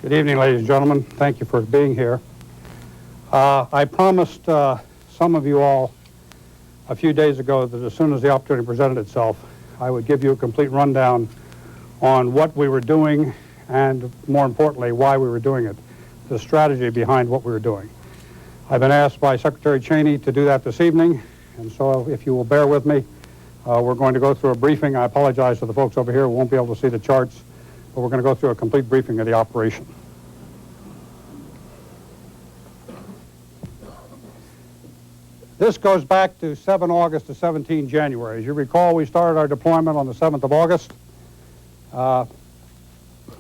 Good evening, ladies and gentlemen. Thank you for being here. I promised some of you all a few days ago that as soon as the opportunity presented itself, I would give you a complete rundown on what we were doing and, more importantly, why we were doing it, the strategy behind what we were doing. I've been asked by Secretary Cheney to do that this evening, and so if you will bear with me, we're going to go through a briefing. I apologize to the folks over here who won't be able to see the charts, but we're going to go through a complete briefing of the operation. This goes back to 7 August to 17 January. As you recall, we started our deployment on the 7th of August.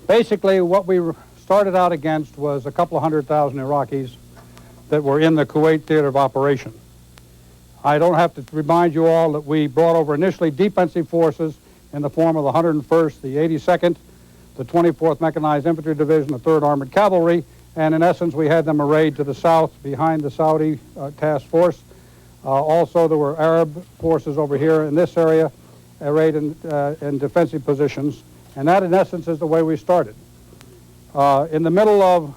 Basically, what we started out against was a couple of 100,000 Iraqis that were in the Kuwait theater of operation. I don't have to remind you all that we brought over initially defensive forces in the form of the 101st, the 82nd, the 24th Mechanized Infantry Division, the 3rd Armored Cavalry, and in essence we had them arrayed to the south behind the Saudi task force. Also there were Arab forces over here in this area arrayed in defensive positions, and that in essence is the way we started. In the middle of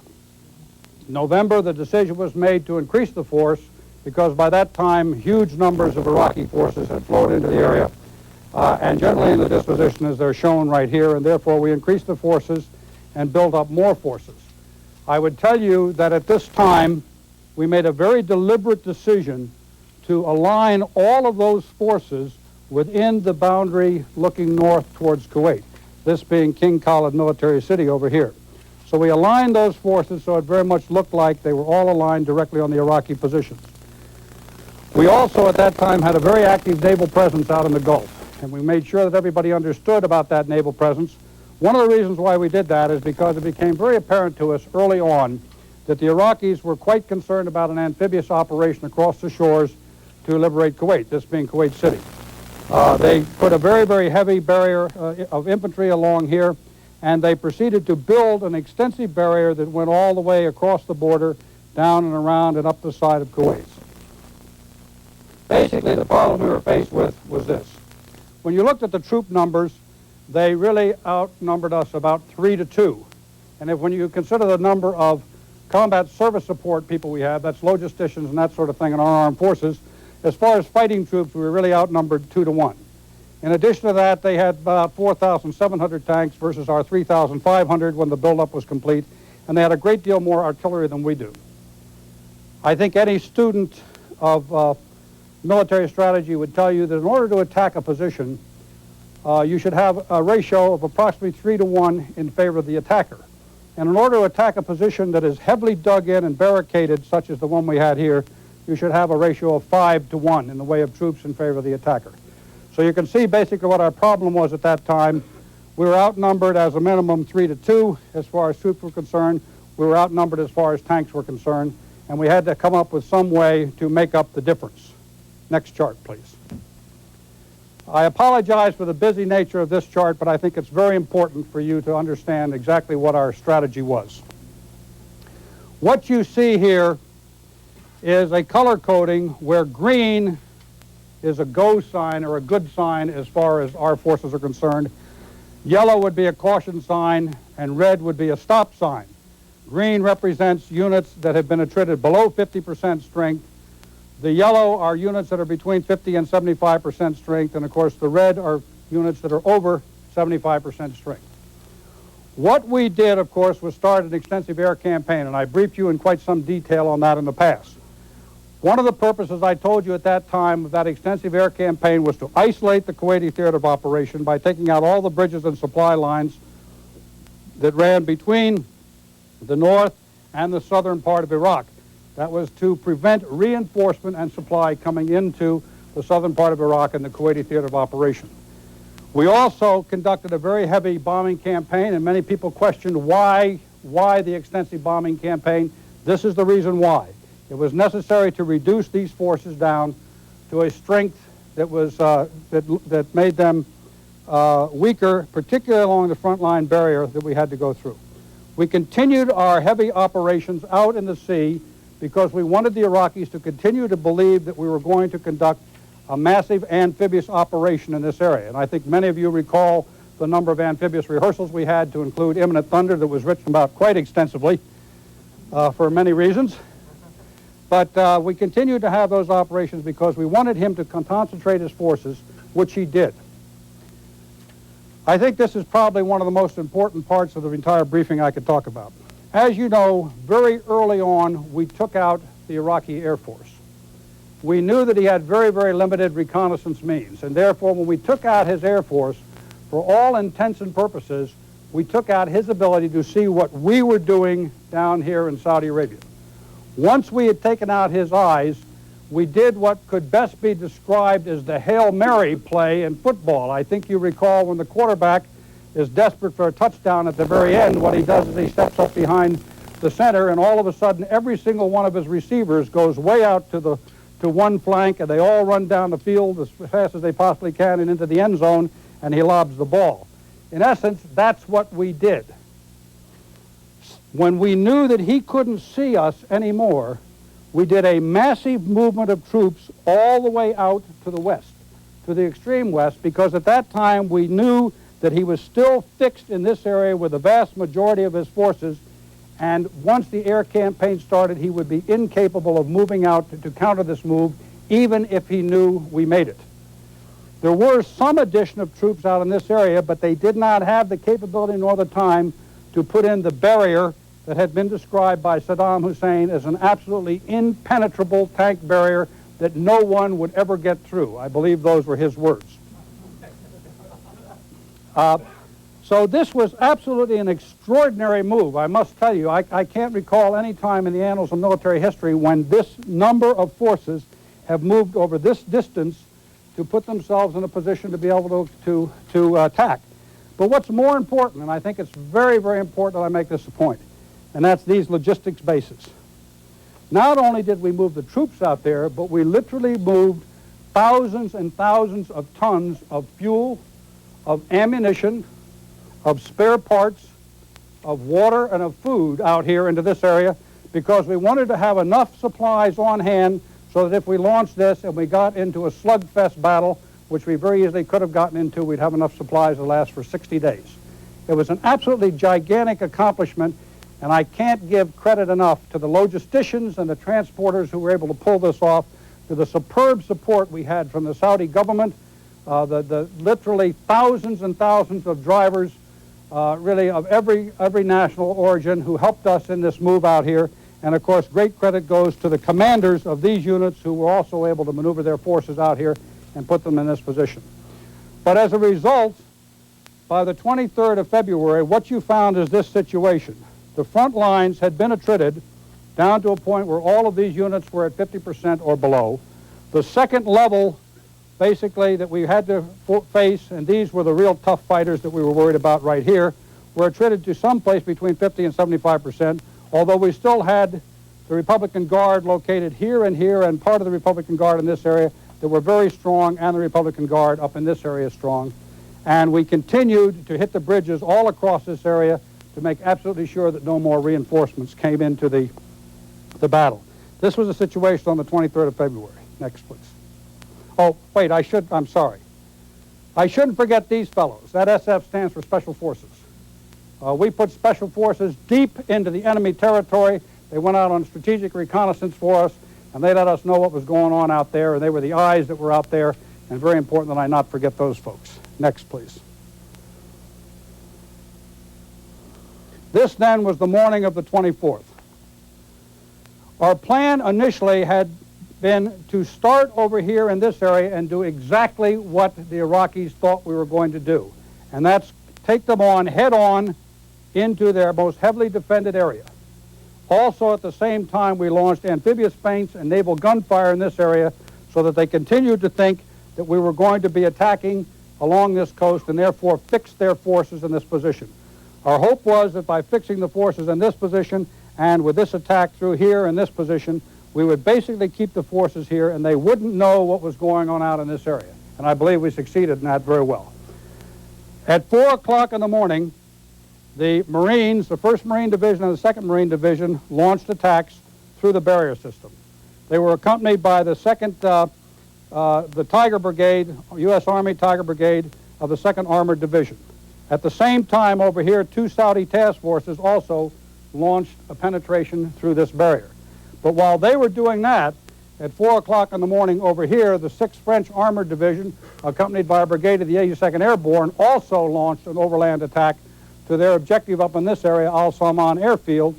November, the decision was made to increase the force because by that time huge numbers of Iraqi forces had flowed into the area and generally in the disposition as they're shown right here, and therefore we increased the forces and built up more forces. I would tell you that at this time we made a very deliberate decision to align all of those forces within the boundary looking north towards Kuwait, this being King Khalid Military City over here. So we aligned those forces so it very much looked like they were all aligned directly on the Iraqi positions. We also at that time had a very active naval presence out in the Gulf, and we made sure that everybody understood about that naval presence. One of the reasons why we did that is because it became very apparent to us early on that the Iraqis were quite concerned about an amphibious operation across the shores to liberate Kuwait, this being Kuwait City. They put a very, very heavy barrier of infantry along here, and they proceeded to build an extensive barrier that went all the way across the border, down and around and up the side of Kuwait. Basically, the problem we were faced with was this. When you looked at the troop numbers, they really outnumbered us about 3-2. And when you consider the number of combat service support people we have, that's logisticians and that sort of thing in our armed forces, as far as fighting troops, we were really outnumbered 2-1. In addition to that, they had about 4,700 tanks versus our 3,500 when the buildup was complete, and they had a great deal more artillery than we do. I think any student of military strategy would tell you that in order to attack a position, you should have a ratio of approximately 3-1 in favor of the attacker. And in order to attack a position that is heavily dug in and barricaded, such as the one we had here, you should have a ratio of 5-1 in the way of troops in favor of the attacker. So you can see basically what our problem was at that time. We were outnumbered as a minimum 3-2 as far as troops were concerned. We were outnumbered as far as tanks were concerned, and we had to come up with some way to make up the difference. Next chart, please. I apologize for the busy nature of this chart, but I think it's very important for you to understand exactly what our strategy was. What you see here is a color coding where green is a go sign or a good sign as far as our forces are concerned. Yellow would be a caution sign, and red would be a stop sign. Green represents units that have been attrited below 50% strength. The yellow are units that are between 50 and 75% strength, and of course the red are units that are over 75% strength. What we did, of course, was start an extensive air campaign, and I briefed you in quite some detail on that in the past. One of the purposes I told you at that time of that extensive air campaign was to isolate the Kuwaiti theater of operation by taking out all the bridges and supply lines that ran between the north and the southern part of Iraq. That was to prevent reinforcement and supply coming into the southern part of Iraq and the Kuwaiti theater of operation. We also conducted a very heavy bombing campaign, and many people questioned why the extensive bombing campaign. This is the reason why. It was necessary to reduce these forces down to a strength that was that made them weaker, particularly along the front line barrier that we had to go through. We continued our heavy operations out in the sea because we wanted the Iraqis to continue to believe that we were going to conduct a massive amphibious operation in this area. And I think many of you recall the number of amphibious rehearsals we had, to include Imminent Thunder, that was written about quite extensively for many reasons. But we continued to have those operations because we wanted him to concentrate his forces, which he did. I think this is probably one of the most important parts of the entire briefing I could talk about. As you know, very early on, we took out the Iraqi Air Force. We knew that he had very, very limited reconnaissance means, and therefore when we took out his Air Force, for all intents and purposes, we took out his ability to see what we were doing down here in Saudi Arabia. Once we had taken out his eyes, we did what could best be described as the Hail Mary play in football. I think you recall when the quarterback is desperate for a touchdown at the very end, what he does is he steps up behind the center, and all of a sudden every single one of his receivers goes way out to one flank, and they all run down the field as fast as they possibly can and into the end zone, and he lobs the ball. In essence, that's what we did. When we knew that he couldn't see us anymore, we did a massive movement of troops all the way out to the west, to the extreme west, because at that time we knew that he was still fixed in this area with the vast majority of his forces, and once the air campaign started, he would be incapable of moving out to counter this move, even if he knew we made it. There were some addition of troops out in this area, but they did not have the capability nor the time to put in the barrier that had been described by Saddam Hussein as an absolutely impenetrable tank barrier that no one would ever get through. I believe those were his words. So this was absolutely an extraordinary move, I must tell you. I can't recall any time in the annals of military history when this number of forces have moved over this distance to put themselves in a position to be able to attack. But what's more important, and I think it's very, very important that I make this a point, and that's these logistics bases. Not only did we move the troops out there, but we literally moved thousands and thousands of tons of fuel, of ammunition, of spare parts, of water, and of food out here into this area, because we wanted to have enough supplies on hand so that if we launched this and we got into a slugfest battle, which we very easily could have gotten into, we'd have enough supplies to last for 60 days. It was an absolutely gigantic accomplishment, and I can't give credit enough to the logisticians and the transporters who were able to pull this off, to the superb support we had from the Saudi government, the literally thousands and thousands of drivers, really of every national origin, who helped us in this move out here. And of course, great credit goes to the commanders of these units who were also able to maneuver their forces out here and put them in this position. But as a result, by the 23rd of February, what you found is this situation. The front lines had been attrited down to a point where all of these units were at 50% or below. The second level, basically, that we had to face, and these were the real tough fighters that we were worried about right here, were attrited to some place between 50 and 75%, although we still had the Republican Guard located here, and part of the Republican Guard in this area that were very strong, and the Republican Guard up in this area strong. And we continued to hit the bridges all across this area to make absolutely sure that no more reinforcements came into the battle. This was a situation on the 23rd of February. Next, please. Oh, wait, I'm sorry. I shouldn't forget these fellows. That SF stands for Special Forces. We put Special Forces deep into the enemy territory. They went out on strategic reconnaissance for us, and they let us know what was going on out there, and they were the eyes that were out there, and very important that I not forget those folks. Next, please. This then was the morning of the 24th. Our plan initially had been to start over here in this area and do exactly what the Iraqis thought we were going to do, and that's take them on head-on into their most heavily defended area. Also, at the same time, we launched amphibious feints and naval gunfire in this area so that they continued to think that we were going to be attacking along this coast and therefore fix their forces in this position. Our hope was that by fixing the forces in this position and with this attack through here in this position, we would basically keep the forces here and they wouldn't know what was going on out in this area. And I believe we succeeded in that very well. At 4 o'clock in the morning, the Marines, the 1st Marine Division and the 2nd Marine Division, launched attacks through the barrier system. They were accompanied by the the Tiger Brigade, U.S. Army Tiger Brigade of the 2nd Armored Division. At the same time over here, 2 Saudi task forces also launched a penetration through this barrier. But while they were doing that, at 4 o'clock in the morning over here, the 6th French Armored Division, accompanied by a brigade of the 82nd Airborne, also launched an overland attack to their objective up in this area, Al Salman Airfield.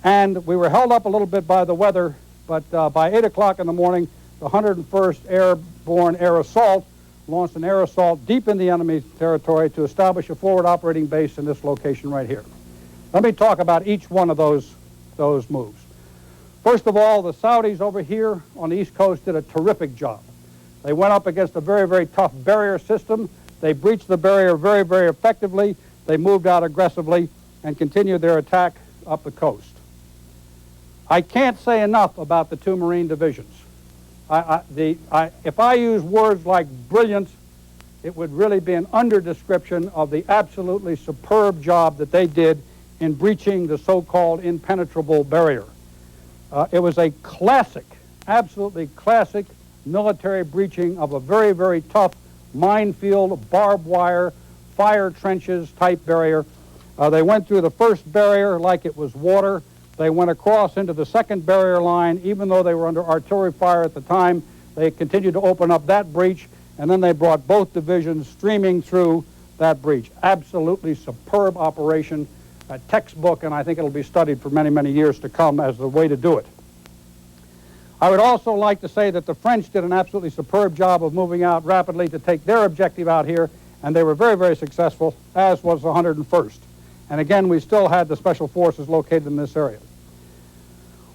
And we were held up a little bit by the weather, but by 8 o'clock in the morning, the 101st Airborne Air Assault launched an air assault deep in the enemy territory to establish a forward operating base in this location right here. Let me talk about each one of those moves. First of all, the Saudis over here on the East Coast did a terrific job. They went up against a very, very tough barrier system. They breached the barrier very, very effectively. They moved out aggressively and continued their attack up the coast. I can't say enough about the 2 Marine divisions. If I use words like brilliant, it would really be an under-description of the absolutely superb job that they did in breaching the so-called impenetrable barrier. It was a classic, absolutely classic military breaching of a very, very tough minefield, barbed wire, fire trenches type barrier. They went through the first barrier like it was water. They went across into the second barrier line. Even though they were under artillery fire at the time, they continued to open up that breach, and then they brought both divisions streaming through that breach. Absolutely superb operation, a textbook, and I think it'll be studied for many, many years to come as the way to do it. I would also like to say that the French did an absolutely superb job of moving out rapidly to take their objective out here, and they were very, very successful, as was the 101st. And again, we still had the Special Forces located in this area.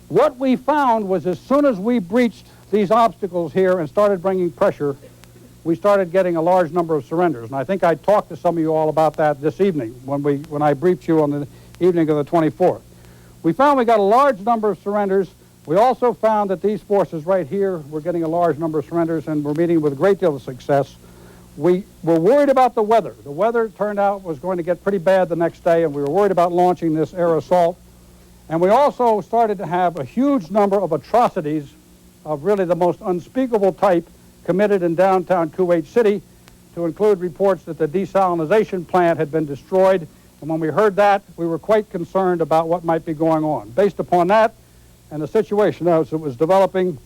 What we found was as soon as we breached these obstacles here and started bringing pressure, we started getting a large number of surrenders. And I think I talked to some of you all about that this evening when I briefed you on the evening of the 24th. We found we got a large number of surrenders. We also found that these forces right here were getting a large number of surrenders and were meeting with a great deal of success. We were worried about the weather. The weather turned out was going to get pretty bad the next day, and we were worried about launching this air assault. And we also started to have a huge number of atrocities of really the most unspeakable type committed in downtown Kuwait City, to include reports that the desalinization plant had been destroyed. And when we heard that, we were quite concerned about what might be going on. Based upon that and the situation as it was developing,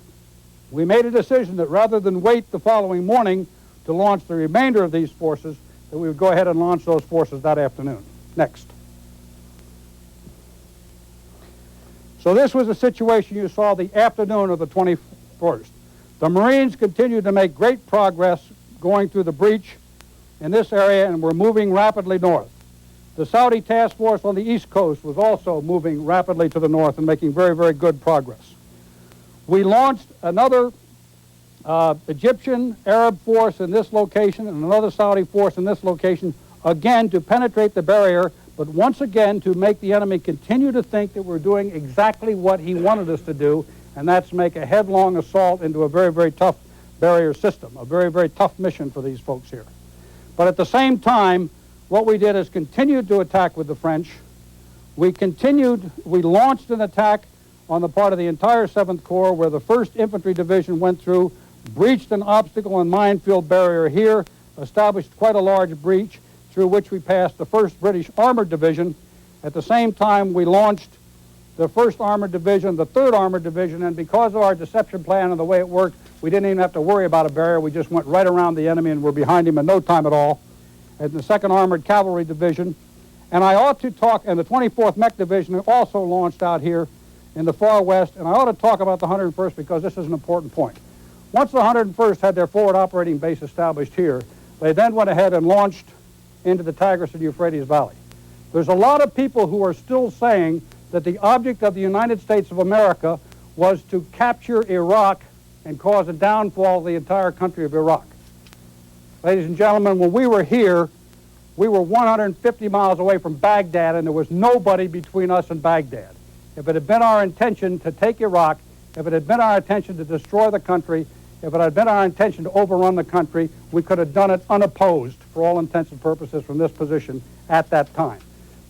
we made a decision that rather than wait the following morning to launch the remainder of these forces, that we would go ahead and launch those forces that afternoon. Next. So this was the situation you saw the afternoon of the 21st. The Marines continued to make great progress going through the breach in this area and were moving rapidly north. The Saudi task force on the East Coast was also moving rapidly to the north and making very, very good progress. We launched another Egyptian Arab force in this location and another Saudi force in this location, again to penetrate the barrier, but once again to make the enemy continue to think that we're doing exactly what he wanted us to do, and that's make a headlong assault into a very, very tough barrier system, a very, very tough mission for these folks here. But at the same time, what we did is continued to attack with the French. We launched an attack on the part of the entire 7th Corps, where the 1st Infantry Division went through, breached an obstacle and minefield barrier here, established quite a large breach through which we passed the 1st British Armored Division. At the same time, we launched the 1st Armored Division, the 3rd Armored Division, and because of our deception plan and the way it worked, we didn't even have to worry about a barrier. We just went right around the enemy and were behind him in no time at all. And the 2nd Armored Cavalry Division. And I ought to talk, and the 24th Mech Division also launched out here in the far west, and I ought to talk about the 101st because this is an important point. Once the 101st had their forward operating base established here, they then went ahead and launched into the Tigris and Euphrates Valley. There's a lot of people who are still saying that the object of the United States of America was to capture Iraq and cause a downfall of the entire country of Iraq. Ladies and gentlemen, when we were here, we were 150 miles away from Baghdad, and there was nobody between us and Baghdad. If it had been our intention to take Iraq, if it had been our intention to destroy the country, if it had been our intention to overrun the country, we could have done it unopposed for all intents and purposes from this position at that time.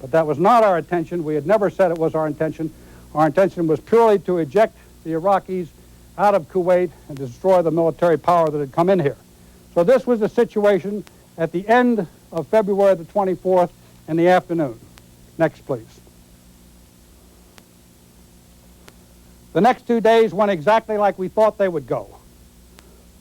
But that was not our intention. We had never said it was our intention. Our intention was purely to eject the Iraqis out of Kuwait and destroy the military power that had come in here. So this was the situation, at the end of February the 24th in the afternoon. Next, please. The next 2 days went exactly like we thought they would go.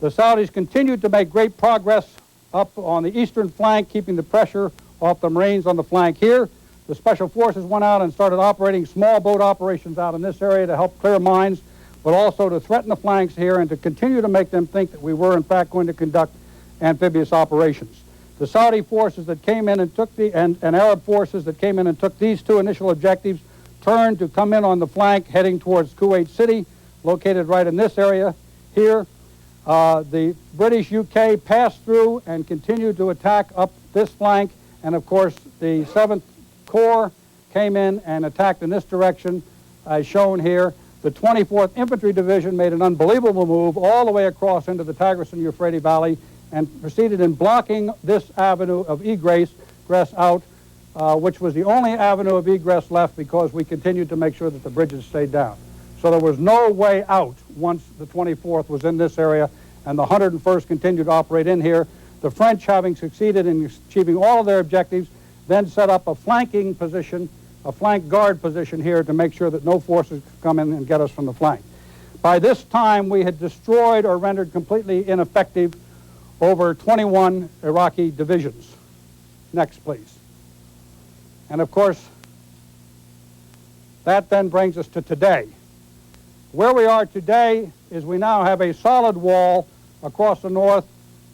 The Saudis continued to make great progress up on the eastern flank, keeping the pressure off the Marines on the flank here. The Special Forces went out and started operating small boat operations out in this area to help clear mines, but also to threaten the flanks here and to continue to make them think that we were, in fact, going to conduct amphibious operations. The Saudi forces that came in and took and Arab forces that came in and took these two initial objectives turned to come in on the flank heading towards Kuwait City, located right in this area here. The British UK passed through and continued to attack up this flank, and of course the 7th Corps came in and attacked in this direction as shown here. The 24th Infantry Division made an unbelievable move all the way across into the Tigris and Euphrates Valley and proceeded in blocking this avenue of egress out, which was the only avenue of egress left because we continued to make sure that the bridges stayed down. So there was no way out once the 24th was in this area, and the 101st continued to operate in here. The French, having succeeded in achieving all of their objectives, then set up a flanking position, a flank guard position here to make sure that no forces could come in and get us from the flank. By this time, we had destroyed or rendered completely ineffective over 21 Iraqi divisions. Next, please. And of course, that then brings us to today. Where we are today is we now have a solid wall across the north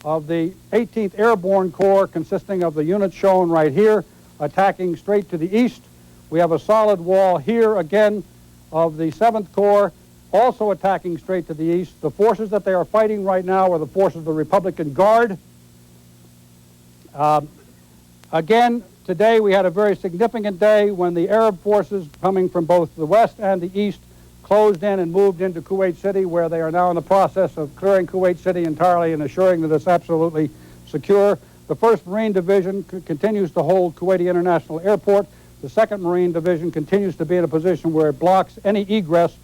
of the 18th Airborne Corps, consisting of the units shown right here, attacking straight to the east. We have a solid wall here again of the 7th Corps, also attacking straight to the east. The forces that they are fighting right now are the forces of the Republican Guard. Again, today we had a very significant day when the Arab forces coming from both the west and the east closed in and moved into Kuwait City, where they are now in the process of clearing Kuwait City entirely and assuring that it's absolutely secure. The 1st Marine Division continues to hold Kuwaiti International Airport. The 2nd Marine Division continues to be in a position where it blocks any egress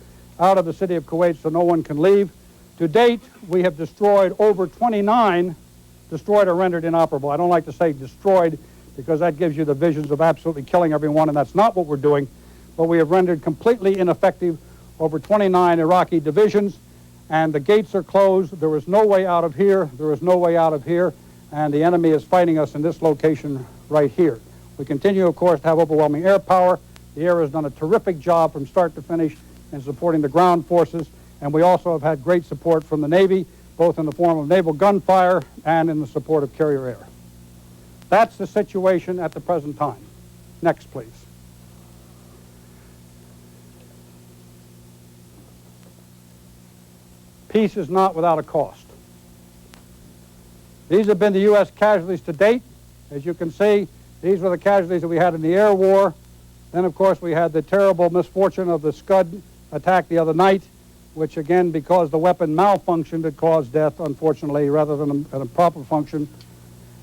out of the city of Kuwait so no one can leave. To date, we have destroyed over 29, destroyed or rendered inoperable. I don't like to say destroyed because that gives you the visions of absolutely killing everyone, and that's not what we're doing. But we have rendered completely ineffective over 29 Iraqi divisions, and the gates are closed. There is no way out of here. There is no way out of here, and the enemy is fighting us in this location right here. We continue, of course, to have overwhelming air power. The air has done a terrific job from start to finish in supporting the ground forces, and we also have had great support from the Navy, both in the form of naval gunfire and in the support of carrier air. That's the situation at the present time. Next, please. Peace is not without a cost. These have been the U.S. casualties to date. As you can see, these were the casualties that we had in the air war. Then, of course, we had the terrible misfortune of the Scud attack the other night, which, again, because the weapon malfunctioned, it caused death, unfortunately, rather than a proper function.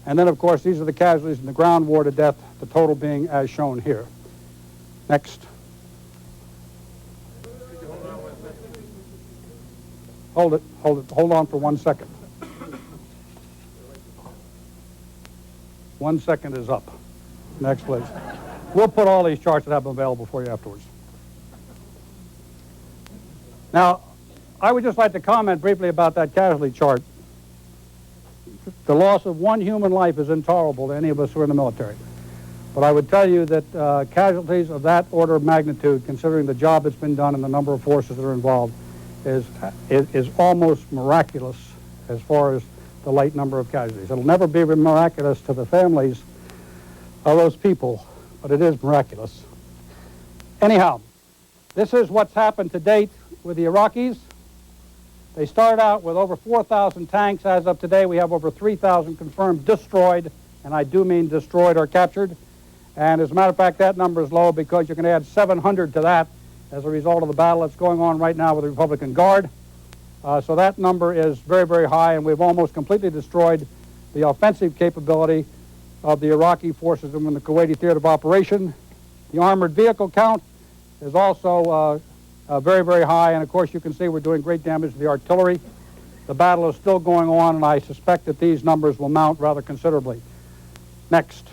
And then, of course, these are the casualties in the ground war to death, the total being as shown here. Next. Hold it, hold on for 1 second. 1 second is up. Next, please. We'll put all these charts that have them available for you afterwards. Now, I would just like to comment briefly about that casualty chart. The loss of one human life is intolerable to any of us who are in the military. But I would tell you that casualties of that order of magnitude, considering the job that's been done and the number of forces that are involved, is almost miraculous as far as the light number of casualties. It'll never be miraculous to the families of those people, but it is miraculous. Anyhow, this is what's happened to date with the Iraqis. They started out with over 4,000 tanks. As of today, we have over 3,000 confirmed destroyed, and I do mean destroyed or captured. And as a matter of fact, that number is low because you can add 700 to that as a result of the battle that's going on right now with the Republican Guard. So that number is very, very high, and we've almost completely destroyed the offensive capability of the Iraqi forces in the Kuwaiti theater of operation. The armored vehicle count is also very, very high, and of course you can see we're doing great damage to the artillery. The battle is still going on, and I suspect that these numbers will mount rather considerably. Next.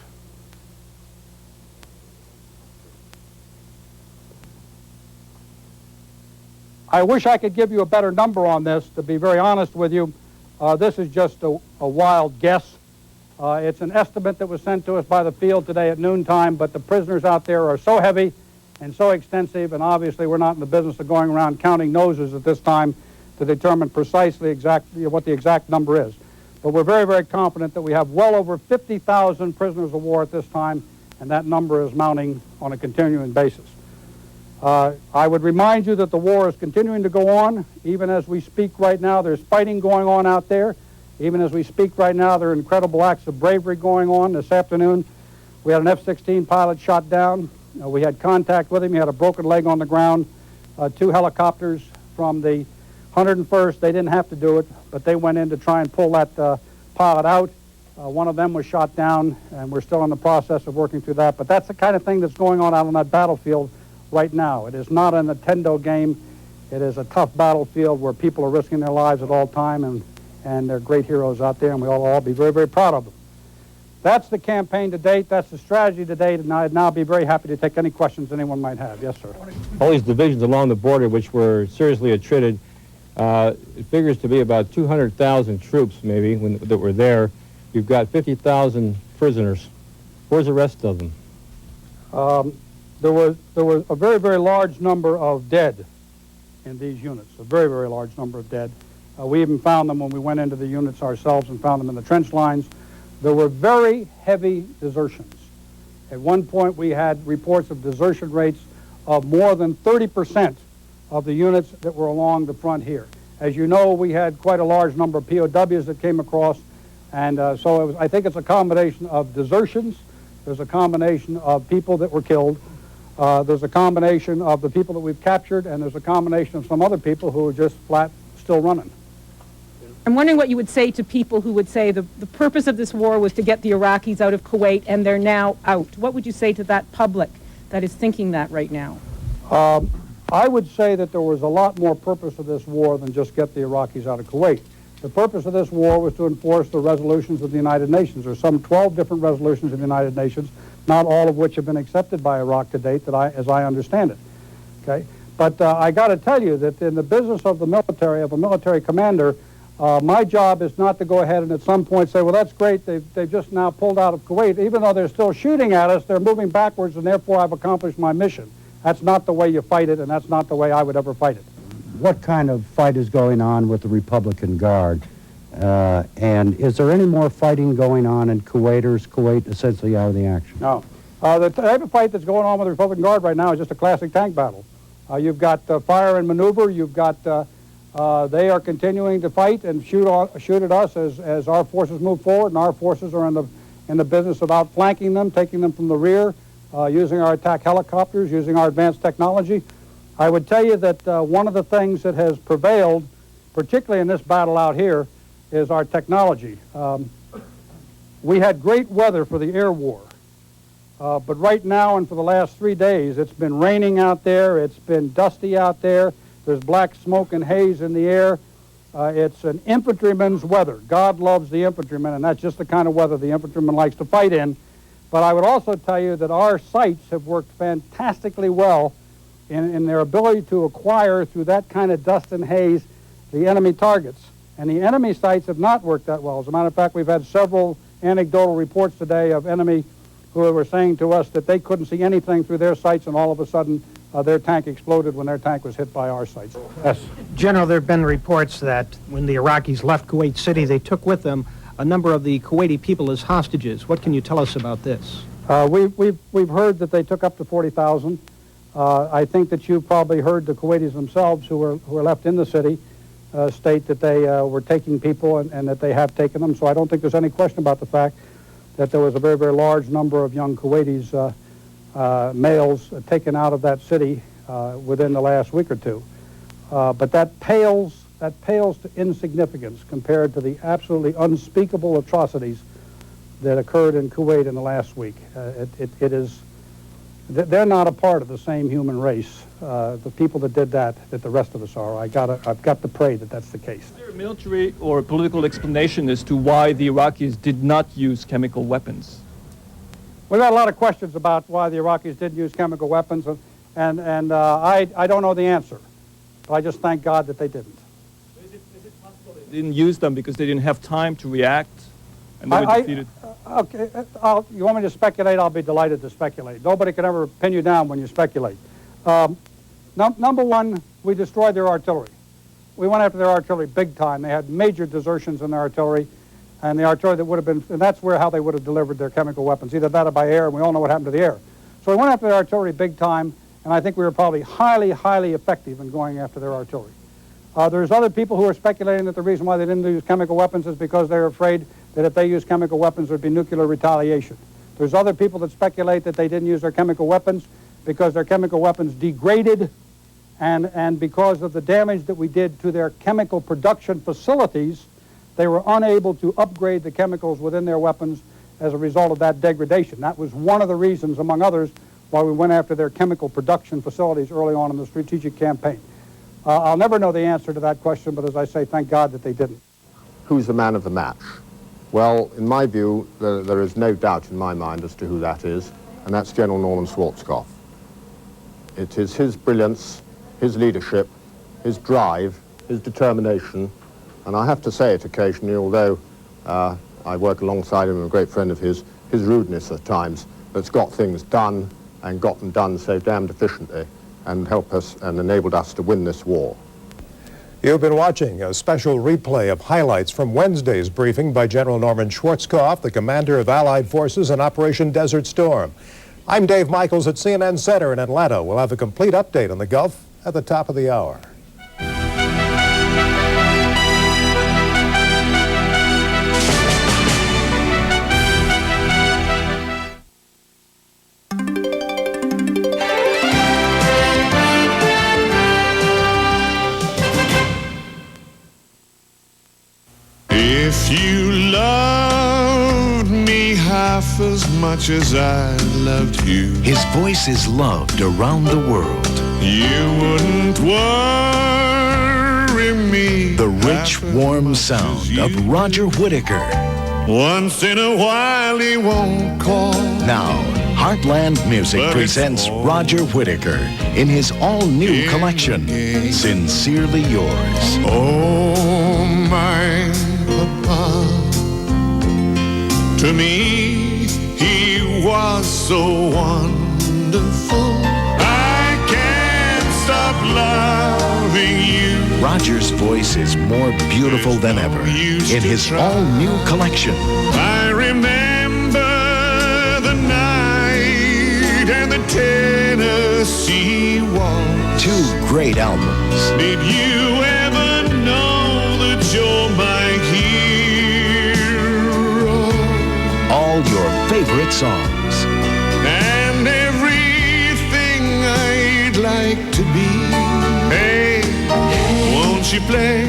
I wish I could give you a better number on this. To be very honest with you, this is just a wild guess. It's an estimate that was sent to us by the field today at noontime, but the prisoners out there are so heavy and so extensive, and obviously we're not in the business of going around counting noses at this time to determine precisely exactly what the exact number is. But we're very, very confident that we have well over 50,000 prisoners of war at this time, and that number is mounting on a continuing basis. I would remind you that the war is continuing to go on. Even as we speak right now, there's fighting going on out there. Even as we speak right now, there are incredible acts of bravery going on. This afternoon, we had an F-16 pilot shot down. We had contact with him. He had a broken leg on the ground. 2 helicopters from the 101st, they didn't have to do it, but they went in to try and pull that pilot out. One of them was shot down, and we're still in the process of working through that. But that's the kind of thing that's going on out on that battlefield right now. It is not a Nintendo game. It is a tough battlefield where people are risking their lives at all time, and they're great heroes out there, and we all be very, very proud of them. That's the campaign to date. That's the strategy to date, and I'd now be very happy to take any questions anyone might have. Yes, sir. All these divisions along the border, which were seriously attrited, it figures to be about 200,000 troops, maybe, that were there. You've got 50,000 prisoners. Where's the rest of them? There was a very, very large number of dead in these units, a very, very large number of dead. We even found them when we went into the units ourselves and found them in the trench lines. There were very heavy desertions. At one point, we had reports of desertion rates of more than 30% of the units that were along the front here. As you know, we had quite a large number of POWs that came across, and so I think it's a combination of desertions. There's a combination of people that were killed. There's a combination of the people that we've captured, and there's a combination of some other people who are just flat still running. I'm wondering what you would say to people who would say the purpose of this war was to get the Iraqis out of Kuwait, and they're now out. What would you say to that public that is thinking that right now? I would say that there was a lot more purpose of this war than just get the Iraqis out of Kuwait. The purpose of this war was to enforce the resolutions of the United Nations. There's some 12 different resolutions of the United Nations, not all of which have been accepted by Iraq to date, as I understand it. Okay? But I got to tell you that in the business of the military, of a military commander, my job is not to go ahead and at some point say, well, that's great, they've just now pulled out of Kuwait. Even though they're still shooting at us, they're moving backwards, and therefore I've accomplished my mission. That's not the way you fight it, and that's not the way I would ever fight it. What kind of fight is going on with the Republican Guard? And is there any more fighting going on in Kuwait, or is Kuwait essentially out of the action? No. The type of fight that's going on with the Republican Guard right now is just a classic tank battle. You've got fire and maneuver. You've got they are continuing to fight and shoot at us as our forces move forward, and our forces are in the business of outflanking them, taking them from the rear, using our attack helicopters, using our advanced technology. I would tell you that one of the things that has prevailed, particularly in this battle out here, is our technology. We had great weather for the air war, but right now and for the last 3 days, it's been raining out there, it's been dusty out there, there's black smoke and haze in the air. It's an infantryman's weather. God loves the infantryman, and that's just the kind of weather the infantryman likes to fight in. But I would also tell you that our sights have worked fantastically well in their ability to acquire, through that kind of dust and haze, the enemy targets. And the enemy sights have not worked that well. As a matter of fact, we've had several anecdotal reports today of enemy who were saying to us that they couldn't see anything through their sights, and all of a sudden their tank exploded when their tank was hit by our sights. Yes. General, there have been reports that when the Iraqis left Kuwait City, they took with them a number of the Kuwaiti people as hostages. What can you tell us about this? We've heard that they took up to 40,000. I think that you've probably heard the Kuwaitis themselves who were left in the city state that they were taking people and that they have taken them. So I don't think there's any question about the fact that there was a very, very large number of young Kuwaitis, males, taken out of that city within the last week or two. But that pales to insignificance compared to the absolutely unspeakable atrocities that occurred in Kuwait in the last week. It They're not a part of the same human race. The people that did that the rest of us are. I've got to pray that that's the case. Is there a military or political explanation as to why the Iraqis did not use chemical weapons? We've got a lot of questions about why the Iraqis didn't use chemical weapons, and I don't know the answer. But I just thank God that they didn't. Is it possible they didn't use them because they didn't have time to react and they were defeated? Okay, you want me to speculate? I'll be delighted to speculate. Nobody can ever pin you down when you speculate. Number one, we destroyed their artillery. We went after their artillery big time. They had major desertions in their artillery, and the artillery that would have been, and that's how they would have delivered their chemical weapons, either that or by air, and we all know what happened to the air. So we went after their artillery big time, and I think we were probably highly, highly effective in going after their artillery. There's other people who are speculating that the reason why they didn't use chemical weapons is because they're afraid that if they use chemical weapons, there would be nuclear retaliation. There's other people that speculate that they didn't use their chemical weapons because their chemical weapons degraded, and because of the damage that we did to their chemical production facilities, they were unable to upgrade the chemicals within their weapons as a result of that degradation. That was one of the reasons, among others, why we went after their chemical production facilities early on in the strategic campaign. I'll never know the answer to that question, but as I say, thank God that they didn't. Who's the man of the match? Well, in my view, there is no doubt in my mind as to who that is, and that's General Norman Schwarzkopf. It is his brilliance, his leadership, his drive, his determination, and I have to say it occasionally, although I work alongside him and a great friend of his rudeness at times, that's got things done and got them done so damned efficiently and helped us and enabled us to win this war. You've been watching a special replay of highlights from Wednesday's briefing by General Norman Schwarzkopf, the commander of Allied forces in Operation Desert Storm. I'm Dave Michaels at CNN Center in Atlanta. We'll have a complete update on the Gulf at the top of the hour. If you loved me half as much as I loved you, his voice is loved around the world. You wouldn't worry me. The rich, warm sound of Roger Whittaker. Once in a while he won't call. Now, Heartland Music presents Roger Whittaker in his all-new collection, Sincerely Yours. Oh, my Papa, to me he was so wonderful. I can't stop loving you. Roger's voice is more beautiful than ever in his all-new collection. I remember the night and the Tennessee waltz. 2 great albums. Did you ever know that you're my hero? All your favorite songs. And everything I'd like to be. Hey, won't you play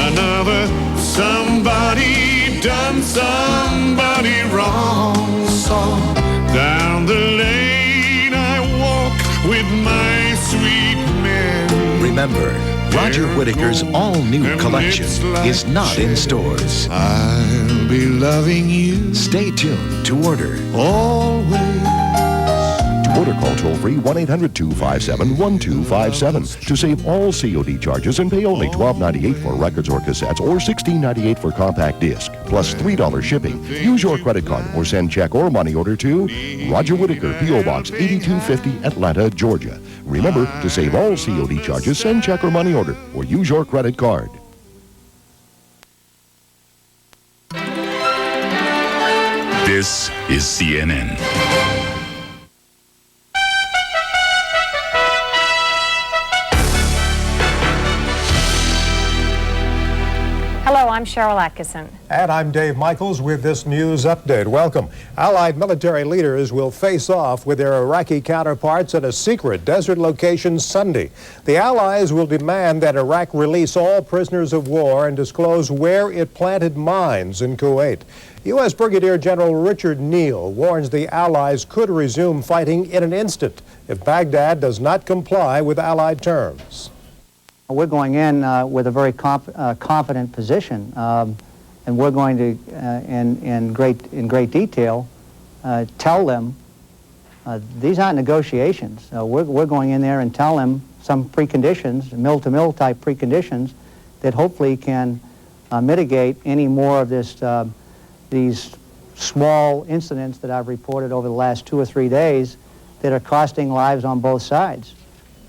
another somebody done somebody wrong song? Down the lane I walk with my sweet Mary. Remember, Roger Whittaker's all-new collection is not in stores. I'll be loving you. Stay tuned to order. Always. To order, call toll-free 1-800-257-1257 to save all COD charges and pay only $12.98 for records or cassettes or $16.98 for compact disc, plus $3 shipping. Use your credit card or send check or money order to Roger Whittaker, P.O. Box 8250, Atlanta, Georgia. Remember, to save all COD charges, send check or money order or use your credit card. This is CNN. Hello, I'm Cheryl Atkinson. And I'm Dave Michaels with this news update. Welcome. Allied military leaders will face off with their Iraqi counterparts at a secret desert location Sunday. The Allies will demand that Iraq release all prisoners of war and disclose where it planted mines in Kuwait. U.S. Brigadier General Richard Neal warns the Allies could resume fighting in an instant if Baghdad does not comply with Allied terms. We're going in with a very confident position, and we're going to, in great detail, tell them these aren't negotiations. We're going in there and tell them some preconditions, mill-to-mill type preconditions, that hopefully can mitigate any more of these small incidents that I've reported over the last 2 or 3 days that are costing lives on both sides.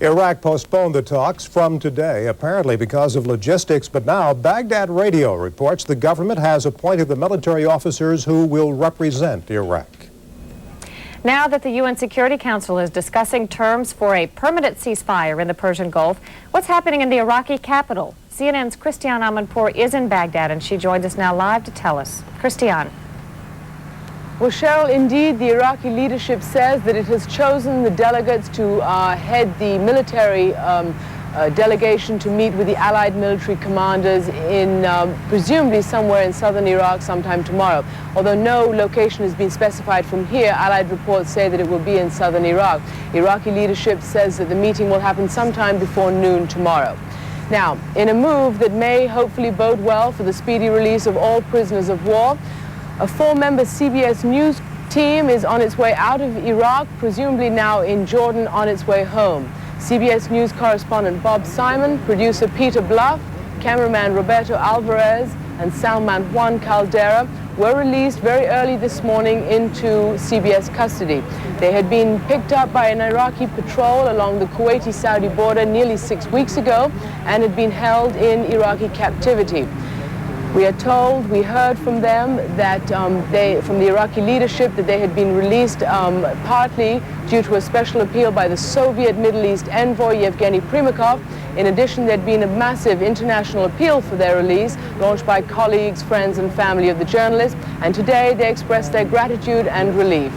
Iraq postponed the talks from today, apparently because of logistics, but now Baghdad Radio reports the government has appointed the military officers who will represent Iraq. Now that the UN Security Council is discussing terms for a permanent ceasefire in the Persian Gulf, what's happening in the Iraqi capital? CNN's Christiane Amanpour is in Baghdad, and she joins us now live to tell us. Christiane. Well, Cheryl, indeed, the Iraqi leadership says that it has chosen the delegates to head the military delegation to meet with the Allied military commanders in presumably somewhere in southern Iraq sometime tomorrow. Although no location has been specified from here, Allied reports say that it will be in southern Iraq. Iraqi leadership says that the meeting will happen sometime before noon tomorrow. Now, in a move that may hopefully bode well for the speedy release of all prisoners of war, a 4-member CBS News team is on its way out of Iraq, presumably now in Jordan on its way home. CBS News correspondent Bob Simon, producer Peter Bluff, cameraman Roberto Alvarez, and soundman Juan Caldera were released very early this morning into CBS custody. They had been picked up by an Iraqi patrol along the Kuwaiti-Saudi border nearly 6 weeks ago and had been held in Iraqi captivity. We are told, we heard from them that from the Iraqi leadership, that they had been released partly due to a special appeal by the Soviet Middle East envoy Yevgeny Primakov. In addition, there'd been a massive international appeal for their release, launched by colleagues, friends, and family of the journalist. And today, they expressed their gratitude and relief.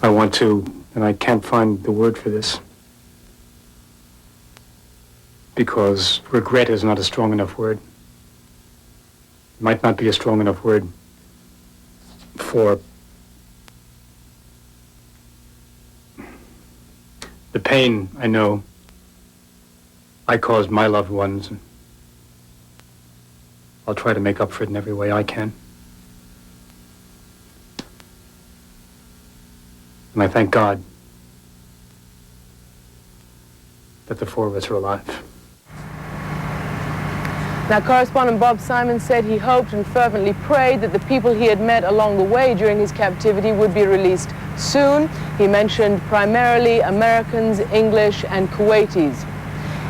I want to, and I can't find the word for this, because regret is not a strong enough word. Might not be a strong enough word for the pain I know I caused my loved ones. I'll try to make up for it in every way I can. And I thank God that the 4 of us are alive. Now, correspondent Bob Simon said he hoped and fervently prayed that the people he had met along the way during his captivity would be released soon. He mentioned primarily Americans, English, and Kuwaitis.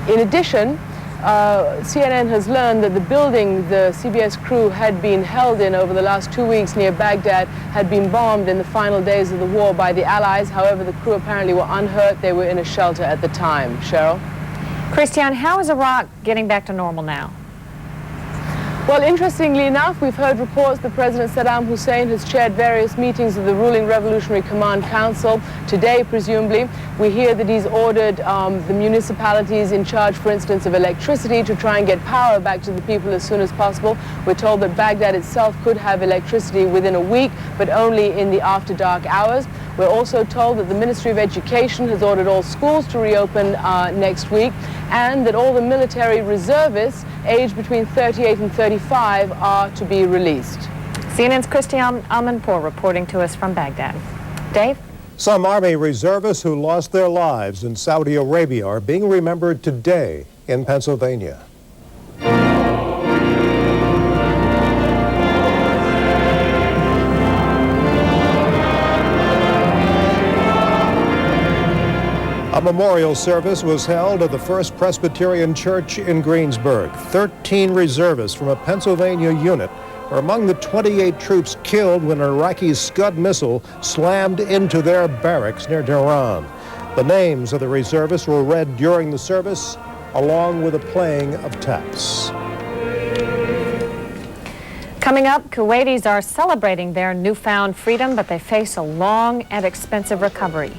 In addition, CNN has learned that the building the CBS crew had been held in over the last 2 weeks near Baghdad had been bombed in the final days of the war by the Allies. However, the crew apparently were unhurt. They were in a shelter at the time. Cheryl? Christiane, how is Iraq getting back to normal now? Well, interestingly enough, we've heard reports that President Saddam Hussein has chaired various meetings of the ruling Revolutionary Command Council. Today, presumably, we hear that he's ordered the municipalities in charge, for instance, of electricity to try and get power back to the people as soon as possible. We're told that Baghdad itself could have electricity within a week, but only in the after-dark hours. We're also told that the Ministry of Education has ordered all schools to reopen next week, and that all the military reservists aged between 38 and 35 are to be released. CNN's Christiane Amanpour reporting to us from Baghdad. Dave? Some Army reservists who lost their lives in Saudi Arabia are being remembered today in Pennsylvania. A memorial service was held at the First Presbyterian Church in Greensburg. 13 reservists from a Pennsylvania unit are among the 28 troops killed when an Iraqi Scud missile slammed into their barracks near Tehran. The names of the reservists were read during the service, along with the playing of taps. Coming up, Kuwaitis are celebrating their newfound freedom, but they face a long and expensive recovery.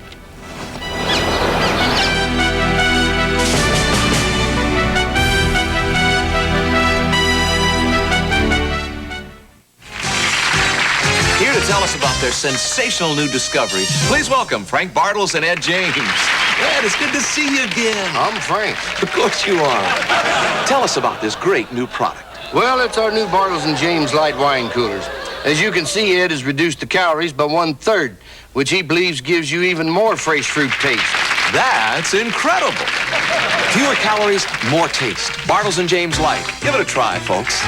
Here to tell us about their sensational new discovery, please welcome Frank Bartles and Ed James. Ed, it's good to see you again. I'm Frank. Of course you are. Tell us about this great new product. Well, it's our new Bartles and James light wine coolers. As you can see, Ed has reduced the calories by 1/3, which he believes gives you even more fresh fruit taste. That's incredible. Fewer calories, more taste. Bartles and James Light. Give it a try, folks.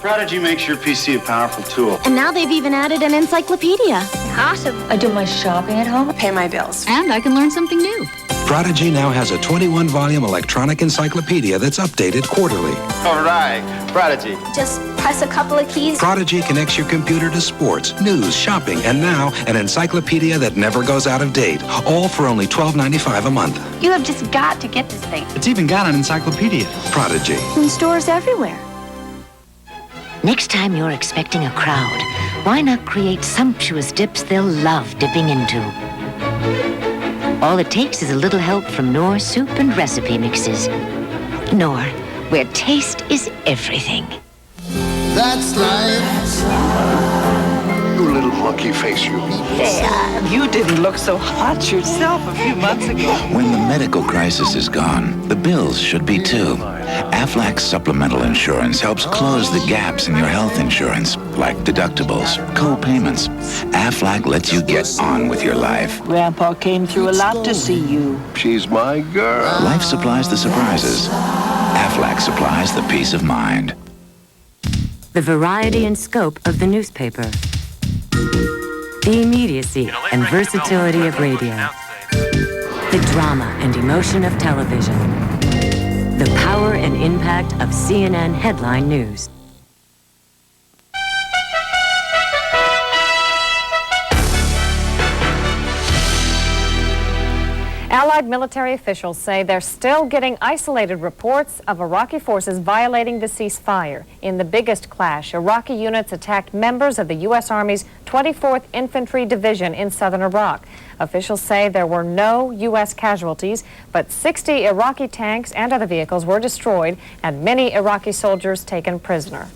Prodigy makes your PC a powerful tool. And now they've even added an encyclopedia. Awesome. I do my shopping at home, pay my bills. And I can learn something new. Prodigy now has a 21-volume electronic encyclopedia that's updated quarterly. All right, Prodigy. Just press a couple of keys. Prodigy connects your computer to sports, news, shopping, and now an encyclopedia that never goes out of date. All for only $12.95 a month. You have just got to get this thing. It's even got an encyclopedia. Prodigy. In stores everywhere. Next time you're expecting a crowd, why not create sumptuous dips they'll love dipping into? All it takes is a little help from Knorr soup and recipe mixes. Knorr, where taste is everything. That's life. You little monkey face, you. You didn't look so hot yourself a few months ago. When the medical crisis is gone, the bills should be too. Aflac Supplemental Insurance helps close the gaps in your health insurance, like deductibles, co-payments. Aflac lets you get on with your life. Grandpa came through a lot to see you. She's my girl. Life supplies the surprises. Aflac supplies the peace of mind. The variety and scope of the newspaper. The immediacy and versatility of radio. The drama and emotion of television. The power and impact of CNN headline news. Allied military officials say they're still getting isolated reports of Iraqi forces violating the ceasefire. In the biggest clash, Iraqi units attacked members of the U.S. Army's 24th Infantry Division in southern Iraq. Officials say there were no U.S. casualties, but 60 Iraqi tanks and other vehicles were destroyed and many Iraqi soldiers taken prisoner.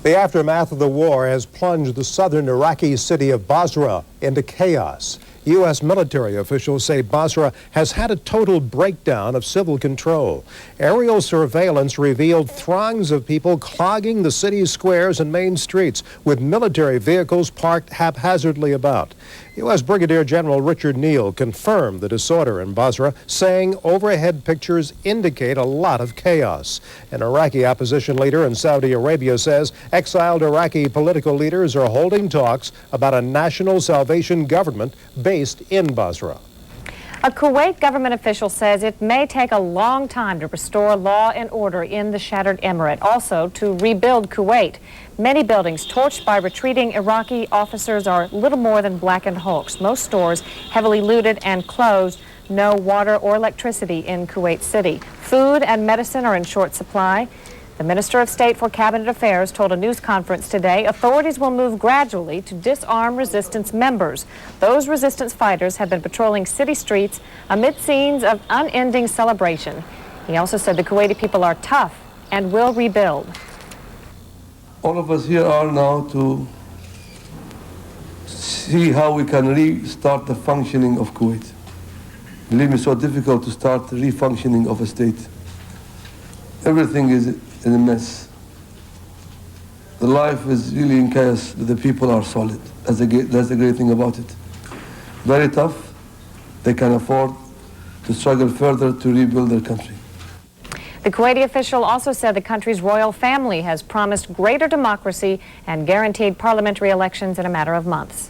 The aftermath of the war has plunged the southern Iraqi city of Basra into chaos. U.S. military officials say Basra has had a total breakdown of civil control. Aerial surveillance revealed throngs of people clogging the city's squares and main streets, with military vehicles parked haphazardly about. U.S. Brigadier General Richard Neal confirmed the disorder in Basra, saying overhead pictures indicate a lot of chaos. An Iraqi opposition leader in Saudi Arabia says exiled Iraqi political leaders are holding talks about a national salvation government based in Basra. A Kuwait government official says it may take a long time to restore law and order in the shattered emirate, also to rebuild Kuwait. Many buildings torched by retreating Iraqi officers are little more than blackened hulks. Most stores heavily looted and closed. No water or electricity in Kuwait City. Food and medicine are in short supply. The Minister of State for Cabinet Affairs told a news conference today authorities will move gradually to disarm resistance members. Those resistance fighters have been patrolling city streets amid scenes of unending celebration. He also said the Kuwaiti people are tough and will rebuild. All of us here are now to see how we can restart the functioning of Kuwait. Believe me, it's so difficult to start the refunctioning of a state. Everything is in a mess. The life is really in chaos. The people are solid. That's the great thing about it. Very tough. They can afford to struggle further to rebuild their country. The Kuwaiti official also said the country's royal family has promised greater democracy and guaranteed parliamentary elections in a matter of months.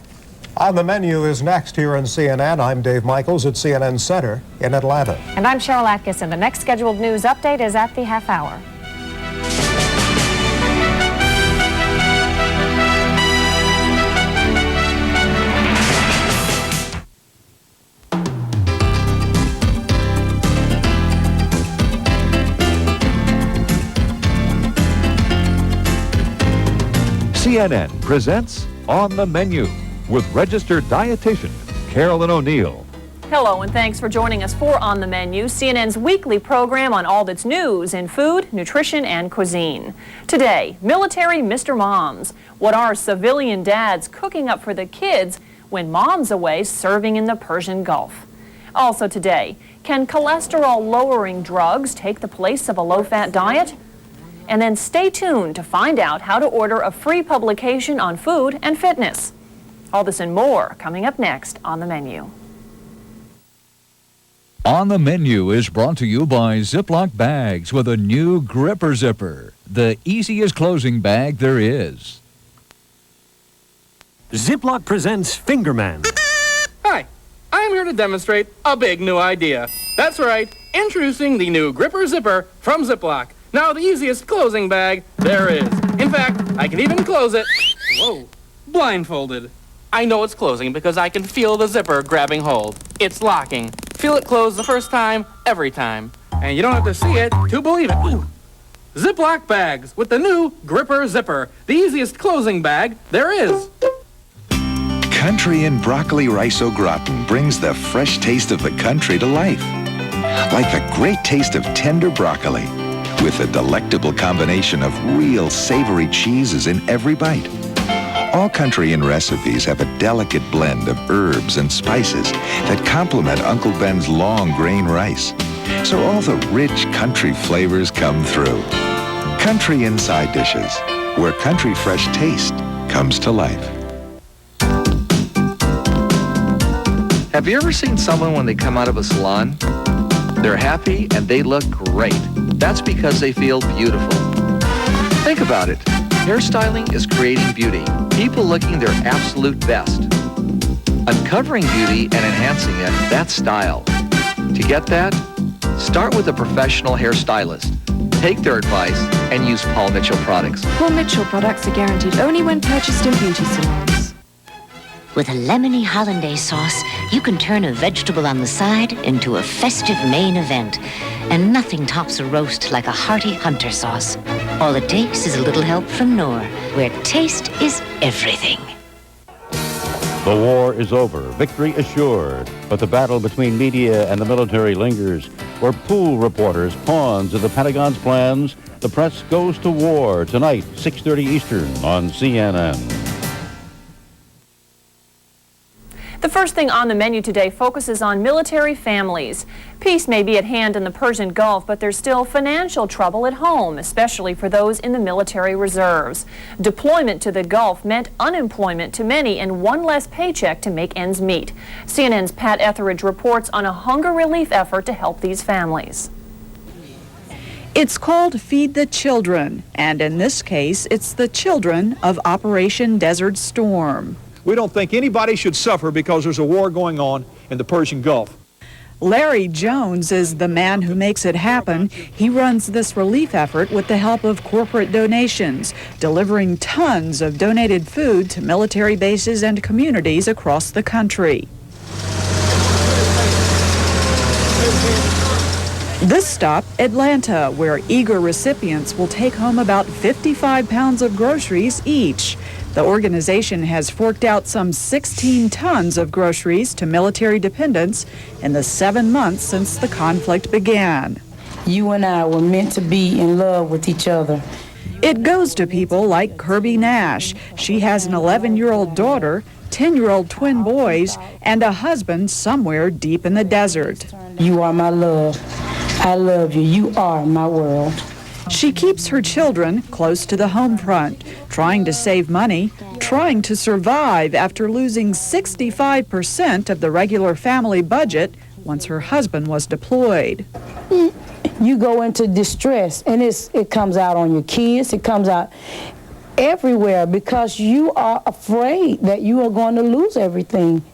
On the menu is next here on CNN. I'm Dave Michaels at CNN Center in Atlanta. And I'm Cheryl Atkinson. The next scheduled news update is at the half hour. CNN presents On the Menu with registered dietitian Carolyn O'Neill. Hello and thanks for joining us for On the Menu, CNN's weekly program on all that's news in food, nutrition, and cuisine. Today, military Mr. Moms. What are civilian dads cooking up for the kids when mom's away serving in the Persian Gulf? Also today, can cholesterol-lowering drugs take the place of a low-fat diet? And then stay tuned to find out how to order a free publication on food and fitness. All this and more coming up next on the menu. On the Menu is brought to you by Ziploc bags with a new gripper zipper, the easiest closing bag there is. Ziploc presents Fingerman. Hi, I'm here to demonstrate a big new idea. That's right, introducing the new gripper zipper from Ziploc. Now the easiest closing bag there is. In fact, I can even close it, whoa, blindfolded. I know it's closing because I can feel the zipper grabbing hold. It's locking. Feel it close the first time, every time. And you don't have to see it to believe it. Ooh. Ziploc bags with the new gripper zipper. The easiest closing bag there is. Country and broccoli rice au gratin brings the fresh taste of the country to life. Like the great taste of tender broccoli with a delectable combination of real savory cheeses in every bite. All Country Inn recipes have a delicate blend of herbs and spices that complement Uncle Ben's long grain rice. So all the rich country flavors come through. Country Inn side dishes, where country fresh taste comes to life. Have you ever seen someone when they come out of a salon? They're happy and they look great. That's because they feel beautiful. Think about it. Hairstyling is creating beauty. People looking their absolute best. Uncovering beauty and enhancing it, that's style. To get that, start with a professional hairstylist. Take their advice and use Paul Mitchell products. Paul Mitchell products are guaranteed only when purchased in beauty salons. With a lemony hollandaise sauce, you can turn a vegetable on the side into a festive main event. And nothing tops a roast like a hearty hunter sauce. All it takes is a little help from Knorr, where taste is everything. The war is over, victory assured, but the battle between media and the military lingers. Where pool reporters, pawns of the Pentagon's plans, the press goes to war tonight, 6:30 Eastern on CNN. The first thing on the menu today focuses on military families. Peace may be at hand in the Persian Gulf, but there's still financial trouble at home, especially for those in the military reserves. Deployment to the Gulf meant unemployment to many and one less paycheck to make ends meet. CNN's Pat Etheridge reports on a hunger relief effort to help these families. It's called Feed the Children, and in this case, it's the children of Operation Desert Storm. We don't think anybody should suffer because there's a war going on in the Persian Gulf. Larry Jones is the man who makes it happen. He runs this relief effort with the help of corporate donations, delivering tons of donated food to military bases and communities across the country. This stop, Atlanta, where eager recipients will take home about 55 pounds of groceries each. The organization has forked out some 16 tons of groceries to military dependents in the 7 months since the conflict began. You and I were meant to be in love with each other. It goes to people like Kirby Nash. She has an 11-year-old daughter, 10-year-old twin boys, and a husband somewhere deep in the desert. You are my love. I love you. You are my world. She keeps her children close to the home front, trying to save money, trying to survive after losing 65% of the regular family budget once her husband was deployed. You go into distress, and it comes out on your kids, it comes out everywhere because you are afraid that you are going to lose everything.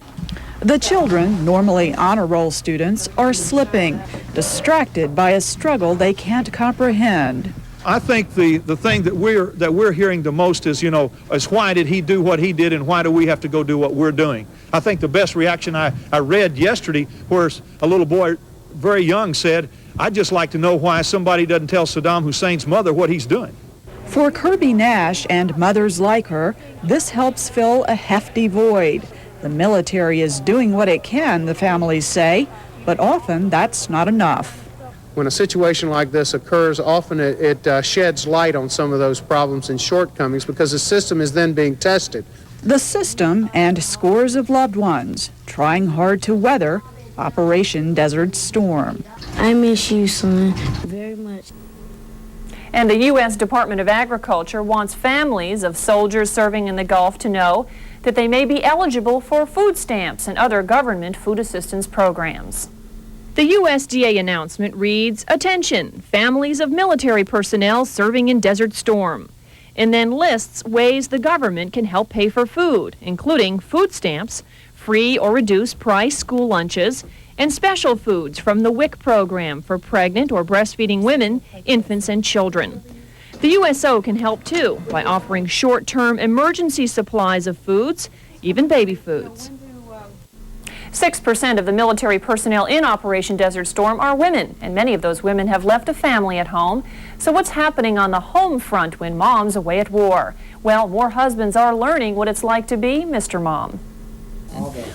The children, normally honor roll students, are slipping, distracted by a struggle they can't comprehend. I think the thing that we're hearing the most is, is why did he do what he did and why do we have to go do what we're doing? I think the best reaction I read yesterday, where a little boy, very young, said, I'd just like to know why somebody doesn't tell Saddam Hussein's mother what he's doing. For Kirby Nash and mothers like her, this helps fill a hefty void. The military is doing what it can, the families say, but often that's not enough. When a situation like this occurs, often it sheds light on some of those problems and shortcomings because the system is then being tested. The system and scores of loved ones trying hard to weather Operation Desert Storm. I miss you, son, very much. And the U.S. Department of Agriculture wants families of soldiers serving in the Gulf to know that they may be eligible for food stamps and other government food assistance programs. The USDA announcement reads, "Attention, families of military personnel serving in Desert Storm," and then lists ways the government can help pay for food, including food stamps, free or reduced price school lunches, and special foods from the WIC program for pregnant or breastfeeding women, infants, and children. The USO can help too by offering short-term emergency supplies of foods, even baby foods. 6% of the military personnel in Operation Desert Storm are women, and many of those women have left a family at home. So what's happening on the home front when mom's away at war? Well, more husbands are learning what it's like to be Mr. Mom.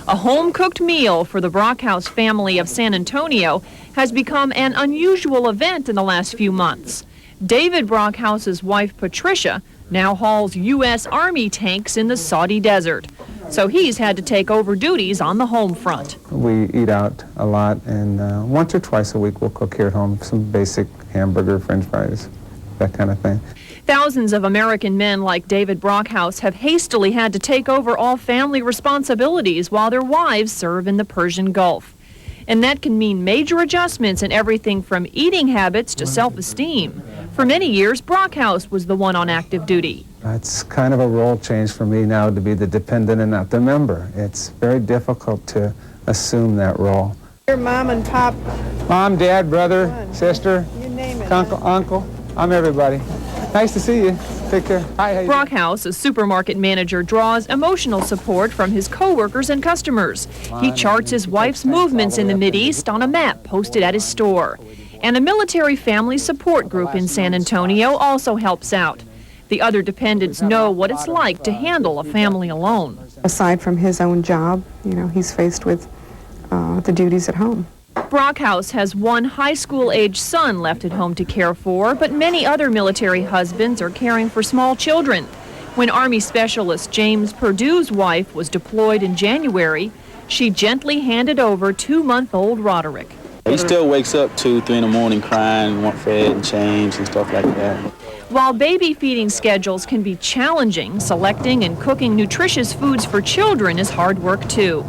A home-cooked meal for the Brockhouse family of San Antonio has become an unusual event in the last few months. David Brockhouse's wife, Patricia, now hauls U.S. Army tanks in the Saudi desert. So he's had to take over duties on the home front. We eat out a lot, and once or twice a week we'll cook here at home, some basic hamburger, french fries, that kind of thing. Thousands of American men like David Brockhouse have hastily had to take over all family responsibilities while their wives serve in the Persian Gulf. And that can mean major adjustments in everything from eating habits to self-esteem. For many years, Brockhouse was the one on active duty. It's kind of a role change for me now to be the dependent and not the member. It's very difficult to assume that role. Your mom and pop. Mom, dad, brother, sister, you name it. uncle, I'm everybody. Nice to see you. Take care. Hi. Brockhouse, a supermarket manager, draws emotional support from his co-workers and customers. He charts his wife's movements in the Mideast on a map posted at his store. And a military family support group in San Antonio also helps out. The other dependents know what it's like to handle a family alone. Aside from his own job, he's faced with the duties at home. Brockhouse has one high school-age son left at home to care for, but many other military husbands are caring for small children. When Army Specialist James Perdue's wife was deployed in January, she gently handed over 2-month-old Roderick. He still wakes up 2, 3 in the morning crying, want fed and changed and stuff like that. While baby feeding schedules can be challenging, selecting and cooking nutritious foods for children is hard work too.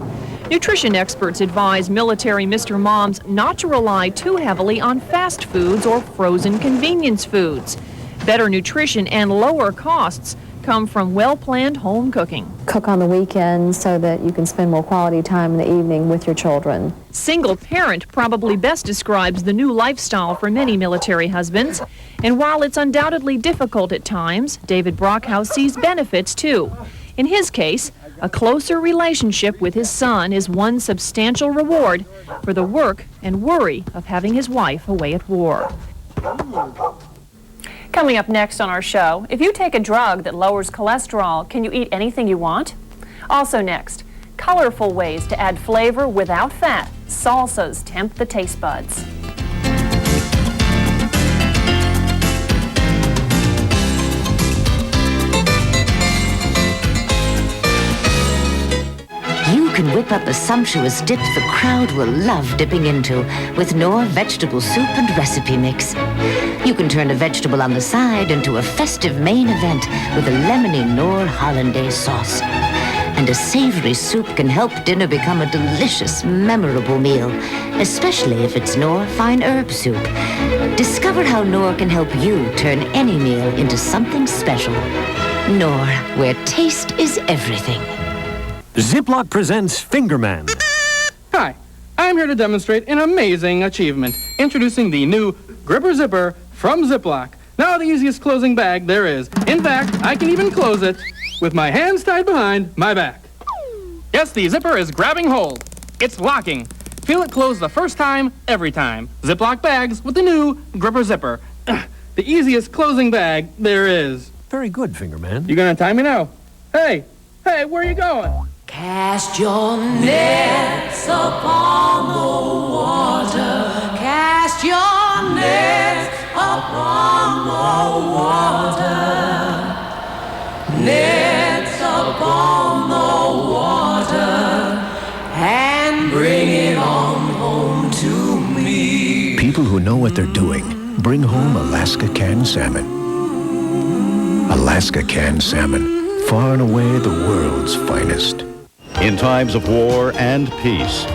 Nutrition experts advise military Mr. Moms not to rely too heavily on fast foods or frozen convenience foods. Better nutrition and lower costs come from well-planned home cooking. Cook on the weekends so that you can spend more quality time in the evening with your children. Single parent probably best describes the new lifestyle for many military husbands. And while it's undoubtedly difficult at times, David Brockhouse sees benefits too. In his case, a closer relationship with his son is one substantial reward for the work and worry of having his wife away at war. Coming up next on our show, if you take a drug that lowers cholesterol, can you eat anything you want? Also next, colorful ways to add flavor without fat. Salsas tempt the taste buds. You can whip up a sumptuous dip the crowd will love dipping into with Knorr vegetable soup and recipe mix. You can turn a vegetable on the side into a festive main event with a lemony Knorr hollandaise sauce. And a savory soup can help dinner become a delicious, memorable meal, especially if it's Knorr fine herb soup. Discover how Knorr can help you turn any meal into something special. Knorr, where taste is everything. Ziploc presents Fingerman. Hi, I'm here to demonstrate an amazing achievement. Introducing the new Gripper Zipper from Ziploc. Now the easiest closing bag there is. In fact, I can even close it with my hands tied behind my back. Yes, the zipper is grabbing hold. It's locking. Feel it close the first time, every time. Ziploc bags with the new Gripper Zipper. the easiest closing bag there is. Very good, Fingerman. You gonna tie me now? Hey, where are you going? Cast your nets upon the water. Cast your nets upon the water. Nets upon the water. And bring it on home to me. People who know what they're doing bring home Alaska canned salmon. Alaska canned salmon, far and away the world's finest. In times of war and peace,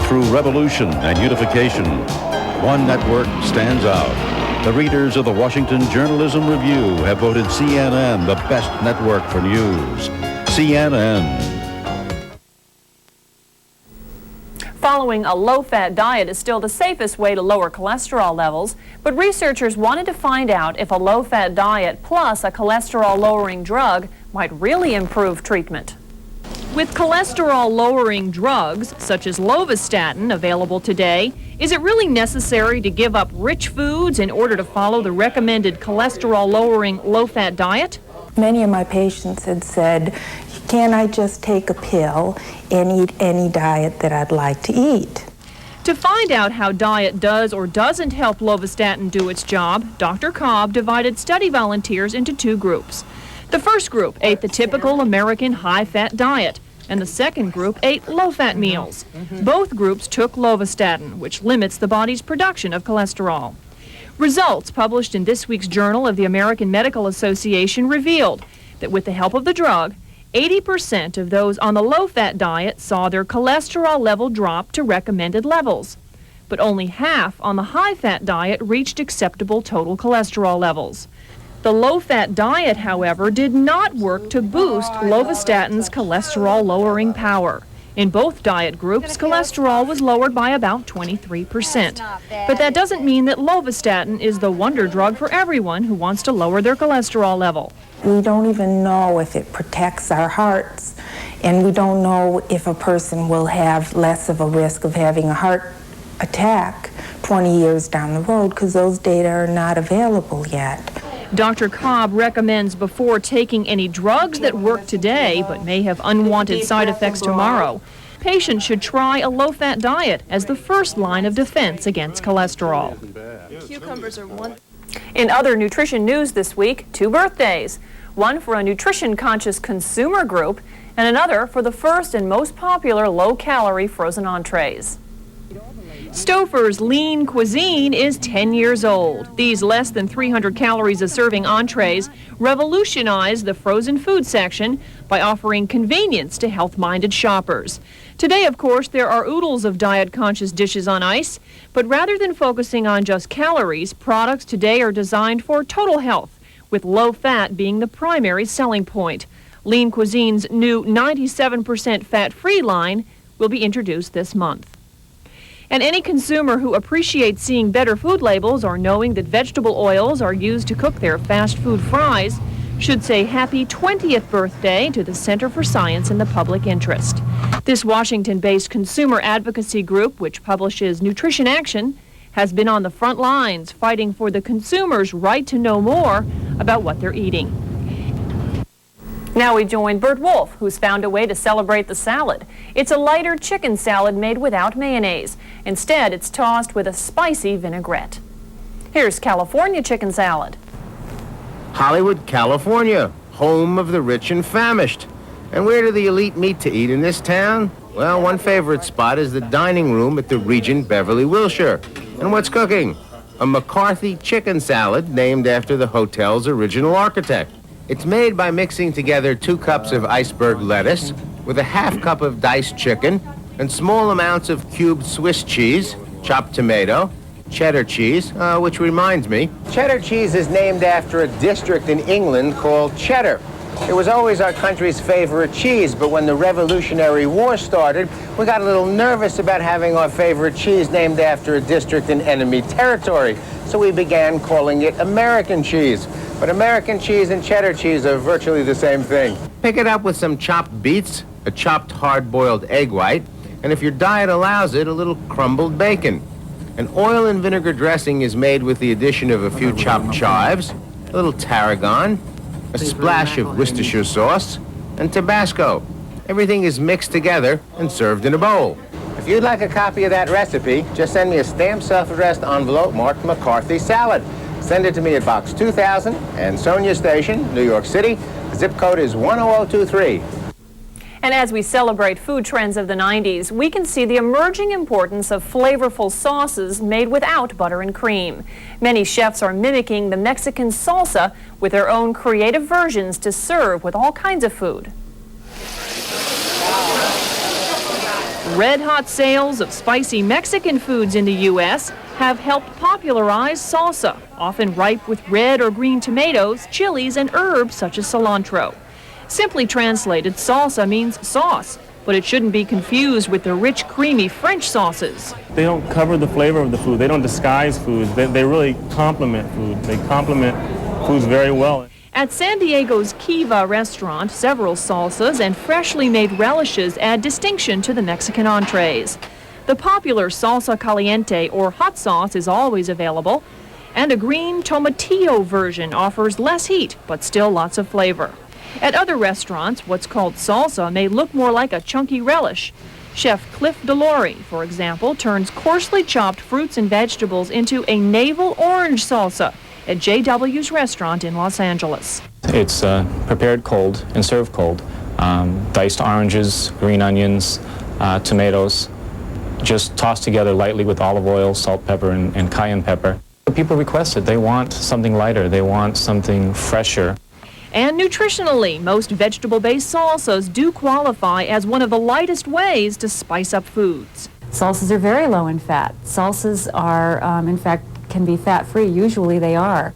through revolution and unification, one network stands out. The readers of the Washington Journalism Review have voted CNN the best network for news. CNN. Following a low-fat diet is still the safest way to lower cholesterol levels, but researchers wanted to find out if a low-fat diet plus a cholesterol-lowering drug might really improve treatment. With cholesterol-lowering drugs, such as lovastatin, available today, is it really necessary to give up rich foods in order to follow the recommended cholesterol-lowering low-fat diet? Many of my patients had said, can I just take a pill and eat any diet that I'd like to eat? To find out how diet does or doesn't help lovastatin do its job, Dr. Cobb divided study volunteers into two groups. The first group ate the typical American high-fat diet, and the second group ate low-fat meals. Both groups took lovastatin, which limits the body's production of cholesterol. Results published in this week's Journal of the American Medical Association revealed that with the help of the drug, 80% of those on the low-fat diet saw their cholesterol level drop to recommended levels, but only half on the high-fat diet reached acceptable total cholesterol levels. The low-fat diet, however, did not work to boost lovastatin's cholesterol-lowering power. In both diet groups, cholesterol was lowered by about 23%. But that doesn't mean that lovastatin is the wonder drug for everyone who wants to lower their cholesterol level. We don't even know if it protects our hearts, and we don't know if a person will have less of a risk of having a heart attack 20 years down the road, because those data are not available yet. Dr. Cobb recommends before taking any drugs that work today but may have unwanted side effects tomorrow, patients should try a low-fat diet as the first line of defense against cholesterol. Cucumbers are one. In other nutrition news this week, two birthdays. One for a nutrition-conscious consumer group and another for the first and most popular low-calorie frozen entrees. Stouffer's Lean Cuisine is 10 years old. These less than 300 calories a serving entrees revolutionized the frozen food section by offering convenience to health-minded shoppers. Today, of course, there are oodles of diet-conscious dishes on ice, but rather than focusing on just calories, products today are designed for total health, with low fat being the primary selling point. Lean Cuisine's new 97% fat-free line will be introduced this month. And any consumer who appreciates seeing better food labels or knowing that vegetable oils are used to cook their fast food fries should say happy 20th birthday to the Center for Science in the Public Interest. This Washington-based consumer advocacy group, which publishes Nutrition Action, has been on the front lines fighting for the consumer's right to know more about what they're eating. Now we join Bert Wolf, who's found a way to celebrate the salad. It's a lighter chicken salad made without mayonnaise. Instead, it's tossed with a spicy vinaigrette. Here's California chicken salad. Hollywood, California, home of the rich and famished. And where do the elite meet to eat in this town? Well, one favorite spot is the dining room at the Regent Beverly Wilshire. And what's cooking? A McCarthy chicken salad named after the hotel's original architect. It's made by mixing together 2 cups of iceberg lettuce with a ½ cup of diced chicken and small amounts of cubed Swiss cheese, chopped tomato, cheddar cheese, which reminds me, cheddar cheese is named after a district in England called Cheddar. It was always our country's favorite cheese, but when the Revolutionary War started, we got a little nervous about having our favorite cheese named after a district in enemy territory, so we began calling it American cheese. But American cheese and cheddar cheese are virtually the same thing. Pick it up with some chopped beets, a chopped hard-boiled egg white, and if your diet allows it, a little crumbled bacon. An oil and vinegar dressing is made with the addition of a few chopped chives, a little tarragon, a splash of Worcestershire sauce, and Tabasco. Everything is mixed together and served in a bowl. If you'd like a copy of that recipe, just send me a stamped self-addressed envelope marked McCarthy Salad. Send it to me at Box 2000, Ansonia Station, New York City. The zip code is 10023. And as we celebrate food trends of the 90s, we can see the emerging importance of flavorful sauces made without butter and cream. Many chefs are mimicking the Mexican salsa with their own creative versions to serve with all kinds of food. Red-hot sales of spicy Mexican foods in the U.S. have helped popularize salsa, often ripe with red or green tomatoes, chilies, and herbs such as cilantro. Simply translated, salsa means sauce, but it shouldn't be confused with the rich, creamy French sauces. They don't cover the flavor of the food. They don't disguise foods. They really complement food. They complement foods very well. At San Diego's Kiva restaurant, several salsas and freshly made relishes add distinction to the Mexican entrees. The popular salsa caliente or hot sauce is always available, and a green tomatillo version offers less heat, but still lots of flavor. At other restaurants, what's called salsa may look more like a chunky relish. Chef Cliff Delory, for example, turns coarsely chopped fruits and vegetables into a navel orange salsa at JW's restaurant in Los Angeles. It's prepared cold and served cold. Diced oranges, green onions, tomatoes, just tossed together lightly with olive oil, salt, pepper, and cayenne pepper. People request it. They want something lighter. They want something fresher. And nutritionally, most vegetable-based salsas do qualify as one of the lightest ways to spice up foods. Salsas are very low in fat. Salsas are, in fact, can be fat-free. Usually they are.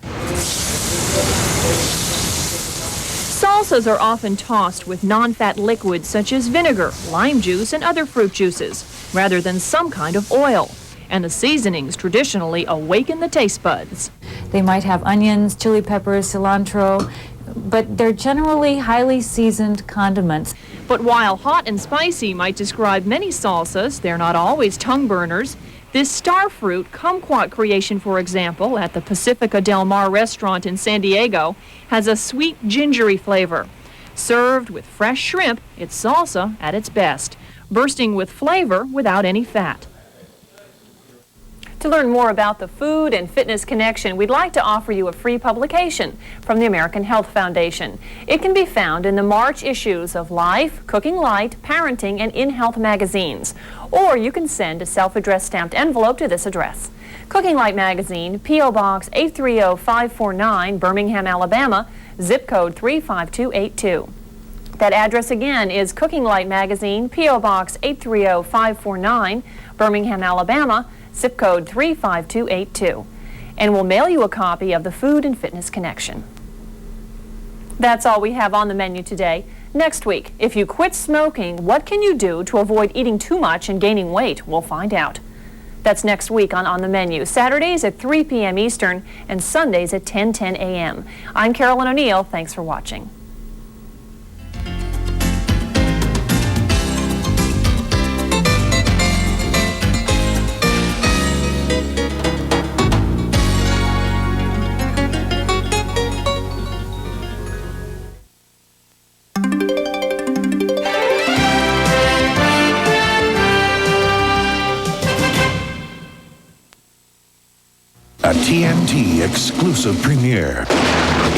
Salsas are often tossed with non-fat liquids such as vinegar, lime juice, and other fruit juices, rather than some kind of oil. And the seasonings traditionally awaken the taste buds. They might have onions, chili peppers, cilantro, but they're generally highly seasoned condiments. But while hot and spicy might describe many salsas, they're not always tongue burners. This starfruit kumquat creation, for example, at the Pacifica Del Mar restaurant in San Diego, has a sweet, gingery flavor. Served with fresh shrimp, it's salsa at its best, bursting with flavor without any fat. To learn more about the Food and Fitness Connection, we'd like to offer you a free publication from the American Health Foundation. It can be found in the March issues of Life, Cooking Light, Parenting, and In Health magazines. Or you can send a self-addressed stamped envelope to this address. Cooking Light Magazine, P.O. Box 830549, Birmingham, Alabama, zip code 35282. That address again is Cooking Light Magazine, P.O. Box 830549, Birmingham, Alabama, zip code 35282. And we'll mail you a copy of the Food and Fitness Connection. That's all we have on the menu today. Next week, if you quit smoking, what can you do to avoid eating too much and gaining weight? We'll find out. That's next week on the Menu, Saturdays at 3 p.m. Eastern and Sundays at 10:10 a.m. I'm Carolyn O'Neill. Thanks for watching. A TNT exclusive premiere,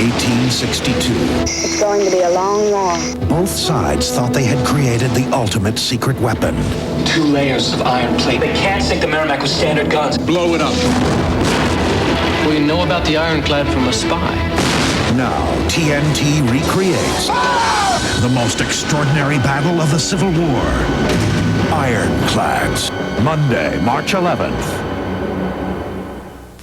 1862. It's going to be a long war. Both sides thought they had created the ultimate secret weapon. 2 layers of iron plate. They can't sink the Merrimack with standard guns. Blow it up. We know about the ironclad from a spy. Now, TNT recreates the most extraordinary battle of the Civil War. Ironclads. Monday, March 11th.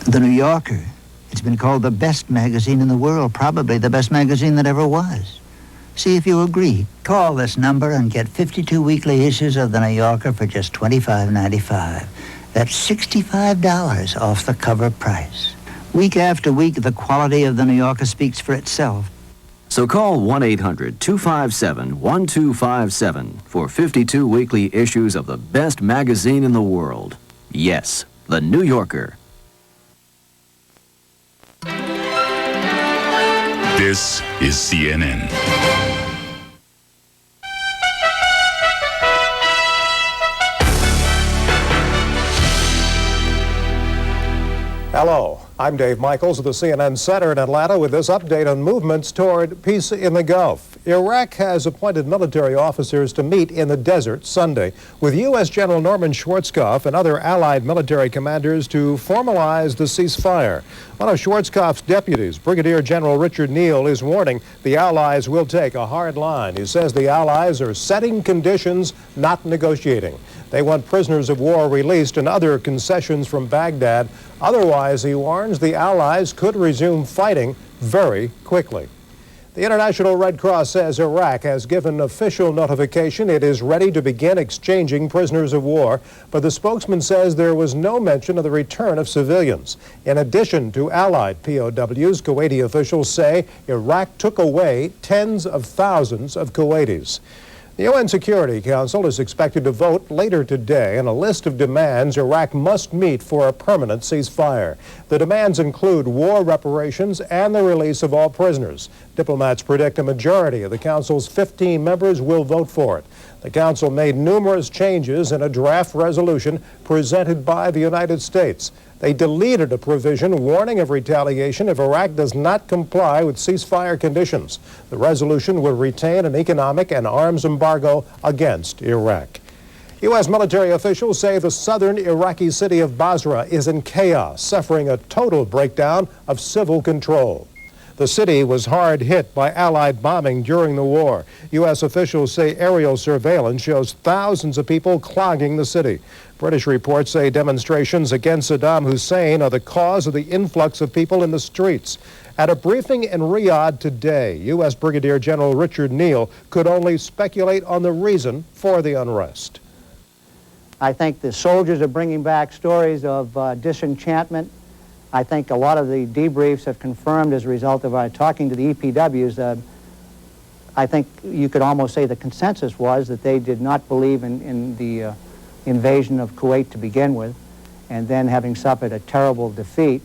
The New Yorker. It's been called the best magazine in the world, probably the best magazine that ever was. See if you agree. Call this number and get 52 weekly issues of the New Yorker for just $25.95. That's $65 off the cover price. Week after week, the quality of the New Yorker speaks for itself. So call 1-800-257-1257 for 52 weekly issues of the best magazine in the world. Yes, The New Yorker. This is CNN. Hello, I'm Dave Michaels of the CNN Center in Atlanta with this update on movements toward peace in the Gulf. Iraq has appointed military officers to meet in the desert Sunday with U.S. General Norman Schwarzkopf and other allied military commanders to formalize the ceasefire. One of Schwarzkopf's deputies, Brigadier General Richard Neal, is warning the allies will take a hard line. He says the allies are setting conditions, not negotiating. They want prisoners of war released and other concessions from Baghdad. Otherwise, he warns, the allies could resume fighting very quickly. The International Red Cross says Iraq has given official notification it is ready to begin exchanging prisoners of war, but the spokesman says there was no mention of the return of civilians. In addition to allied POWs, Kuwaiti officials say Iraq took away tens of thousands of Kuwaitis. The UN Security Council is expected to vote later today on a list of demands Iraq must meet for a permanent ceasefire. The demands include war reparations and the release of all prisoners. Diplomats predict a majority of the Council's 15 members will vote for it. The Council made numerous changes in a draft resolution presented by the United States. They deleted a provision warning of retaliation if Iraq does not comply with ceasefire conditions. The resolution will retain an economic and arms embargo against Iraq. U.S. military officials say the southern Iraqi city of Basra is in chaos, suffering a total breakdown of civil control. The city was hard hit by Allied bombing during the war. U.S. officials say aerial surveillance shows thousands of people clogging the city. British reports say demonstrations against Saddam Hussein are the cause of the influx of people in the streets. At a briefing in Riyadh today, U.S. Brigadier General Richard Neal could only speculate on the reason for the unrest. I think the soldiers are bringing back stories of disenchantment. I think a lot of the debriefs have confirmed as a result of our talking to the EPWs. I think you could almost say the consensus was that they did not believe in the invasion of Kuwait to begin with, and then having suffered a terrible defeat,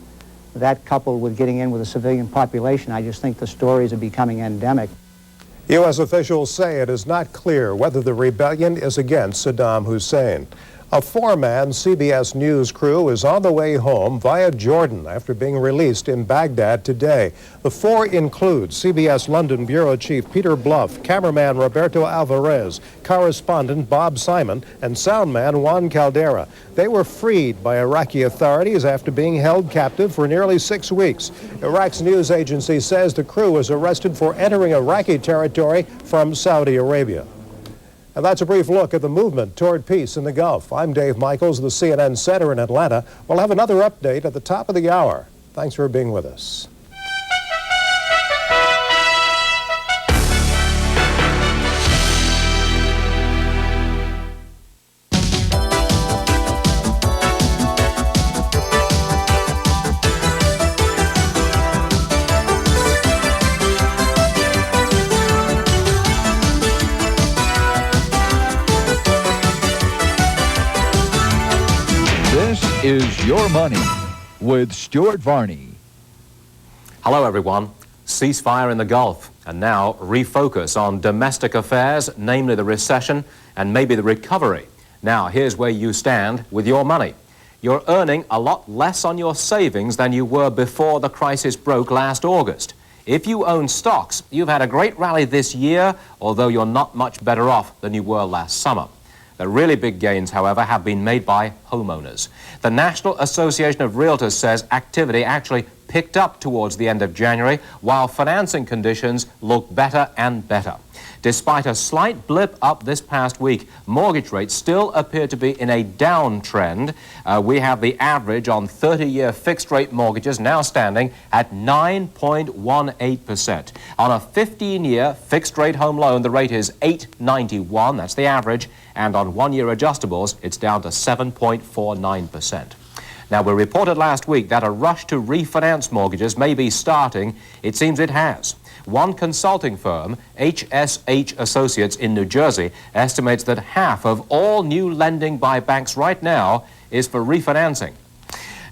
that coupled with getting in with a civilian population, I just think the stories are becoming endemic. U.S. officials say it is not clear whether the rebellion is against Saddam Hussein. A four-man CBS News crew is on the way home via Jordan after being released in Baghdad today. The four include CBS London Bureau Chief Peter Bluff, cameraman Roberto Alvarez, correspondent Bob Simon, and soundman Juan Caldera. They were freed by Iraqi authorities after being held captive for nearly 6 weeks. Iraq's news agency says the crew was arrested for entering Iraqi territory from Saudi Arabia. And that's a brief look at the movement toward peace in the Gulf. I'm Dave Michaels of the CNN Center in Atlanta. We'll have another update at the top of the hour. Thanks for being with us. Is Your Money with Stuart Varney. Hello everyone. Ceasefire in the Gulf, and now refocus on domestic affairs, namely the recession and maybe the recovery. Now here's where you stand with your money. You're earning a lot less on your savings than you were before the crisis broke last August. If you own stocks, you've had a great rally this year, although you're not much better off than you were last summer. The really big gains, however, have been made by homeowners. The National Association of Realtors says activity actually picked up towards the end of January, while financing conditions look better and better. Despite a slight blip up this past week, mortgage rates still appear to be in a downtrend. We have the average on 30-year fixed-rate mortgages now standing at 9.18%. On a 15-year fixed-rate home loan, the rate is 8.91, that's the average, and on one-year adjustables, it's down to 7.49%. Now, we reported last week that a rush to refinance mortgages may be starting. It seems it has. One consulting firm, HSH Associates in New Jersey, estimates that half of all new lending by banks right now is for refinancing.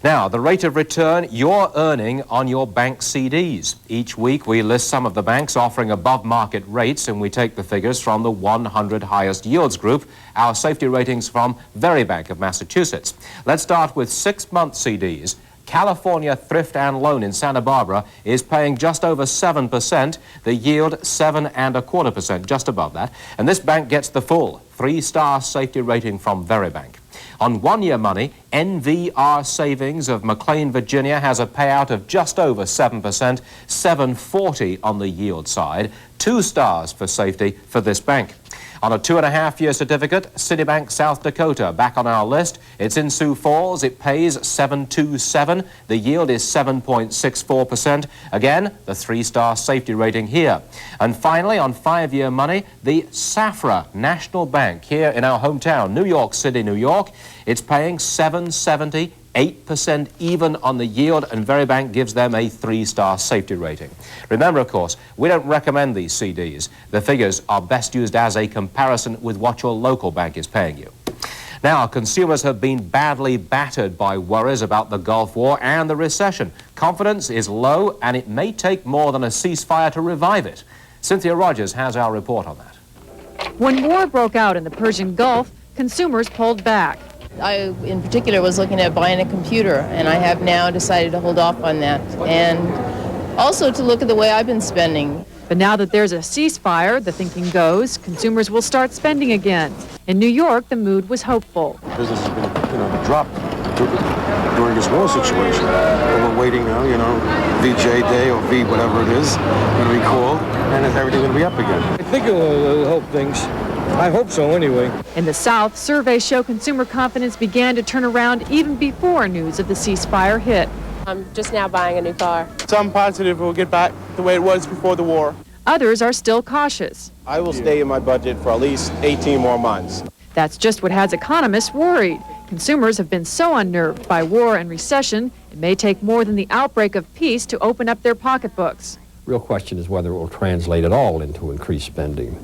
Now, the rate of return you're earning on your bank CDs. Each week we list some of the banks offering above market rates, and we take the figures from the 100 highest yields group, our safety ratings from Veribank of Massachusetts. Let's start with 6-month CDs. California Thrift and Loan in Santa Barbara is paying just over 7%, the yield 7.25%, just above that. And this bank gets the full 3-star safety rating from Veribank. On 1-year money, NVR Savings of McLean, Virginia has a payout of just over 7%, 7.40 on the yield side, 2 stars for safety for this bank. On a 2.5-year certificate, Citibank South Dakota, back on our list. It's in Sioux Falls. It pays 7.27. The yield is 7.64%. Again, the 3-star safety rating here. And finally, on 5-year money, the Safra National Bank here in our hometown, New York City, New York. It's paying 7.70. 8% even on the yield, and Veribank gives them a 3-star safety rating. Remember, of course, we don't recommend these CDs. The figures are best used as a comparison with what your local bank is paying you. Now, consumers have been badly battered by worries about the Gulf War and the recession. Confidence is low, and it may take more than a ceasefire to revive it. Cynthia Rogers has our report on that. When war broke out in the Persian Gulf, consumers pulled back. I, in particular, was looking at buying a computer, and I have now decided to hold off on that, and also to look at the way I've been spending. But now that there's a ceasefire, the thinking goes, consumers will start spending again. In New York, the mood was hopeful. Business has been, dropped during this war situation. But we're waiting now, VJ Day or V whatever it is, going to be called, and everything will be up again. I think it will help things. I hope so, anyway. In the South, surveys show consumer confidence began to turn around even before news of the ceasefire hit. I'm just now buying a new car. Some positive will get back the way it was before the war. Others are still cautious. I will stay in my budget for at least 18 more months. That's just what has economists worried. Consumers have been so unnerved by war and recession, it may take more than the outbreak of peace to open up their pocketbooks. Real question is whether it will translate at all into increased spending,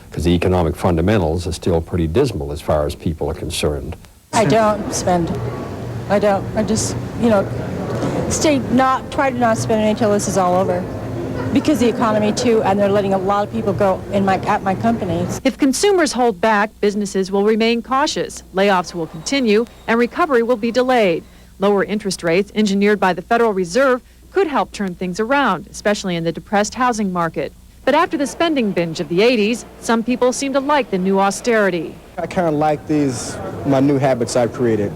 because the economic fundamentals are still pretty dismal as far as people are concerned. I don't spend. I don't. I just, try to not spend it until this is all over. Because the economy too, and they're letting a lot of people go at my company. If consumers hold back, businesses will remain cautious. Layoffs will continue, and recovery will be delayed. Lower interest rates, engineered by the Federal Reserve, could help turn things around, especially in the depressed housing market. But after the spending binge of the 80s, some people seem to like the new austerity. I kind of like my new habits I've created.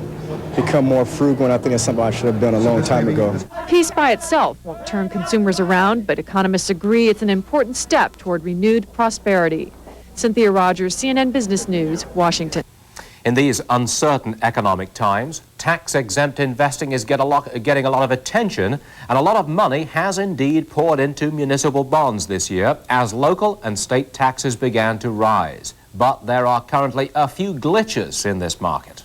Become more frugal, and I think it's something I should have done a long time ago. Peace by itself won't turn consumers around, but economists agree it's an important step toward renewed prosperity. Cynthia Rogers, CNN Business News, Washington. In these uncertain economic times, tax-exempt investing is getting a lot of attention, and a lot of money has indeed poured into municipal bonds this year as local and state taxes began to rise. But there are currently a few glitches in this market.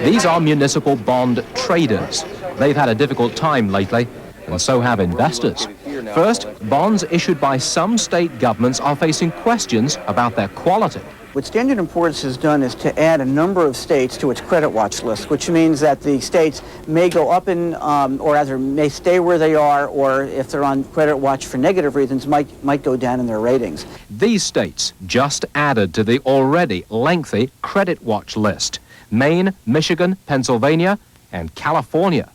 These are municipal bond traders. They've had a difficult time lately, and so have investors. First, bonds issued by some state governments are facing questions about their quality. What Standard & Poor's has done is to add a number of states to its credit watch list, which means that the states may go up or rather may stay where they are, or if they're on credit watch for negative reasons, might go down in their ratings. These states just added to the already lengthy credit watch list: Maine, Michigan, Pennsylvania, and California.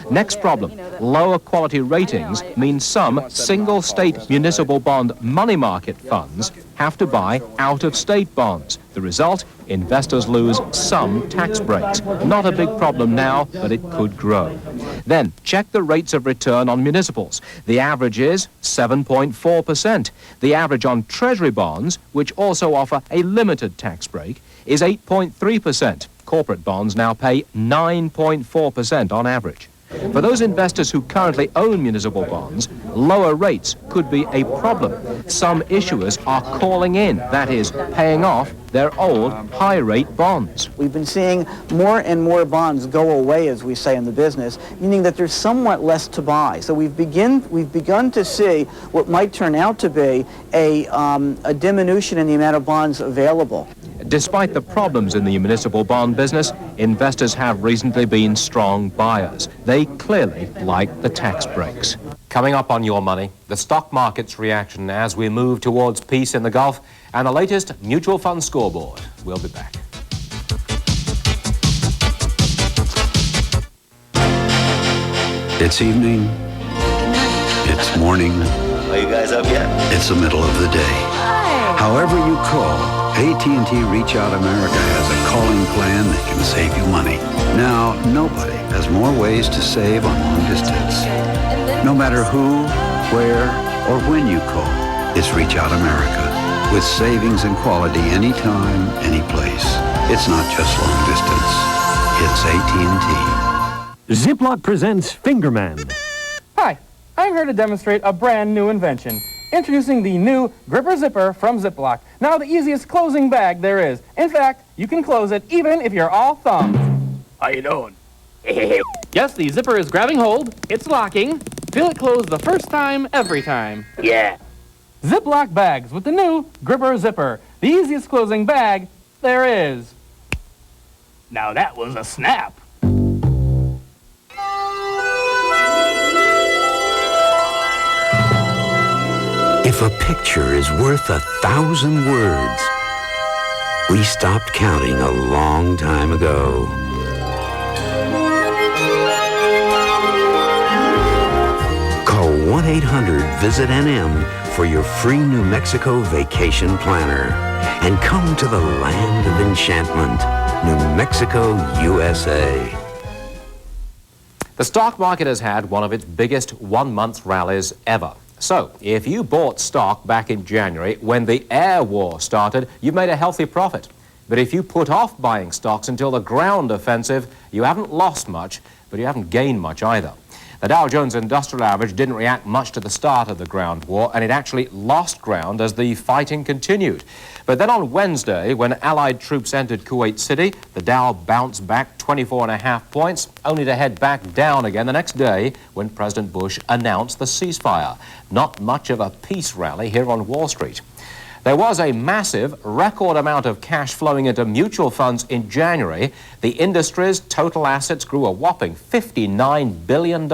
Next problem, lower quality ratings mean some single-state municipal bond money market funds have to buy out-of-state bonds. The result, investors lose some tax breaks. Not a big problem now, but it could grow. Then, check the rates of return on municipals. The average is 7.4%. The average on Treasury bonds, which also offer a limited tax break, is 8.3%. Corporate bonds now pay 9.4% on average. For those investors who currently own municipal bonds, lower rates could be a problem. Some issuers are calling in, that is, paying off their old high-rate bonds. We've been seeing more and more bonds go away, as we say in the business, meaning that there's somewhat less to buy. So we've begun to see what might turn out to be a diminution in the amount of bonds available. Despite the problems in the municipal bond business, investors have recently been strong buyers. They clearly like the tax breaks. Coming up on Your Money, the stock market's reaction as we move towards peace in the Gulf, and the latest mutual fund scoreboard. We'll be back. It's evening. It's morning. Are you guys up yet? It's the middle of the day. However you call, AT&T Reach Out America has a calling plan that can save you money. Now, nobody has more ways to save on long distance. No matter who, where, or when you call, it's Reach Out America. With savings and quality anytime, any place. It's not just long distance. It's AT&T. Ziploc presents Fingerman. Hi, I'm here to demonstrate a brand new invention. Introducing the new Gripper Zipper from Ziploc. Now the easiest closing bag there is. In fact, you can close it even if you're all thumbs. How you doing? Yes, the zipper is grabbing hold. It's locking. Feel it close the first time, every time. Yeah. Ziploc bags with the new Gripper Zipper. The easiest closing bag there is. Now that was a snap. If a picture is worth 1,000 words, we stopped counting a long time ago. Call 1-800-VISIT-NM for your free New Mexico vacation planner. And come to the land of enchantment, New Mexico, USA. The stock market has had one of its biggest one-month rallies ever. So, if you bought stock back in January when the air war started, you've made a healthy profit. But if you put off buying stocks until the ground offensive, you haven't lost much, but you haven't gained much either. The Dow Jones Industrial Average didn't react much to the start of the ground war, and it actually lost ground as the fighting continued. But then on Wednesday, when Allied troops entered Kuwait City, the Dow bounced back 24.5 points, only to head back down again the next day when President Bush announced the ceasefire. Not much of a peace rally here on Wall Street. There was a massive, record amount of cash flowing into mutual funds in January. The industry's total assets grew a whopping $59 billion.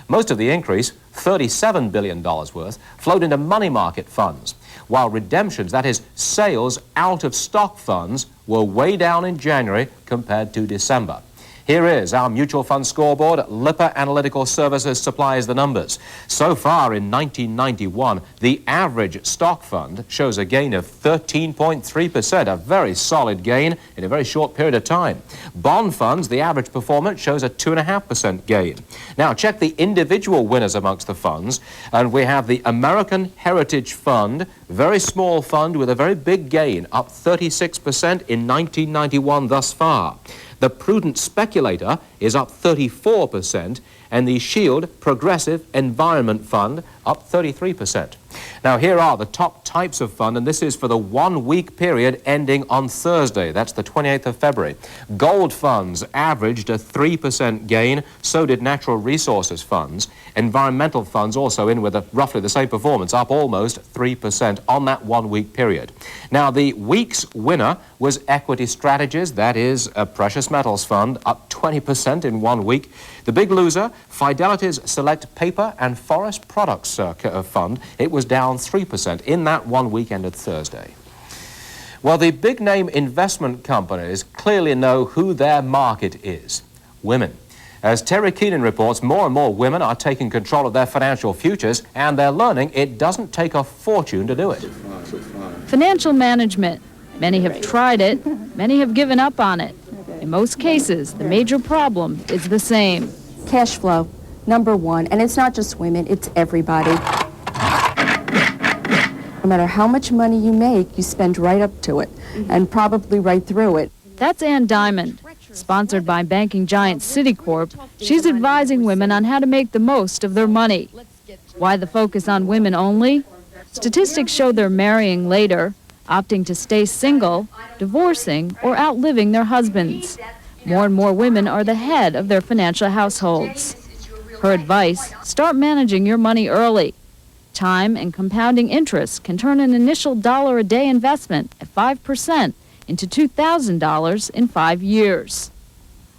Most of the increase, $37 billion worth, flowed into money market funds, while redemptions, that is, sales out of stock funds, were way down in January compared to December. Here is our mutual fund scoreboard. Lipper Analytical Services supplies the numbers. So far in 1991, the average stock fund shows a gain of 13.3%, a very solid gain in a very short period of time. Bond funds, the average performance shows a 2.5% gain. Now check the individual winners amongst the funds, and we have the American Heritage Fund, very small fund with a very big gain, up 36% in 1991 thus far. The Prudent Speculator is up 34%, and the Shield Progressive Environment Fund up 33%. Now here are the top types of fund, and this is for the 1 week period ending on Thursday. That's the 28th of February. Gold funds averaged a 3% gain, so did natural resources funds. Environmental funds also in with roughly the same performance, up almost 3% on that 1 week period. Now the week's winner was Equity Strategies, that is a precious metals fund, up 20% in 1 week. The big loser, Fidelity's Select Paper and Forest Products Fund, it was down 3% in that 1 week ended Thursday. Well, the big name investment companies clearly know who their market is, women. As Terry Keenan reports, more and more women are taking control of their financial futures, and they're learning it doesn't take a fortune to do it. Financial management. Many have tried it, many have given up on it. In most cases, the major problem is the same. Cash flow, number one. And it's not just women, it's everybody. No matter how much money you make, you spend right up to it, and probably right through it. That's Ann Diamond. Sponsored by banking giant Citicorp, she's advising women on how to make the most of their money. Why the focus on women only? Statistics show they're marrying later, opting to stay single, divorcing, or outliving their husbands. More and more women are the head of their financial households. Her advice, start managing your money early. Time and compounding interest can turn an initial $1 a day investment at 5% into $2,000 in 5 years.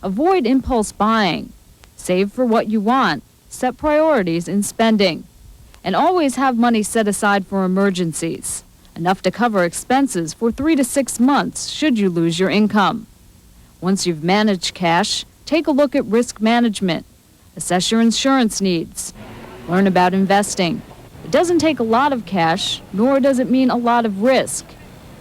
Avoid impulse buying. Save for what you want. Set priorities in spending. And always have money set aside for emergencies, enough to cover expenses for 3 to 6 months should you lose your income. Once you've managed cash, take a look at risk management. Assess your insurance needs. Learn about investing. It doesn't take a lot of cash, nor does it mean a lot of risk.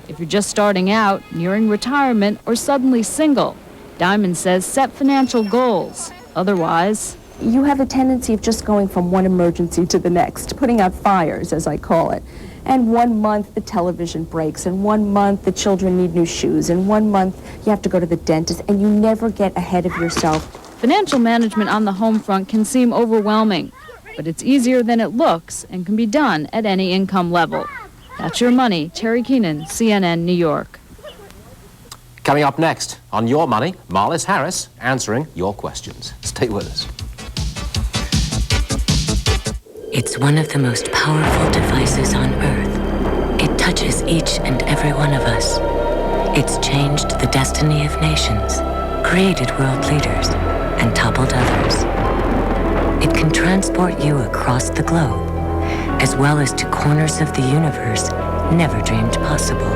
If you're just starting out, nearing retirement, or suddenly single, Diamond says set financial goals. Otherwise, you have a tendency of just going from one emergency to the next, putting out fires, as I call it. And 1 month the television breaks, and 1 month the children need new shoes, and 1 month you have to go to the dentist, and you never get ahead of yourself. Financial management on the home front can seem overwhelming, but it's easier than it looks and can be done at any income level. That's Your Money. Terry Keenan, CNN, New York. Coming up next, on Your Money, Marlis Harris answering your questions. Stay with us. It's one of the most powerful devices on Earth. It touches each and every one of us. It's changed the destiny of nations, created world leaders, and toppled others. It can transport you across the globe, as well as to corners of the universe never dreamed possible.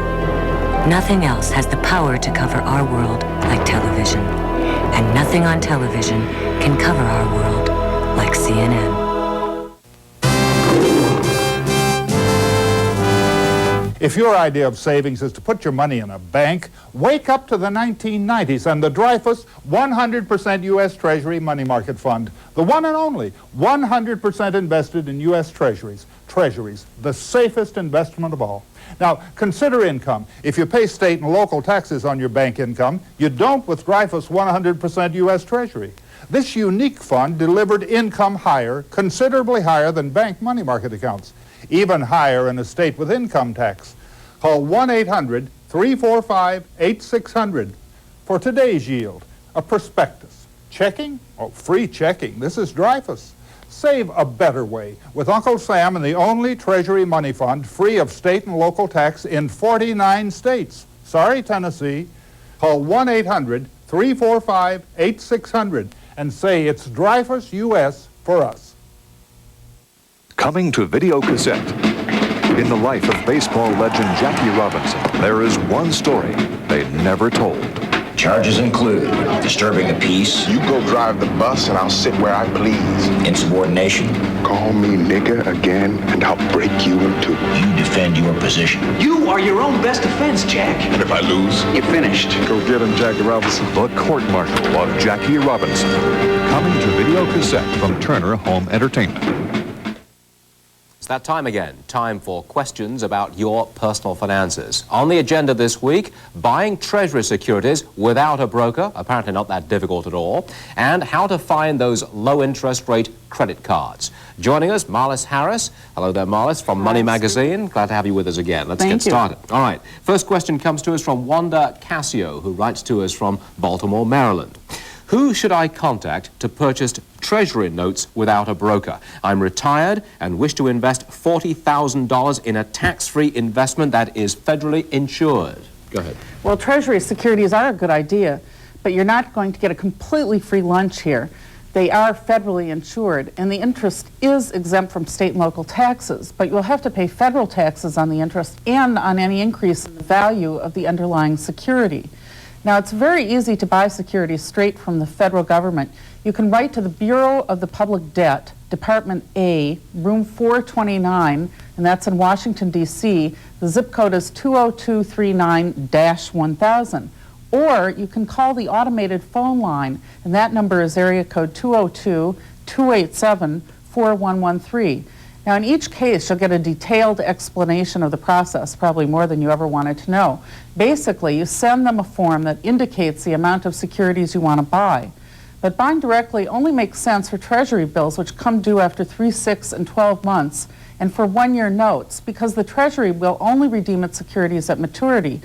Nothing else has the power to cover our world like television, and nothing on television can cover our world like CNN. If your idea of savings is to put your money in a bank, wake up to the 1990s and the Dreyfus 100% U.S. Treasury Money Market Fund. The one and only 100% invested in U.S. Treasuries. Treasuries, the safest investment of all. Now, consider income. If you pay state and local taxes on your bank income, you don't with Dreyfus 100% U.S. Treasury. This unique fund delivered income higher, considerably higher than bank money market accounts. Even higher in a state with income tax. Call 1-800-345-8600 for today's yield. A prospectus. Checking? Oh, free checking. This is Dreyfus. Save a better way with Uncle Sam and the only Treasury Money Fund free of state and local tax in 49 states. Sorry, Tennessee. Call 1-800-345-8600 and say it's Dreyfus U.S. for us. Coming to video cassette. In the life of baseball legend Jackie Robinson, there is one story they never told. Charges include disturbing the peace. You go drive the bus and I'll sit where I please. Insubordination. Call me nigger again and I'll break you in two. You defend your position. You are your own best defense, Jack. And if I lose, you're finished. Go get him, Jackie Robinson. The court-martial of Jackie Robinson. Coming to video cassette from Turner Home Entertainment. It's that time again. Time for questions about your personal finances. On the agenda this week, buying Treasury securities without a broker, apparently not that difficult at all, and how to find those low-interest rate credit cards. Joining us, Marlis Harris. Hello there, Marlis, from Money Magazine. Glad to have you with us again. Let's get started. All right. First question comes to us from Wanda Cassio, who writes to us from Baltimore, Maryland. Who should I contact to purchase Treasury notes without a broker? I'm retired and wish to invest $40,000 in a tax-free investment that is federally insured. Go ahead. Well, Treasury securities are a good idea, but you're not going to get a completely free lunch here. They are federally insured, and the interest is exempt from state and local taxes, but you'll have to pay federal taxes on the interest and on any increase in the value of the underlying security. Now, it's very easy to buy securities straight from the federal government. You can write to the Bureau of the Public Debt, Department A, room 429, and that's in Washington, D.C. The zip code is 20239-1000. Or you can call the automated phone line, and that number is area code 202-287-4113. Now, in each case, you'll get a detailed explanation of the process, probably more than you ever wanted to know. Basically, you send them a form that indicates the amount of securities you want to buy. But buying directly only makes sense for Treasury bills, which come due after 3, 6, and 12 months, and for one-year notes, because the Treasury will only redeem its securities at maturity.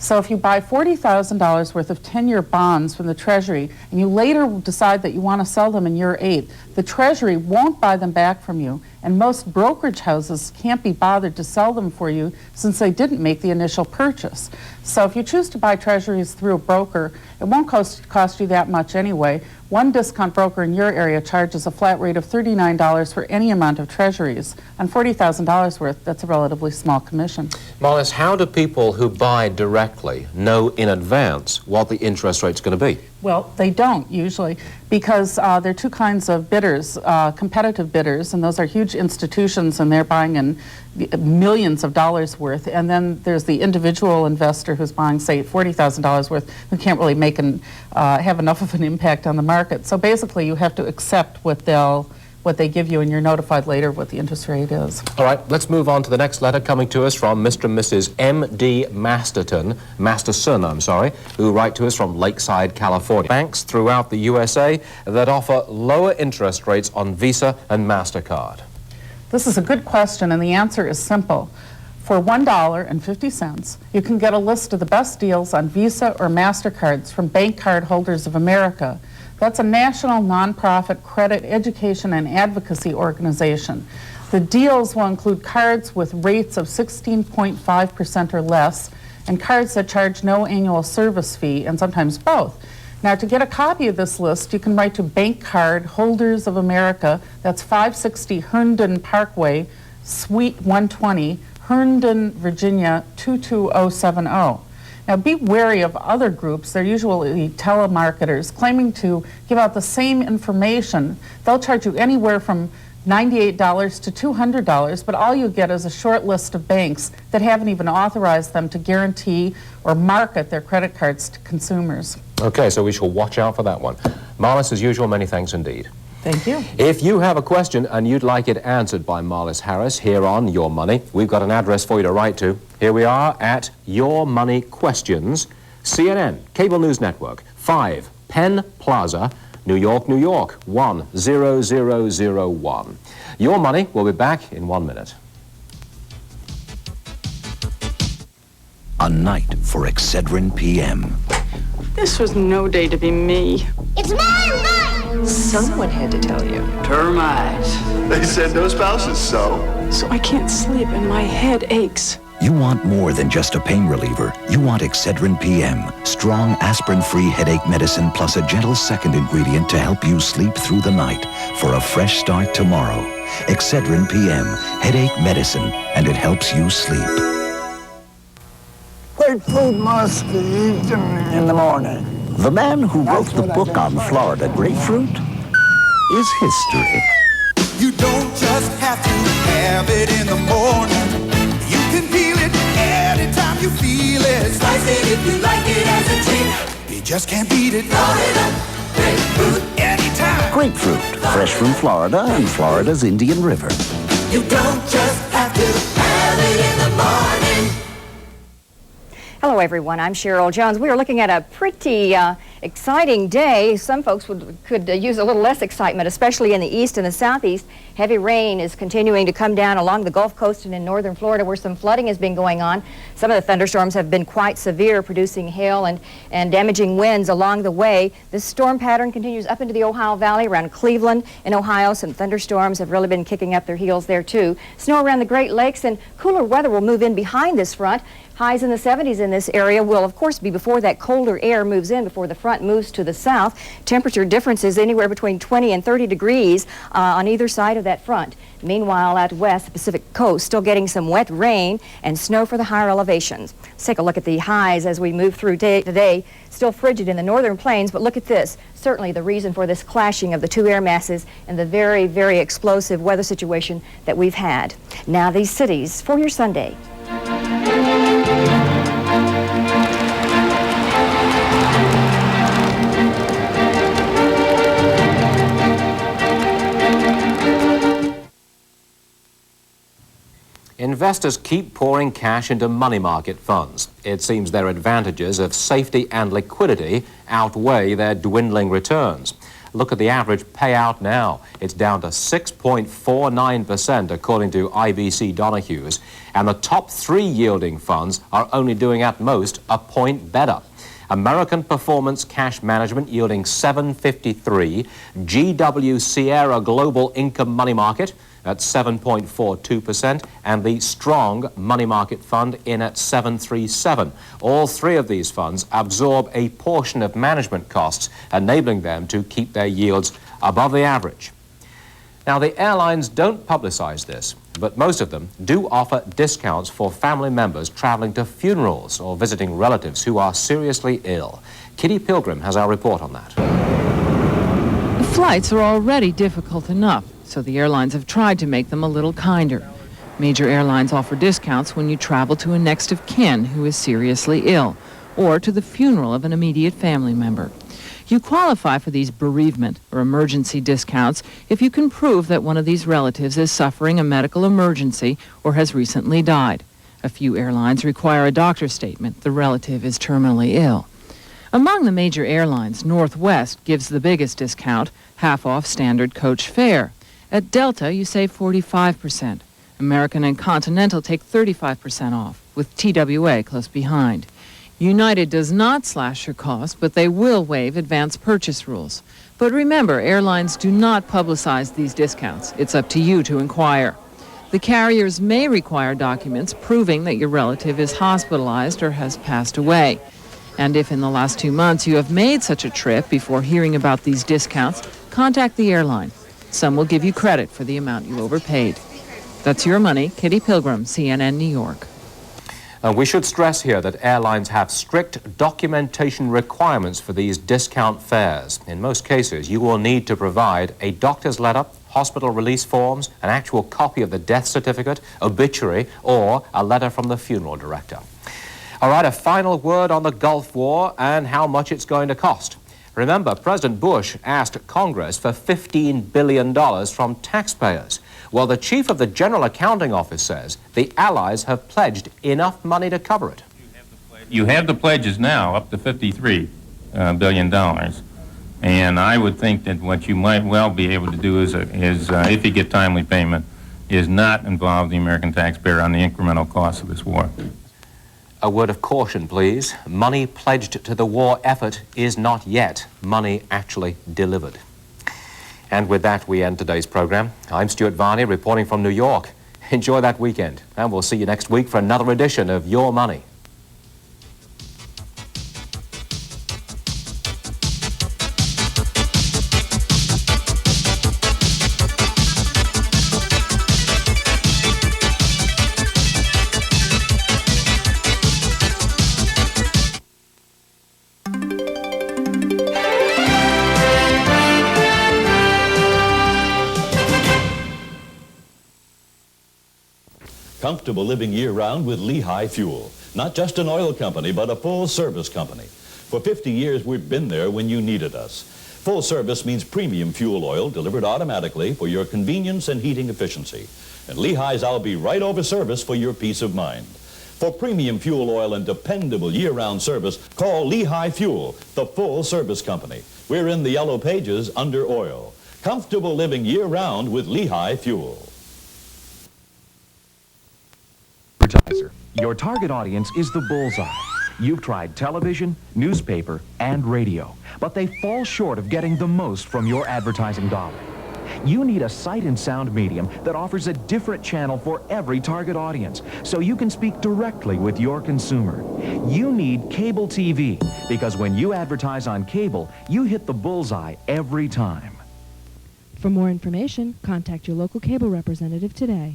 So if you buy $40,000 worth of 10-year bonds from the Treasury and you later decide that you want to sell them in year 8, the Treasury won't buy them back from you and most brokerage houses can't be bothered to sell them for you since they didn't make the initial purchase. So if you choose to buy treasuries through a broker, it won't cost you that much anyway. One discount broker in your area charges a flat rate of $39 for any amount of treasuries. On $40,000 worth, that's a relatively small commission. Marlis, how do people who buy directly know in advance what the interest rate's going to be? Well, they don't usually, because there are two kinds of bidders, competitive bidders, and those are huge institutions, and they're buying in millions of dollars worth. And then there's the individual investor who's buying, say, $40,000 worth, who can't really make have enough of an impact on the market. So basically, you have to accept what they give you, and you're notified later what the interest rate is. All right, let's move on to the next letter coming to us from Mr. and Mrs. M.D. Masterson, who write to us from Lakeside, California. Banks throughout the USA that offer lower interest rates on Visa and MasterCard. This is a good question, and the answer is simple. For $1.50, you can get a list of the best deals on Visa or MasterCards from Bank Card Holders of America. That's a national nonprofit credit education and advocacy organization. The deals will include cards with rates of 16.5% or less, and cards that charge no annual service fee, and sometimes both. Now, to get a copy of this list, you can write to Bank Card Holders of America. That's 560 Herndon Parkway, Suite 120, Herndon, Virginia 22070. Now, be wary of other groups. They're usually telemarketers claiming to give out the same information. They'll charge you anywhere from $98 to $200, but all you get is a short list of banks that haven't even authorized them to guarantee or market their credit cards to consumers. Okay, so we shall watch out for that one. Marlis, as usual, many thanks indeed. Thank you. If you have a question and you'd like it answered by Marlis Harris here on Your Money, we've got an address for you to write to. Here we are at Your Money Questions, CNN, Cable News Network, 5 Penn Plaza, New York, New York, 10001. Your Money will be back in 1 minute. A night for Excedrin PM. This was no day to be me. It's mine! Someone had to tell you. Termites. They said no spouses, so I can't sleep and my head aches. You want more than just a pain reliever. You want Excedrin PM, strong aspirin-free headache medicine plus a gentle second ingredient to help you sleep through the night for a fresh start tomorrow. Excedrin PM, headache medicine, and it helps you sleep. What food must be eaten in the morning? The man who wrote the book on Florida grapefruit is history. You don't just have to have it in the morning. You can feel it anytime you feel it. Spice it if you like it as a treat. You just can't beat it. Florida grapefruit anytime. Grapefruit, fresh from Florida and Florida's Indian River. You don't just have to have it in the morning. Hello, everyone. I'm Cheryl Jones. We are looking at a pretty exciting day. Some folks could use a little less excitement, especially in the east and the southeast. Heavy rain is continuing to come down along the Gulf Coast and in northern Florida, where some flooding has been going on. Some of the thunderstorms have been quite severe, producing hail and damaging winds along the way. This storm pattern continues up into the Ohio Valley, around Cleveland in Ohio. Some thunderstorms have really been kicking up their heels there, too. Snow around the Great Lakes, and cooler weather will move in behind this front. Highs in the 70s in this area will, of course, be before that colder air moves in, before the front moves to the south. Temperature differences anywhere between 20 and 30 degrees on either side of that front. Meanwhile, out west, the Pacific coast, still getting some wet rain and snow for the higher elevations. Let's take a look at the highs as we move through today. Still frigid in the northern plains, but look at this. Certainly the reason for this clashing of the two air masses and the very, very explosive weather situation that we've had. Now these cities for your Sunday. Investors keep pouring cash into money market funds. It seems their advantages of safety and liquidity outweigh their dwindling returns. Look at the average payout now. It's down to 6.49% according to IBC Donahue's, and the top 3 yielding funds are only doing at most a point better. American Performance Cash Management yielding 7.53, GW Sierra Global Income Money Market at 7.42%, and the Strong Money Market Fund in at 7.37. All three of these funds absorb a portion of management costs, enabling them to keep their yields above the average. Now, the airlines don't publicize this, but most of them do offer discounts for family members traveling to funerals or visiting relatives who are seriously ill. Kitty Pilgrim has our report on that. Flights are already difficult enough, so the airlines have tried to make them a little kinder. Major airlines offer discounts when you travel to a next of kin who is seriously ill, or to the funeral of an immediate family member. You qualify for these bereavement or emergency discounts if you can prove that one of these relatives is suffering a medical emergency or has recently died. A few airlines require a doctor's statement the relative is terminally ill. Among the major airlines, Northwest gives the biggest discount, half off standard coach fare. At Delta, you save 45%. American and Continental take 35% off, with TWA close behind. United does not slash your costs, but they will waive advance purchase rules. But remember, airlines do not publicize these discounts. It's up to you to inquire. The carriers may require documents proving that your relative is hospitalized or has passed away. And if in the last 2 months you have made such a trip before hearing about these discounts, contact the airline. Some will give you credit for the amount you overpaid. That's Your Money, Kitty Pilgrim, CNN New York. We should stress here that airlines have strict documentation requirements for these discount fares. In most cases, you will need to provide a doctor's letter, hospital release forms, an actual copy of the death certificate, obituary, or a letter from the funeral director. All right, a final word on the Gulf War and how much it's going to cost. Remember, President Bush asked Congress for $15 billion from taxpayers. Well, the chief of the General Accounting Office says the Allies have pledged enough money to cover it. You have the pledges now up to $53 billion. And I would think that what you might well be able to do is if you get timely payment, is not involve the American taxpayer on the incremental costs of this war. A word of caution, please. Money pledged to the war effort is not yet money actually delivered. And with that, we end today's program. I'm Stuart Varney, reporting from New York. Enjoy that weekend, and we'll see you next week for another edition of Your Money. Comfortable living year-round with Lehigh Fuel. Not just an oil company, but a full-service company. For 50 years, we've been there when you needed us. Full service means premium fuel oil delivered automatically for your convenience and heating efficiency. And Lehigh's I'll be right over service for your peace of mind. For premium fuel oil and dependable year-round service, call Lehigh Fuel, the full-service company. We're in the yellow pages under oil. Comfortable living year-round with Lehigh Fuel. Your target audience is the bullseye. You've tried television, newspaper, and radio, but they fall short of getting the most from your advertising dollar. You need a sight and sound medium that offers a different channel for every target audience, so you can speak directly with your consumer. You need cable TV, because when you advertise on cable, you hit the bullseye every time. For more information, contact your local cable representative today.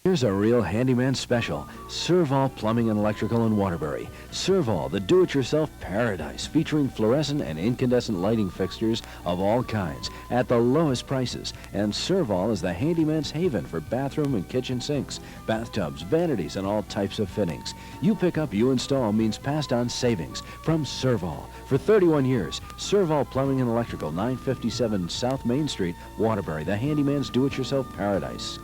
Here's a real handyman special. Servall Plumbing and Electrical in Waterbury. Servall, the do-it-yourself paradise, featuring fluorescent and incandescent lighting fixtures of all kinds at the lowest prices. And Servall is the handyman's haven for bathroom and kitchen sinks, bathtubs, vanities, and all types of fittings. You pick up, you install means passed on savings from Servall. For 31 years, Servall Plumbing and Electrical, 957 South Main Street, Waterbury, the handyman's do-it-yourself paradise.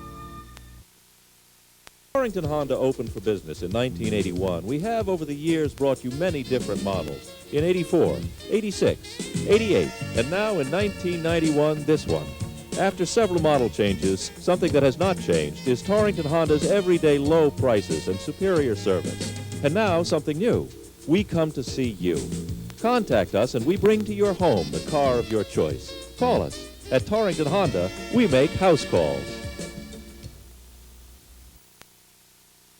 Torrington Honda opened for business in 1981. We have over the years brought you many different models. In 84, 86, 88, and now in 1991, this one. After several model changes, something that has not changed is Torrington Honda's everyday low prices and superior service. And now, something new. We come to see you. Contact us and we bring to your home the car of your choice. Call us. At Torrington Honda, we make house calls.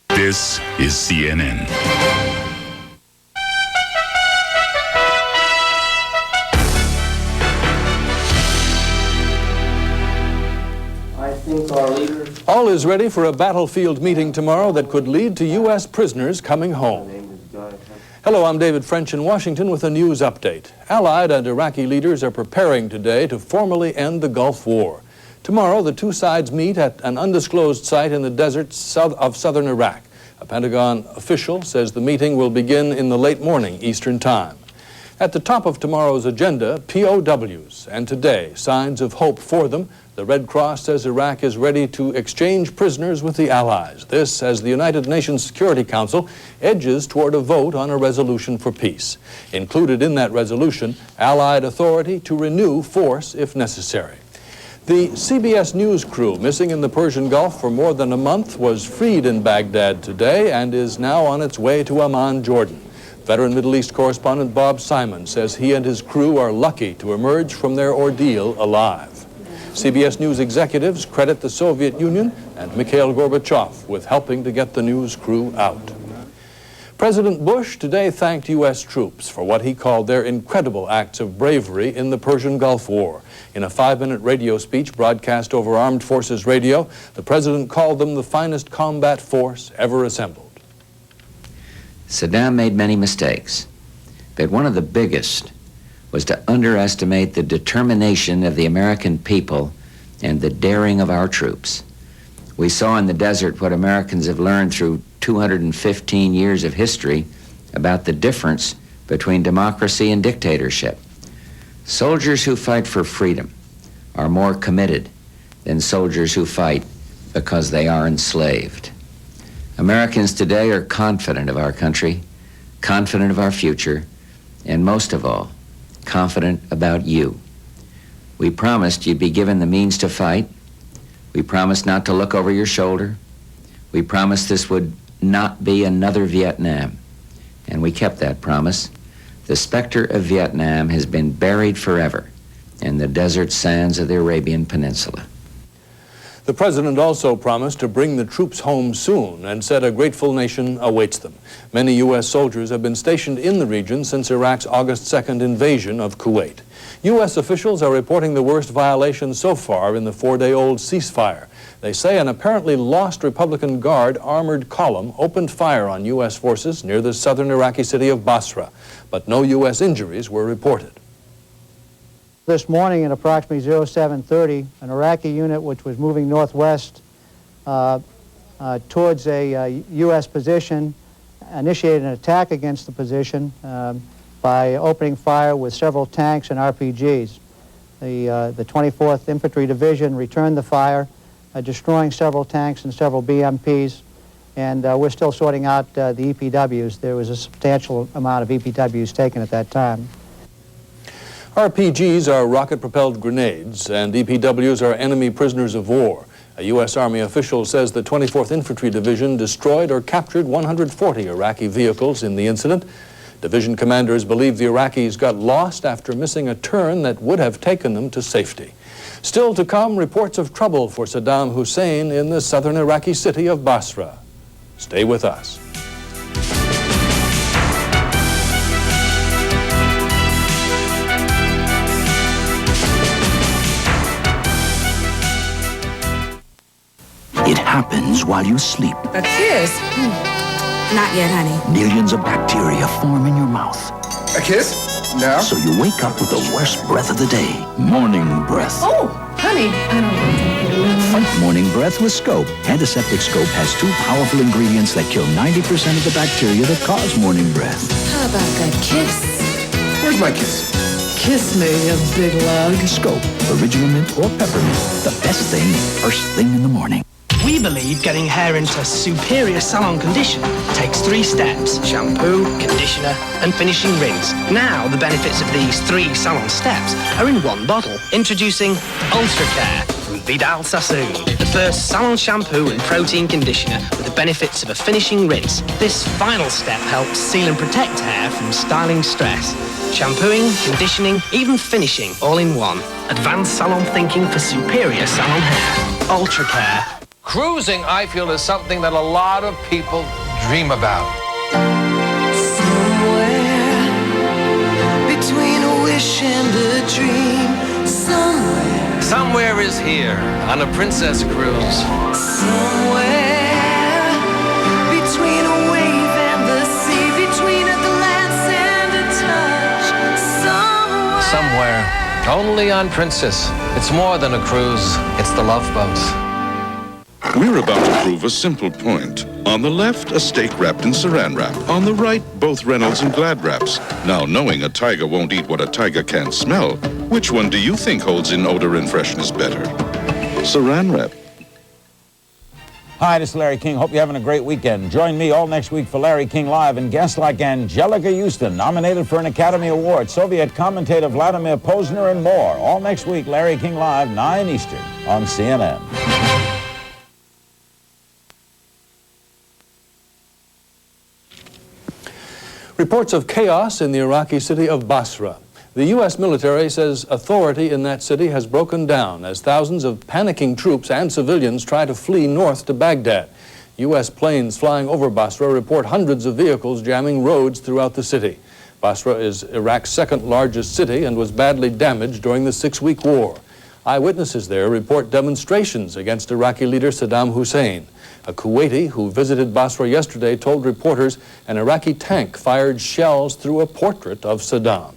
This is CNN. All is ready for a battlefield meeting tomorrow that could lead to U.S. prisoners coming home. Hello, I'm David French in Washington with a news update. Allied and Iraqi leaders are preparing today to formally end the Gulf War. Tomorrow, the two sides meet at an undisclosed site in the deserts of southern Iraq. A Pentagon official says the meeting will begin in the late morning Eastern Time. At the top of tomorrow's agenda, POWs, and today, signs of hope for them. The Red Cross says Iraq is ready to exchange prisoners with the Allies. This as the United Nations Security Council edges toward a vote on a resolution for peace. Included in that resolution, Allied authority to renew force if necessary. The CBS News crew missing in the Persian Gulf for more than a month was freed in Baghdad today and is now on its way to Amman, Jordan. Veteran Middle East correspondent Bob Simon says he and his crew are lucky to emerge from their ordeal alive. CBS News executives credit the Soviet Union and Mikhail Gorbachev with helping to get the news crew out. President Bush today thanked U.S. troops for what he called their incredible acts of bravery in the Persian Gulf War. In a 5-minute radio speech broadcast over Armed Forces Radio, the president called them the finest combat force ever assembled. Saddam made many mistakes, but one of the biggest was to underestimate the determination of the American people and the daring of our troops. We saw in the desert what Americans have learned through 215 years of history about the difference between democracy and dictatorship. Soldiers who fight for freedom are more committed than soldiers who fight because they are enslaved. Americans today are confident of our country, confident of our future, and most of all, confident about you. We promised you'd be given the means to fight. We promised not to look over your shoulder. We promised this would not be another Vietnam. And we kept that promise. The specter of Vietnam has been buried forever in the desert sands of the Arabian Peninsula. The president also promised to bring the troops home soon and said a grateful nation awaits them. Many U.S. soldiers have been stationed in the region since Iraq's August 2nd invasion of Kuwait. U.S. officials are reporting the worst violations so far in the 4-day-old ceasefire. They say an apparently lost Republican Guard armored column opened fire on U.S. forces near the southern Iraqi city of Basra, but no U.S. injuries were reported. This morning at approximately 0730, an Iraqi unit which was moving northwest towards a U.S. position initiated an attack against the position by opening fire with several tanks and RPGs. The 24th Infantry Division returned the fire, destroying several tanks and several BMPs, and we're still sorting out the EPWs. There was a substantial amount of EPWs taken at that time. RPGs are rocket-propelled grenades, and EPWs are enemy prisoners of war. A U.S. Army official says the 24th Infantry Division destroyed or captured 140 Iraqi vehicles in the incident. Division commanders believe the Iraqis got lost after missing a turn that would have taken them to safety. Still to come, reports of trouble for Saddam Hussein in the southern Iraqi city of Basra. Stay with us. It happens while you sleep. A kiss? Not yet, honey. Millions of bacteria form in your mouth. A kiss? No. So you wake up with the worst breath of the day, morning breath. Oh, honey, I don't Fight morning breath with Scope. Antiseptic Scope has 2 powerful ingredients that kill 90% of the bacteria that cause morning breath. How about that kiss? Where's my kiss? Kiss me, you big lug. Scope, original mint or peppermint. The best thing, first thing in the morning. We believe getting hair into superior salon condition takes 3 steps: shampoo, conditioner, and finishing rings. Now the benefits of these 3 salon steps are in one bottle. Introducing Ultra Care from Vidal Sassoon, the first salon shampoo and protein conditioner with the benefits of a finishing rinse. This final step helps seal and protect hair from styling stress. Shampooing, conditioning, even finishing, all in one. Advanced salon thinking for superior salon hair. Ultra Care. Cruising, I feel, is something that a lot of people dream about. Somewhere between a wish and a dream, somewhere. Somewhere is here on a princess cruise. Somewhere between a wave and the sea, between a glance and a touch, somewhere. Somewhere. Only on Princess. It's more than a cruise. It's the Love Boat. We're about to prove a simple point. On the left, a steak wrapped in saran wrap. On the right, both Reynolds and Glad wraps. Now, knowing a tiger won't eat what a tiger can't smell, which one do you think holds in odor and freshness better? Saran wrap. Hi, this is Larry King. Hope you're having a great weekend. Join me all next week for Larry King Live and guests like Angelica Houston, nominated for an Academy Award, Soviet commentator Vladimir Posner, and more. All next week, Larry King Live, 9 Eastern on CNN. Reports of chaos in the Iraqi city of Basra. The U.S. military says authority in that city has broken down as thousands of panicking troops and civilians try to flee north to Baghdad. U.S. planes flying over Basra report hundreds of vehicles jamming roads throughout the city. Basra is Iraq's second largest city and was badly damaged during the 6-week war. Eyewitnesses there report demonstrations against Iraqi leader Saddam Hussein. A Kuwaiti who visited Basra yesterday told reporters an Iraqi tank fired shells through a portrait of Saddam.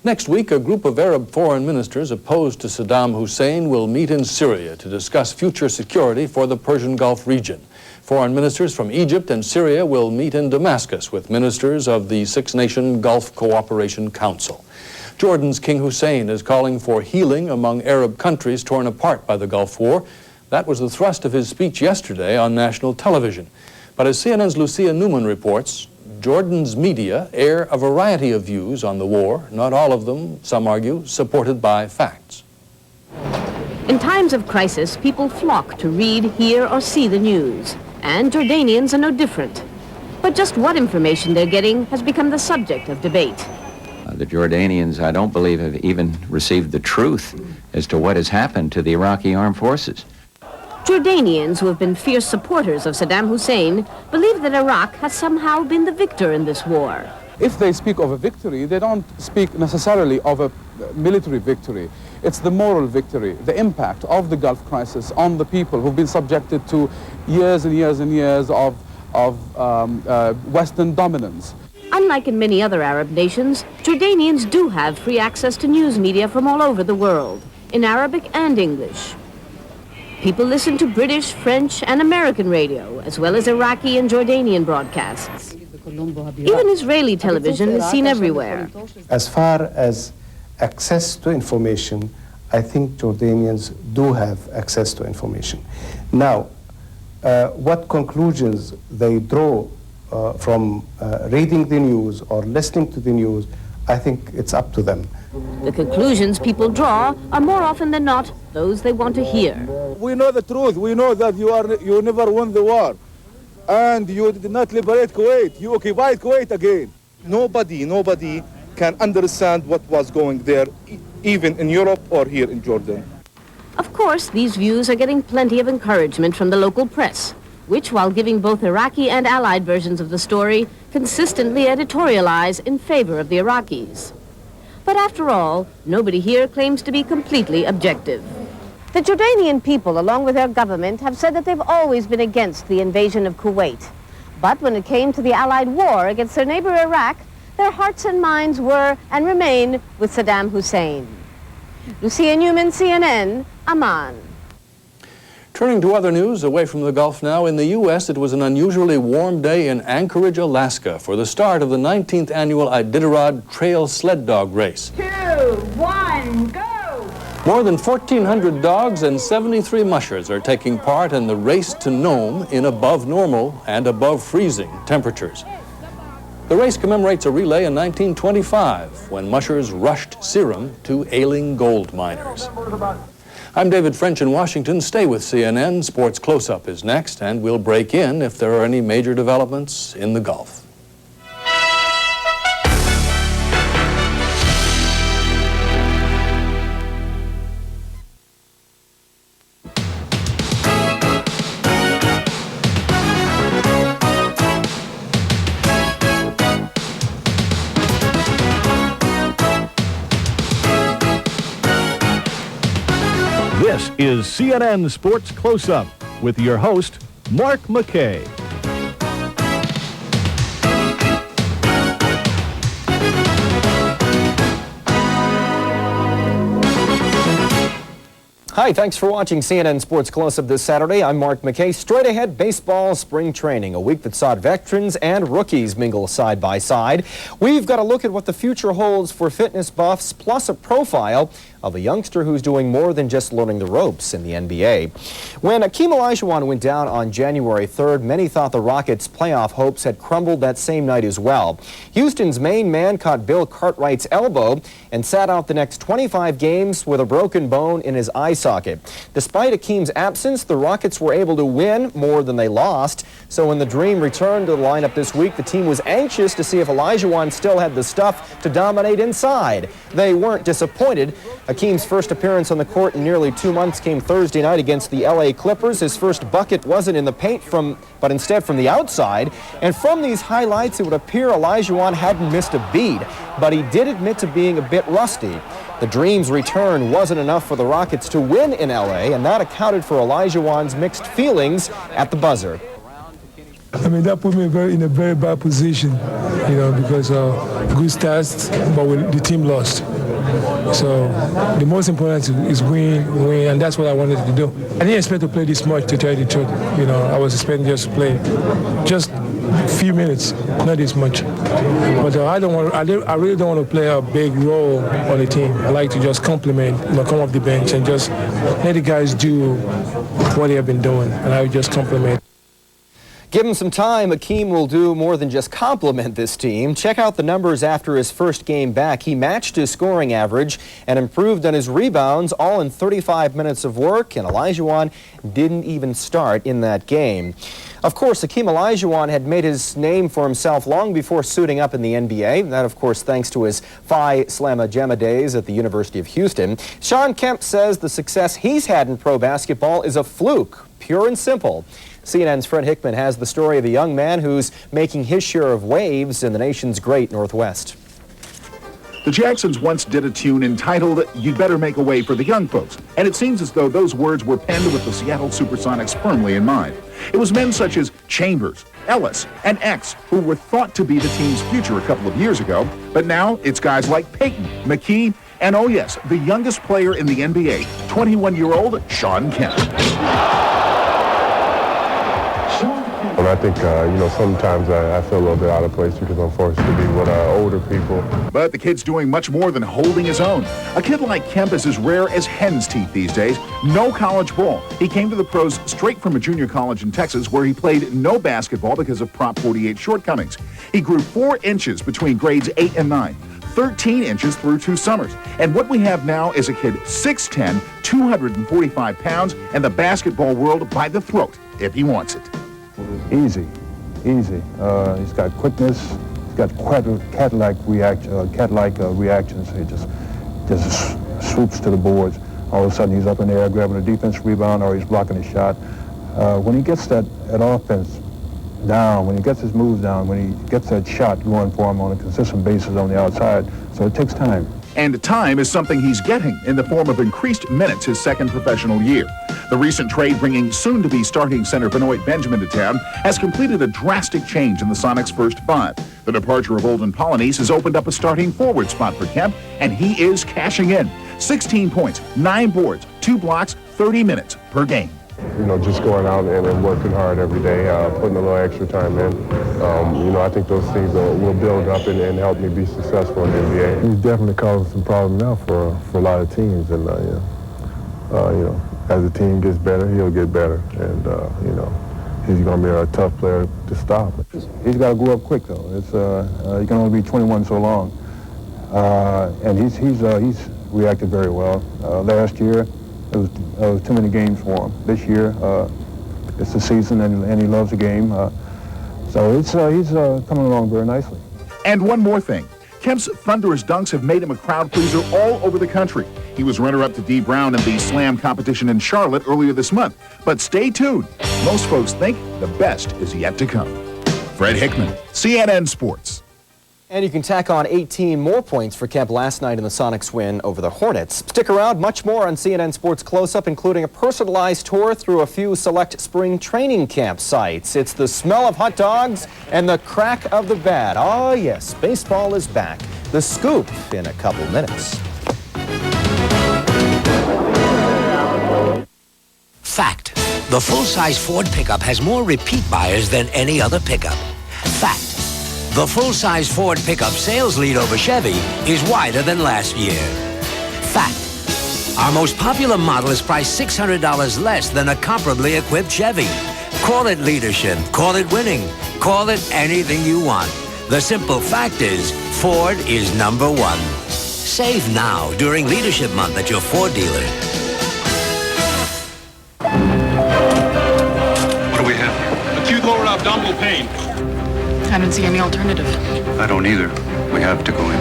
Next week, a group of Arab foreign ministers opposed to Saddam Hussein will meet in Syria to discuss future security for the Persian Gulf region. Foreign ministers from Egypt and Syria will meet in Damascus with ministers of the Six-Nation Gulf Cooperation Council. Jordan's King Hussein is calling for healing among Arab countries torn apart by the Gulf War. That was the thrust of his speech yesterday on national television. But as CNN's Lucia Newman reports, Jordan's media air a variety of views on the war, not all of them, some argue, supported by facts. In times of crisis, people flock to read, hear, or see the news. And Jordanians are no different. But just what information they're getting has become the subject of debate. The Jordanians, I don't believe, have even received the truth as to what has happened to the Iraqi armed forces. Jordanians, who have been fierce supporters of Saddam Hussein, believe that Iraq has somehow been the victor in this war. If they speak of a victory, they don't speak necessarily of a military victory. It's the moral victory, the impact of the Gulf crisis on the people who've been subjected to years and years and years of Western dominance. Unlike in many other Arab nations, Jordanians do have free access to news media from all over the world, in Arabic and English. People listen to British, French, and American radio, as well as Iraqi and Jordanian broadcasts. Even Israeli television is seen everywhere. As far as access to information, I think Jordanians do have access to information. Now, what conclusions they draw from reading the news or listening to the news, I think it's up to them. The conclusions people draw are more often than not those they want to hear. We know the truth. We know that you never won the war. And you did not liberate Kuwait. You occupied Kuwait again. Nobody can understand what was going there, even in Europe or here in Jordan. Of course, these views are getting plenty of encouragement from the local press, which, while giving both Iraqi and Allied versions of the story, consistently editorialize in favor of the Iraqis. But after all, nobody here claims to be completely objective. The Jordanian people, along with their government, have said that they've always been against the invasion of Kuwait. But when it came to the Allied war against their neighbor Iraq, their hearts and minds were and remain with Saddam Hussein. Lucia Newman, CNN, Amman. Turning to other news away from the Gulf now, in the U.S. it was an unusually warm day in Anchorage, Alaska for the start of the 19th annual Iditarod Trail Sled Dog Race. 2, 1, go! More than 1,400 dogs and 73 mushers are taking part in the race to Nome in above normal and above freezing temperatures. The race commemorates a relay in 1925 when mushers rushed serum to ailing gold miners. I'm David French in Washington. Stay with CNN. Sports Close-Up is next, and we'll break in if there are any major developments in the Gulf. This is CNN Sports Close-Up with your host, Mark McKay. Hi, thanks for watching CNN Sports Close-Up this Saturday. I'm Mark McKay. Straight ahead, baseball spring training, a week that saw veterans and rookies mingle side by side. We've got a look at what the future holds for fitness buffs, plus a profile of a youngster who's doing more than just learning the ropes in the NBA. When Akeem Olajuwon went down on January 3rd, many thought the Rockets' playoff hopes had crumbled that same night as well. Houston's main man caught Bill Cartwright's elbow and sat out the next 25 games with a broken bone in his eye socket. Despite Akeem's absence, the Rockets were able to win more than they lost. So when the Dream returned to the lineup this week, the team was anxious to see if Olajuwon still had the stuff to dominate inside. They weren't disappointed. Akeem's first appearance on the court in nearly 2 months came Thursday night against the LA Clippers. His first bucket wasn't in the paint but instead from the outside. And from these highlights, it would appear Olajuwon hadn't missed a beat, but he did admit to being a bit rusty. The Dream's return wasn't enough for the Rockets to win in LA, and that accounted for Olajuwon's mixed feelings at the buzzer. I mean, that put me in a very bad position, you know, because good stats, but the team lost. So the most important is win, and that's what I wanted to do. I didn't expect to play this much, to tell you the truth. You know, I was expecting just to play just a few minutes, not this much. But I really don't want to play a big role on the team. I like to just complement, you know, come off the bench and just let the guys do what they have been doing, and I would just complement. Give him some time, Akeem will do more than just compliment this team. Check out the numbers after his first game back. He matched his scoring average and improved on his rebounds, all in 35 minutes of work, and Olajuwon didn't even start in that game. Of course, Akeem Olajuwon had made his name for himself long before suiting up in the NBA. That, of course, thanks to his Phi Slamma Jamma days at the University of Houston. Sean Kemp says the success he's had in pro basketball is a fluke, pure and simple. CNN's Fred Hickman has the story of a young man who's making his share of waves in the nation's great Northwest. The Jacksons once did a tune entitled, "You'd Better Make a Way for the Young Folks," and it seems as though those words were penned with the Seattle Supersonics firmly in mind. It was men such as Chambers, Ellis, and X who were thought to be the team's future a couple of years ago, but now it's guys like Peyton, McKee, and oh yes, the youngest player in the NBA, 21-year-old Sean Kemp. And I think, sometimes I feel a little bit out of place because I'm forced to be with older people. But the kid's doing much more than holding his own. A kid like Kemp is as rare as hen's teeth these days. No college ball. He came to the pros straight from a junior college in Texas where he played no basketball because of Prop 48 shortcomings. He grew 4 inches between grades 8 and 9. 13 inches through 2 summers. And what we have now is a kid 6'10", 245 pounds, and the basketball world by the throat, if he wants it. Easy. He's got quickness. He's got cat-like reactions. He just swoops to the boards. All of a sudden, he's up in the air grabbing a defense rebound, or he's blocking a shot. When he gets that offense down, when he gets his moves down, when he gets that shot going for him on a consistent basis on the outside, so it takes time. And time is something he's getting in the form of increased minutes his second professional year. The recent trade bringing soon-to-be starting center Benoit Benjamin to town has completed a drastic change in the Sonics' first 5. The departure of Olden Polynice has opened up a starting forward spot for Kemp, and he is cashing in. 16 points, 9 boards, 2 blocks, 30 minutes per game. Just going out and working hard every day, putting a little extra time in. I think those things will build up and help me be successful in the NBA. He's definitely causing some problems now for a lot of teams, and as the team gets better, he'll get better, and he's going to be a tough player to stop. He's got to grow up quick, though. He can only be 21 so long, and he's reacted very well. Last year, There was too many games for him. This year, it's the season, and he loves the game. So he's coming along very nicely. And one more thing. Kemp's thunderous dunks have made him a crowd pleaser all over the country. He was runner-up to Dee Brown in the slam competition in Charlotte earlier this month. But stay tuned. Most folks think the best is yet to come. Fred Hickman, CNN Sports. And you can tack on 18 more points for Kemp last night in the Sonics win over the Hornets. Stick around, much more on CNN Sports Close-Up, including a personalized tour through a few select spring training camp sites. It's the smell of hot dogs and the crack of the bat. Oh, yes, baseball is back. The Scoop in a couple minutes. Fact. The full-size Ford pickup has more repeat buyers than any other pickup. Fact. The full-size Ford pickup sales lead over Chevy is wider than last year. Fact. Our most popular model is priced $600 less than a comparably equipped Chevy. Call it leadership, call it winning, call it anything you want. The simple fact is, Ford is #1. Save now during Leadership Month at your Ford dealer. What do we have here? Acute lower abdominal pain. I don't see any alternative. I don't either. We have to go in.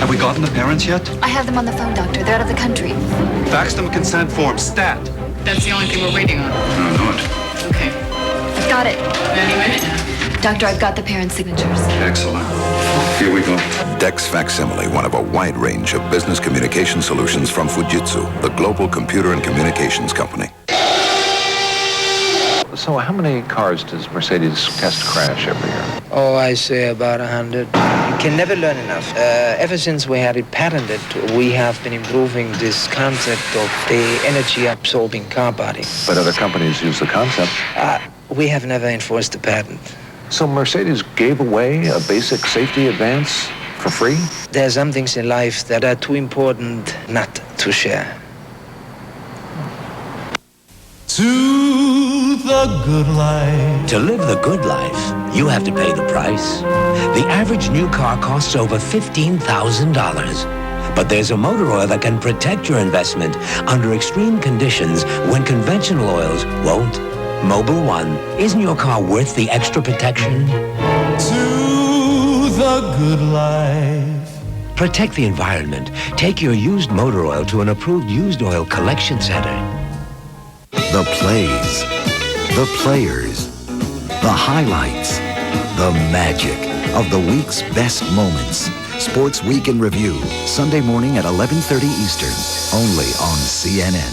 Have we gotten the parents yet? I have them on the phone, doctor. They're out of the country. Fax them consent form, stat. That's the only thing we're waiting on. No, not. Okay. I've got it. Any minute now. Doctor, I've got the parents' signatures. Excellent. Here we go. Dex Facsimile, one of a wide range of business communication solutions from Fujitsu, the global computer and communications company. So how many cars does Mercedes test crash every year? Oh, I say about 100. You can never learn enough. Ever since we had it patented, we have been improving this concept of the energy-absorbing car body. But other companies use the concept. We have never enforced the patent. So Mercedes gave away a basic safety advance for free? There are some things in life that are too important not to share. To the good life. To live the good life, you have to pay the price. The average new car costs over $15,000. But there's a motor oil that can protect your investment under extreme conditions when conventional oils won't. Mobil One, isn't your car worth the extra protection? To the good life. Protect the environment. Take your used motor oil to an approved used oil collection center. The plays, the players, the highlights, the magic of the week's best moments. Sports Week in Review, Sunday morning at 11:30 Eastern, only on CNN.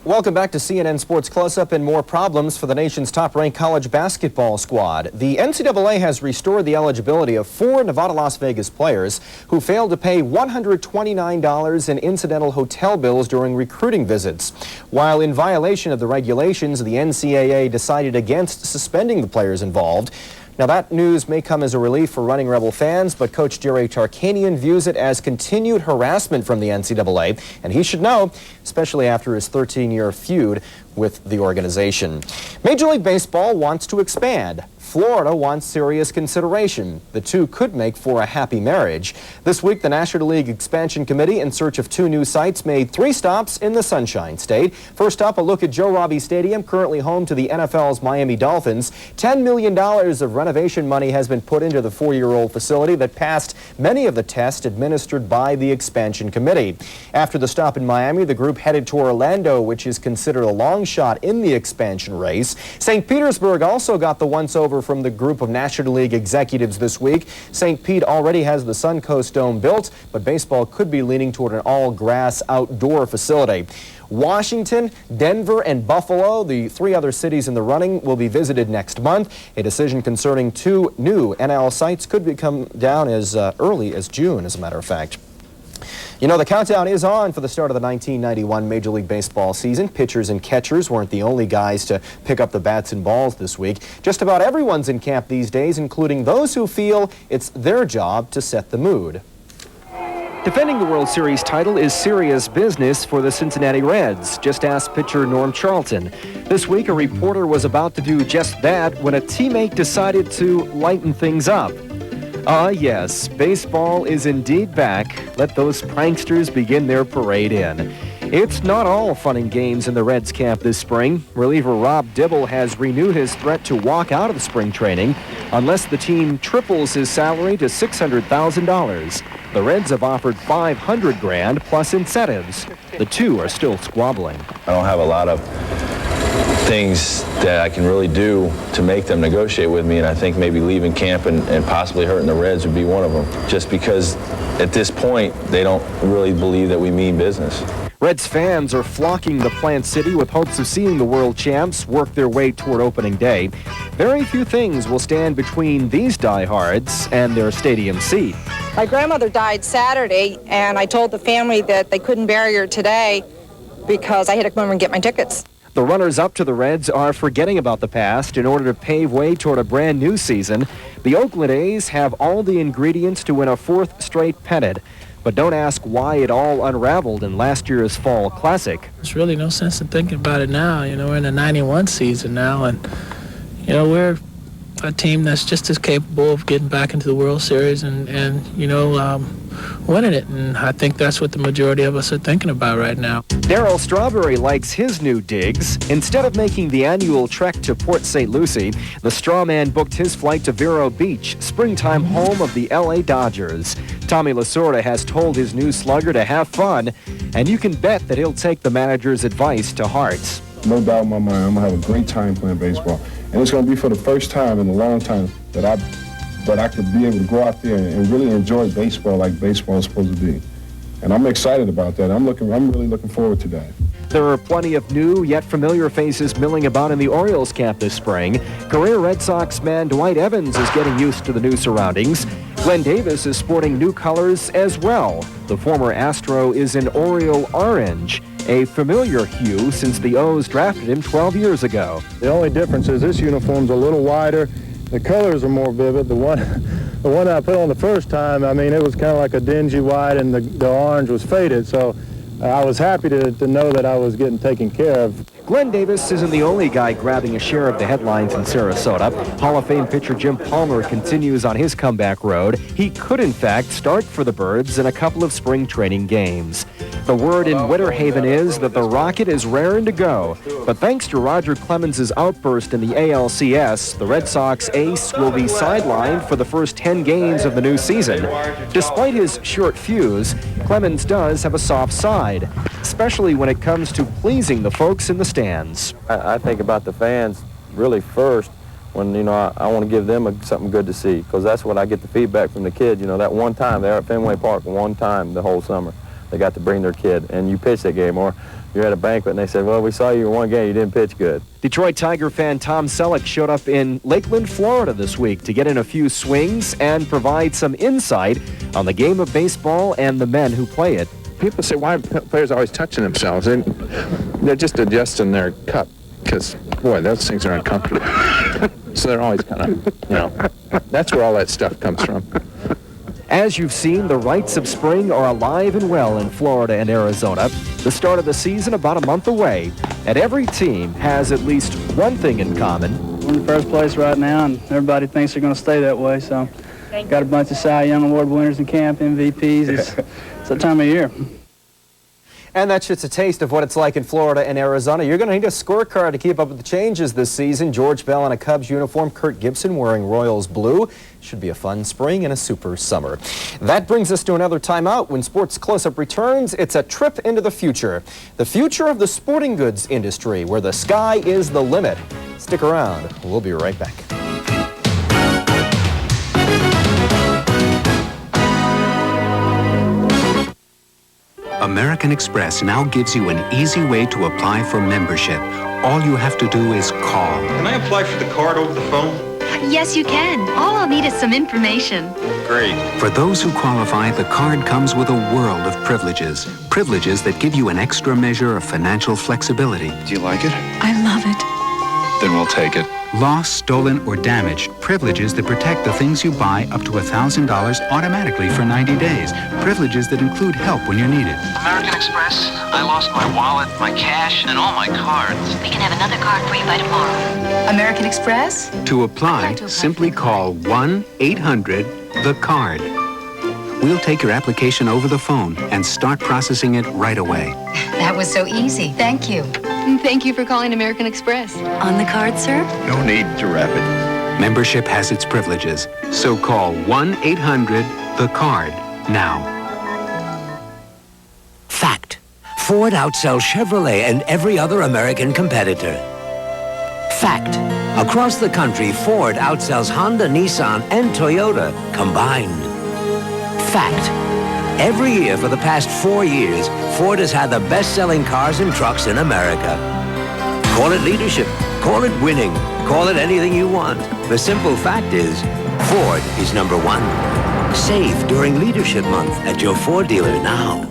Welcome back to CNN Sports Close-Up and more problems for the nation's top-ranked college basketball squad. The NCAA has restored the eligibility of 4 Nevada-Las Vegas players who failed to pay $129 in incidental hotel bills during recruiting visits. While in violation of the regulations, the NCAA decided against suspending the players involved. Now, that news may come as a relief for Running Rebel fans, but Coach Jerry Tarkanian views it as continued harassment from the NCAA, and he should know, especially after his 13-year feud with the organization. Major League Baseball wants to expand. Florida wants serious consideration. The two could make for a happy marriage. This week, the National League Expansion Committee, in search of 2 new sites, made 3 stops in the Sunshine State. First up, a look at Joe Robbie Stadium, currently home to the NFL's Miami Dolphins. $10 million of renovation money has been put into the 4-year-old facility that passed many of the tests administered by the Expansion Committee. After the stop in Miami, the group headed to Orlando, which is considered a long shot in the expansion race. St. Petersburg also got the once-over from the group of National League executives this week. St. Pete already has the Suncoast Dome built, but baseball could be leaning toward an all-grass outdoor facility. Washington, Denver, and Buffalo, the 3 other cities in the running, will be visited next month. A decision concerning 2 new NL sites could become down as early as June, as a matter of fact. You know, the countdown is on for the start of the 1991 Major League Baseball season. Pitchers and catchers weren't the only guys to pick up the bats and balls this week. Just about everyone's in camp these days, including those who feel it's their job to set the mood. Defending the World Series title is serious business for the Cincinnati Reds. Just ask pitcher Norm Charlton. This week, a reporter was about to do just that when a teammate decided to lighten things up. Ah, yes, baseball is indeed back. Let those pranksters begin their parade in. It's not all fun and games in the Reds camp this spring. Reliever Rob Dibble has renewed his threat to walk out of spring training unless the team triples his salary to $600,000. The Reds have offered $500,000 plus incentives. The two are still squabbling. I don't have a lot of things that I can really do to make them negotiate with me, and I think maybe leaving camp and possibly hurting the Reds would be one of them, just because at this point they don't really believe that we mean business. Reds fans are flocking to Plant City with hopes of seeing the world champs work their way toward opening day. Very few things will stand between these diehards and their stadium seat. My grandmother died Saturday, and I told the family that they couldn't bury her today because I had to come over and get my tickets. The runners-up to the Reds are forgetting about the past in order to pave way toward a brand new season. The Oakland A's have all the ingredients to win a fourth straight pennant. But don't ask why it all unraveled in last year's Fall Classic. There's really no sense in thinking about it now. You know, we're in the 91 season now, and, you know, we're a team that's just as capable of getting back into the World Series and winning it. And I think that's what the majority of us are thinking about right now. Darryl Strawberry likes his new digs. Instead of making the annual trek to Port St. Lucie, the Strawman booked his flight to Vero Beach, springtime home of the LA Dodgers. Tommy Lasorda has told his new slugger to have fun, and you can bet that he'll take the manager's advice to heart. No doubt in my mind, I'm going to have a great time playing baseball. And it's going to be for the first time in a long time that I could be able to go out there and really enjoy baseball like baseball is supposed to be. And I'm excited about that. I'm really looking forward to that. There are plenty of new yet familiar faces milling about in the Orioles camp this spring. Career Red Sox man Dwight Evans is getting used to the new surroundings. Glenn Davis is sporting new colors as well. The former Astro is in Oriole orange, a familiar hue since the O's drafted him 12 years ago. The only difference is this uniform's a little wider. The colors are more vivid. The one I put on the first time, I mean, it was kind of like a dingy white, and the orange was faded. So I was happy to know that I was getting taken care of. Glenn Davis isn't the only guy grabbing a share of the headlines in Sarasota. Hall of Fame pitcher Jim Palmer continues on his comeback road. He could, in fact, start for the Birds in a couple of spring training games. The word in Winter Haven is that the Rocket is raring to go. But thanks to Roger Clemens' outburst in the ALCS, the Red Sox ace will be sidelined for the first 10 games of the new season. Despite his short fuse, Clemens does have a soft side, especially when it comes to pleasing the folks in the stands. I think about the fans really first when, you know, I want to give them something good to see, because that's when I get the feedback from the kids. You know, that one time, they're at Fenway Park one time the whole summer. They got to bring their kid, and you pitch that game, or you're at a banquet and they said, well, we saw you in one game, you didn't pitch good. Detroit Tiger fan Tom Selleck showed up in Lakeland, Florida this week to get in a few swings and provide some insight on the game of baseball and the men who play it. People say, why are players always touching themselves? And they're just adjusting their cup, because, boy, those things are uncomfortable. So they're always kind of, you know, that's where all that stuff comes from. As you've seen, the rites of spring are alive and well in Florida and Arizona. The start of the season about a month away, and every team has at least one thing in common. We're in first place right now, and everybody thinks they're going to stay that way, so got a bunch of Cy Young Award winners in camp, MVPs. It's that time of year. And that's just a taste of what it's like in Florida and Arizona. You're going to need a scorecard to keep up with the changes this season. George Bell in a Cubs uniform, Kurt Gibson wearing Royals blue. Should be a fun spring and a super summer. That brings us to another timeout. When Sports Close-Up returns, it's a trip into the future. The future of the sporting goods industry, where the sky is the limit. Stick around. We'll be right back. American Express now gives you an easy way to apply for membership. All you have to do is call. Can I apply for the card over the phone? Yes, you can. All I'll need is some information. Great. For those who qualify, the card comes with a world of privileges. Privileges that give you an extra measure of financial flexibility. Do you like it? I love it. Then we'll take it. Lost, stolen, or damaged. Privileges that protect the things you buy up to $1,000 automatically for 90 days. Privileges that include help when you're needed. American Express, I lost my wallet, my cash, and all my cards. We can have another card for you by tomorrow. American Express? To apply, simply call 1-800 the card. We'll take your application over the phone and start processing it right away. That was so easy. Thank you. Thank you for calling American Express. On the card, sir? No need to wrap it. Membership has its privileges, so call 1-800-THE-CARD now. Fact. Ford outsells Chevrolet and every other American competitor. Fact. Across the country, Ford outsells Honda, Nissan, and Toyota combined. Fact. Every year for the past 4 years, Ford has had the best-selling cars and trucks in America. Call it leadership, call it winning, call it anything you want. The simple fact is, Ford is #1. Save during Leadership Month at your Ford dealer now.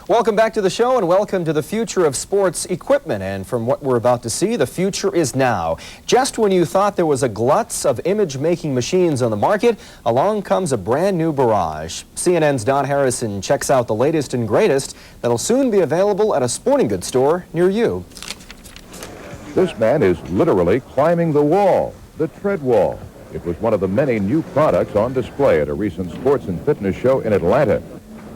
Welcome back to the show and welcome to the future of sports equipment. And from what we're about to see, the future is now. Just when you thought there was a glut of image-making machines on the market, along comes a brand new barrage. CNN's Don Harrison checks out the latest and greatest that'll soon be available at a sporting goods store near you. This man is literally climbing the wall, the tread wall. It was one of the many new products on display at a recent sports and fitness show in Atlanta.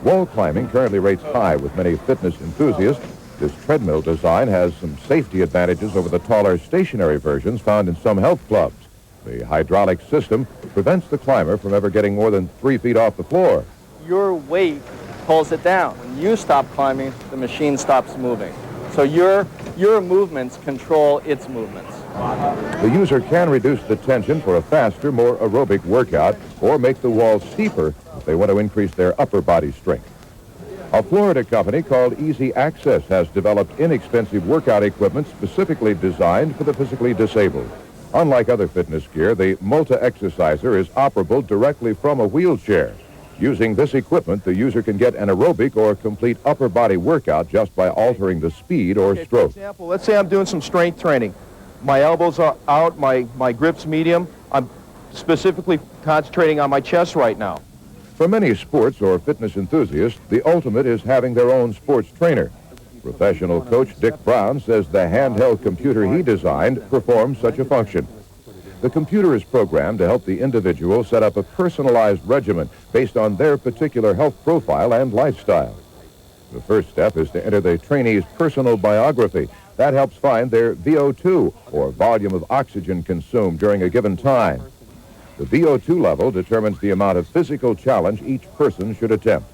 Wall climbing currently rates high with many fitness enthusiasts. This treadmill design has some safety advantages over the taller stationary versions found in some health clubs. The hydraulic system prevents the climber from ever getting more than 3 feet off the floor. Your weight pulls it down. When you stop climbing, the machine stops moving. So your movements control its movements. The user can reduce the tension for a faster, more aerobic workout or make the wall steeper if they want to increase their upper body strength. A Florida company called Easy Access has developed inexpensive workout equipment specifically designed for the physically disabled. Unlike other fitness gear, the Multi-Exerciser is operable directly from a wheelchair. Using this equipment, the user can get an aerobic or complete upper body workout just by altering the speed or stroke. For example, let's say I'm doing some strength training. My elbows are out, my grip's medium. I'm specifically concentrating on my chest right now. For many sports or fitness enthusiasts, the ultimate is having their own sports trainer. Professional coach Dick Brown says the handheld computer he designed performs such a function. The computer is programmed to help the individual set up a personalized regimen based on their particular health profile and lifestyle. The first step is to enter the trainee's personal biography. That helps find their VO2, or volume of oxygen consumed during a given time. The VO2 level determines the amount of physical challenge each person should attempt.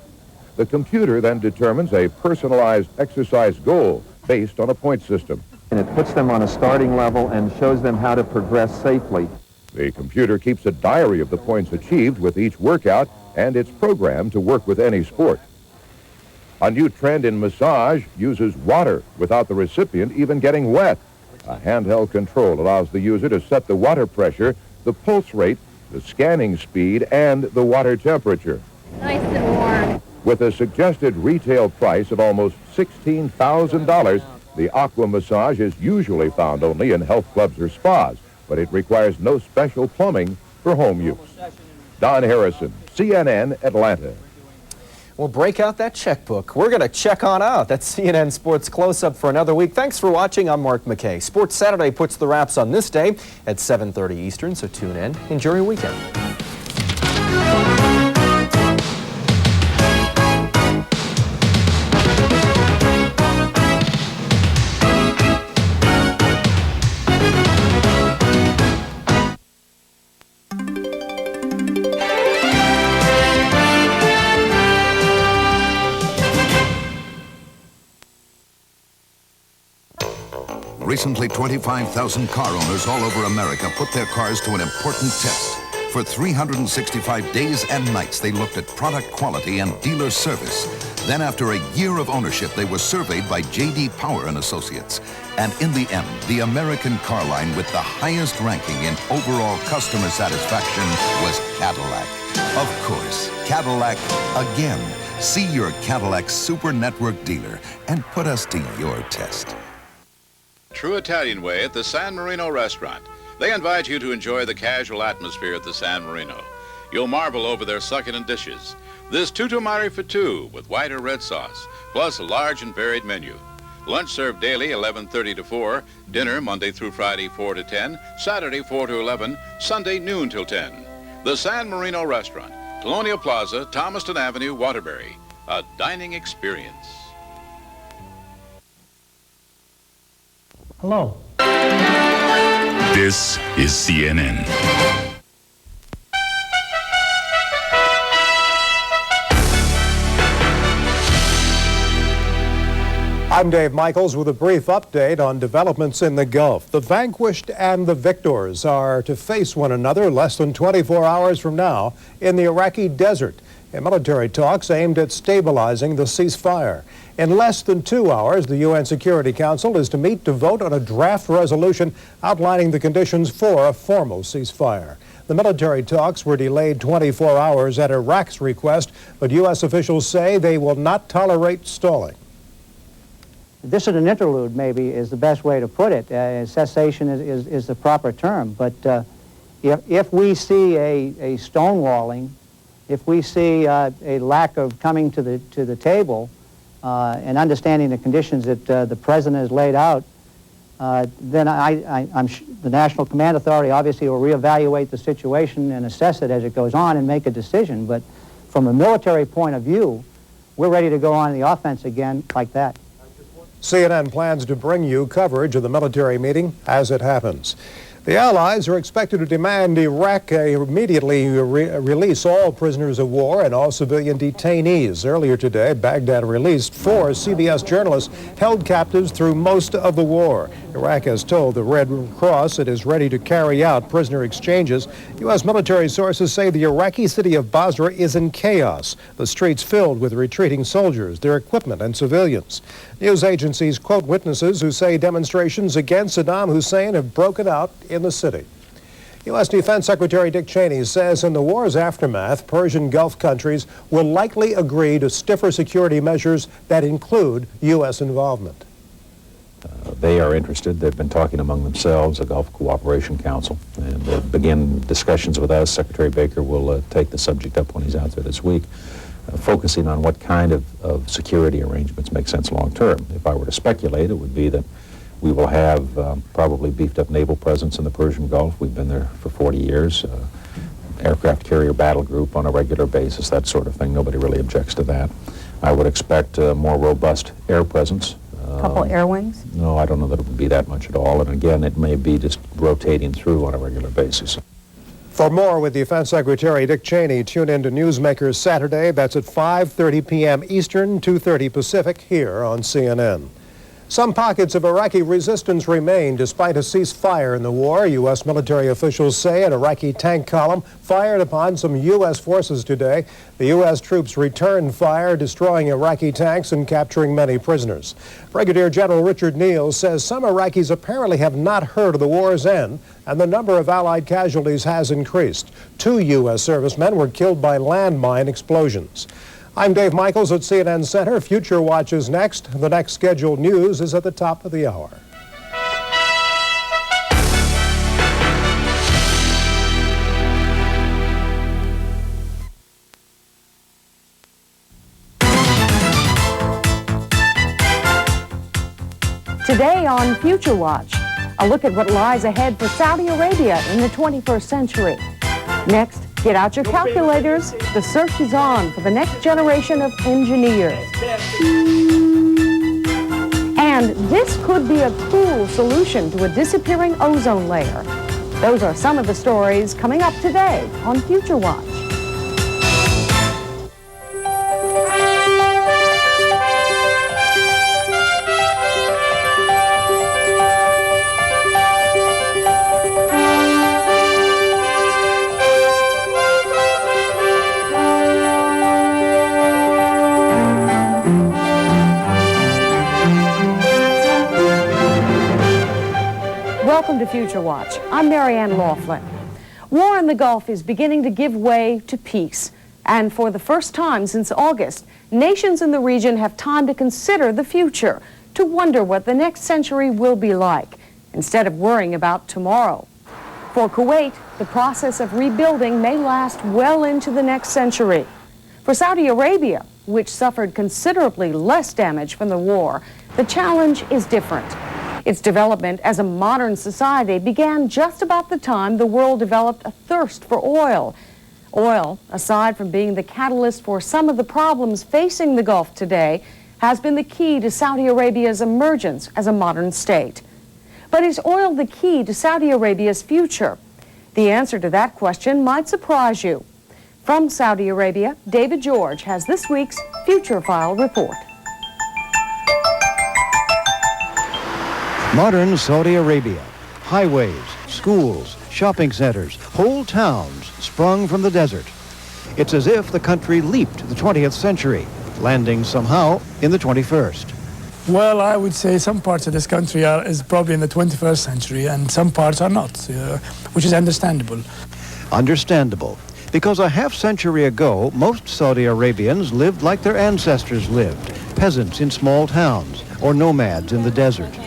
The computer then determines a personalized exercise goal based on a point system. And it puts them on a starting level and shows them how to progress safely. The computer keeps a diary of the points achieved with each workout, and it's programmed to work with any sport. A new trend in massage uses water without the recipient even getting wet. A handheld control allows the user to set the water pressure, the pulse rate, the scanning speed, and the water temperature. Nice and warm. With a suggested retail price of almost $16,000, the aqua massage is usually found only in health clubs or spas, but it requires no special plumbing for home use. Don Harrison, CNN, Atlanta. Well, break out that checkbook. We're going to check on out. That's CNN Sports Close-Up for another week. Thanks for watching. I'm Mark McKay. Sports Saturday puts the wraps on this day at 7:30 Eastern, so tune in. Enjoy your weekend. Recently, 25,000 car owners all over America put their cars to an important test. For 365 days and nights, they looked at product quality and dealer service. Then, after a year of ownership, they were surveyed by J.D. Power and Associates. And in the end, the American car line with the highest ranking in overall customer satisfaction was Cadillac. Of course, Cadillac again. See your Cadillac Super Network dealer and put us to your test. True Italian way at the San Marino restaurant. They invite you to enjoy the casual atmosphere at the San Marino. You'll marvel over their succulent dishes. This tutto mare for two with white or red sauce, plus a large and varied menu. Lunch served daily 11:30 to 4, dinner Monday through Friday 4 to 10, Saturday 4 to 11, Sunday noon till 10. The San Marino Restaurant, Colonial Plaza, Thomaston Avenue, Waterbury. A dining experience. Hello. This is CNN. I'm Dave Michaels with a brief update on developments in the Gulf. The vanquished and the victors are to face one another less than 24 hours from now in the Iraqi desert in military talks aimed at stabilizing the ceasefire. In less than 2 hours, the UN Security Council is to meet to vote on a draft resolution outlining the conditions for a formal ceasefire. The military talks were delayed 24 hours at Iraq's request, but U.S. officials say they will not tolerate stalling. This is an interlude, maybe, is the best way to put it. Cessation is the proper term. But if we see a stonewalling, if we see a lack of coming to the table and understanding the conditions that the President has laid out, then the National Command Authority obviously will reevaluate the situation and assess it as it goes on and make a decision. But from a military point of view, we're ready to go on the offense again like that. CNN plans to bring you coverage of the military meeting as it happens. The Allies are expected to demand Iraq immediately release all prisoners of war and all civilian detainees. Earlier today, Baghdad released 4 CBS journalists held captives through most of the war. Iraq has told the Red Cross it is ready to carry out prisoner exchanges. U.S. military sources say the Iraqi city of Basra is in chaos, the streets filled with retreating soldiers, their equipment, and civilians. News agencies quote witnesses who say demonstrations against Saddam Hussein have broken out in the city. U.S. Defense Secretary Dick Cheney says in the war's aftermath, Persian Gulf countries will likely agree to stiffer security measures that include U.S. involvement. They are interested. They've been talking among themselves, the Gulf Cooperation Council, and begin discussions with us. Secretary Baker will take the subject up when he's out there this week, focusing on what kind of security arrangements make sense long term. If I were to speculate, it would be that we will have probably beefed up naval presence in the Persian Gulf. We've been there for 40 years. Aircraft carrier battle group on a regular basis, that sort of thing. Nobody really objects to that. I would expect a more robust air presence. Couple air wings? No, I don't know that it would be that much at all. And again, it may be just rotating through on a regular basis. For more with Defense Secretary Dick Cheney, tune in to Newsmakers Saturday. That's at 5:30 p.m. Eastern, 2:30 Pacific, here on CNN. Some pockets of Iraqi resistance remain despite a ceasefire in the war. U.S. military officials say an Iraqi tank column fired upon some U.S. forces today. The U.S. troops returned fire, destroying Iraqi tanks and capturing many prisoners. Brigadier General Richard Neal says some Iraqis apparently have not heard of the war's end, and the number of Allied casualties has increased. 2 U.S. servicemen were killed by landmine explosions. I'm Dave Michaels at CNN Center. Future Watch is next. The next scheduled news is at the top of the hour. Today on Future Watch, a look at what lies ahead for Saudi Arabia in the 21st century. Next, get out your calculators. The search is on for the next generation of engineers. And this could be a cool solution to a disappearing ozone layer. Those are some of the stories coming up today on Future Watch. Welcome to Future Watch. I'm Marianne Laughlin. War in the Gulf is beginning to give way to peace. And for the first time since August, nations in the region have time to consider the future, to wonder what the next century will be like, instead of worrying about tomorrow. For Kuwait, the process of rebuilding may last well into the next century. For Saudi Arabia, which suffered considerably less damage from the war, the challenge is different. Its development as a modern society began just about the time the world developed a thirst for oil, Oil, aside from being the catalyst for some of the problems facing the Gulf today, has been the key to Saudi Arabia's emergence as a modern state. But is oil the key to Saudi Arabia's future? The answer to that question might surprise you. From Saudi Arabia, David George has this week's Future File report. Modern Saudi Arabia. Highways, schools, shopping centers, whole towns sprung from the desert. It's as if the country leaped the 20th century, landing somehow in the 21st. Well, I would say some parts of this country is probably in the 21st century and some parts are not, which is understandable. Understandable, because a half-century ago, most Saudi Arabians lived like their ancestors lived, peasants in small towns or nomads in the desert.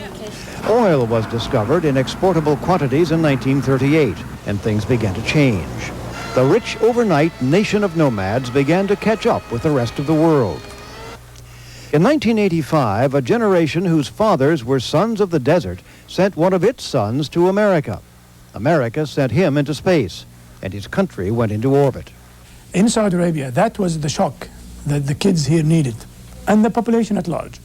Oil was discovered in exportable quantities in 1938, and things began to change. The rich overnight nation of nomads began to catch up with the rest of the world. In 1985, a generation whose fathers were sons of the desert sent one of its sons to America. America sent him into space, and his country went into orbit. In Saudi Arabia, that was the shock that the kids here needed, and the population at large,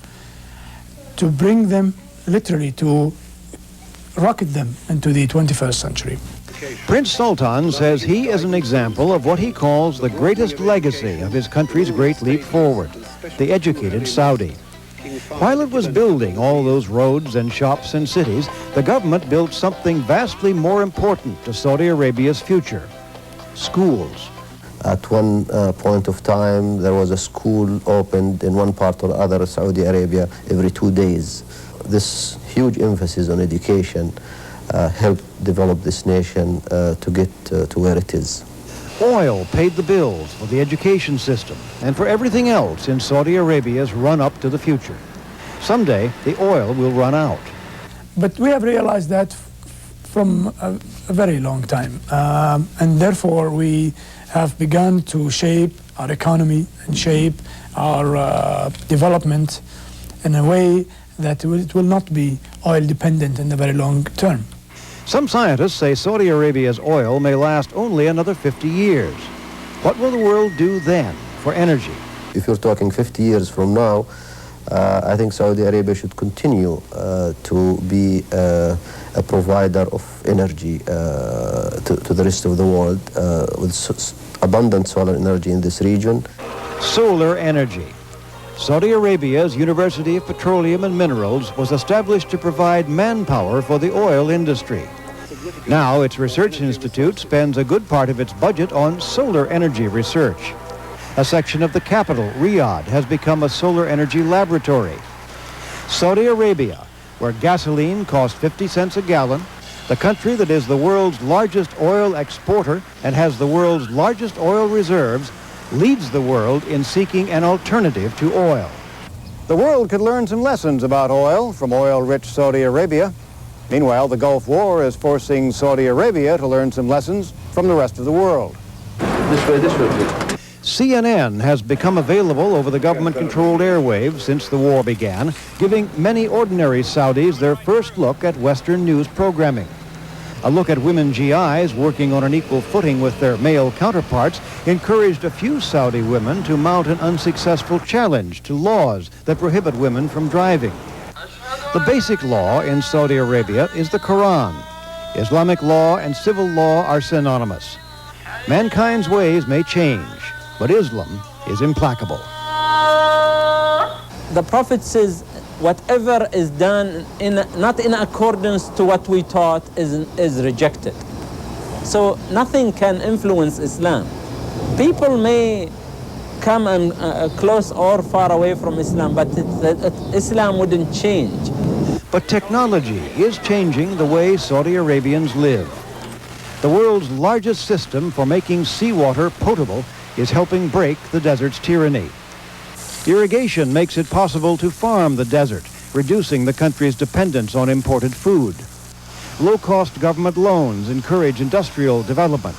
to bring them literally to rocket them into the 21st century. Prince Sultan says he is an example of what he calls the greatest legacy of his country's great leap forward, the educated Saudi. While it was building all those roads and shops and cities, the government built something vastly more important to Saudi Arabia's future: schools. At one point of time, there was a school opened in one part or other of Saudi Arabia every 2 days. This huge emphasis on education helped develop this nation to get to where it is. Oil paid the bills for the education system and for everything else in Saudi Arabia's run-up to the future. Someday, the oil will run out. But we have realized that from a very long time, and therefore we have begun to shape our economy and shape our development in a way that it will not be oil dependent in the very long term. Some scientists say Saudi Arabia's oil may last only another 50 years. What will the world do then for energy? If you're talking 50 years from now, I think Saudi Arabia should continue to be a provider of energy to the rest of the world with abundant solar energy in this region. Solar energy. Saudi Arabia's University of Petroleum and Minerals was established to provide manpower for the oil industry. Now its research institute spends a good part of its budget on solar energy research. A section of the capital, Riyadh, has become a solar energy laboratory. Saudi Arabia, where gasoline costs 50 cents a gallon, the country that is the world's largest oil exporter and has the world's largest oil reserves, leads the world in seeking an alternative to oil. The world could learn some lessons about oil from oil-rich Saudi Arabia. Meanwhile, the Gulf War is forcing Saudi Arabia to learn some lessons from the rest of the world. This way. CNN has become available over the government-controlled airwaves since the war began, giving many ordinary Saudis their first look at Western news programming. A look at women GIs working on an equal footing with their male counterparts encouraged a few Saudi women to mount an unsuccessful challenge to laws that prohibit women from driving. The basic law in Saudi Arabia is the Quran. Islamic law and civil law are synonymous. Mankind's ways may change, but Islam is implacable. The Prophet says, whatever is done not in accordance to what we taught is rejected. So nothing can influence Islam. People may come and close or far away from Islam, but Islam wouldn't change. But technology is changing the way Saudi Arabians live. The world's largest system for making seawater potable is helping break the desert's tyranny. Irrigation makes it possible to farm the desert, reducing the country's dependence on imported food. Low-cost government loans encourage industrial development.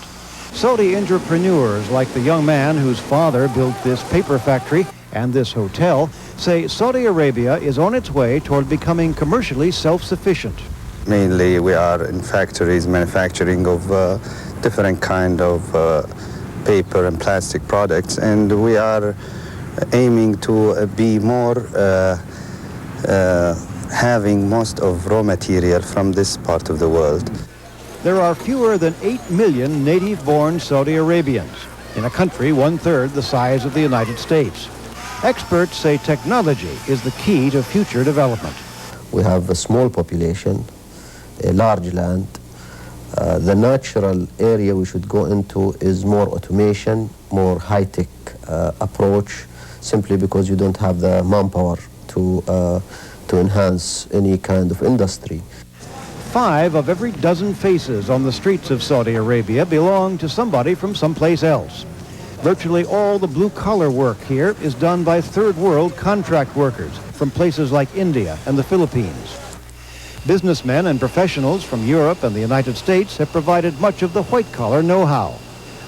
Saudi entrepreneurs, like the young man whose father built this paper factory and this hotel, say Saudi Arabia is on its way toward becoming commercially self-sufficient. Mainly we are in factories manufacturing of different kind of paper and plastic products, and we are aiming to be more having most of raw material from this part of the world. There are fewer than 8 million native-born Saudi Arabians in a country one-third the size of the United States. Experts say technology is the key to future development. We have a small population, a large land. The natural area we should go into is more automation, more high-tech approach, simply because you don't have the manpower to enhance any kind of industry. 5 of every dozen faces on the streets of Saudi Arabia belong to somebody from someplace else. Virtually all the blue-collar work here is done by third-world contract workers from places like India and the Philippines. Businessmen and professionals from Europe and the United States have provided much of the white-collar know-how.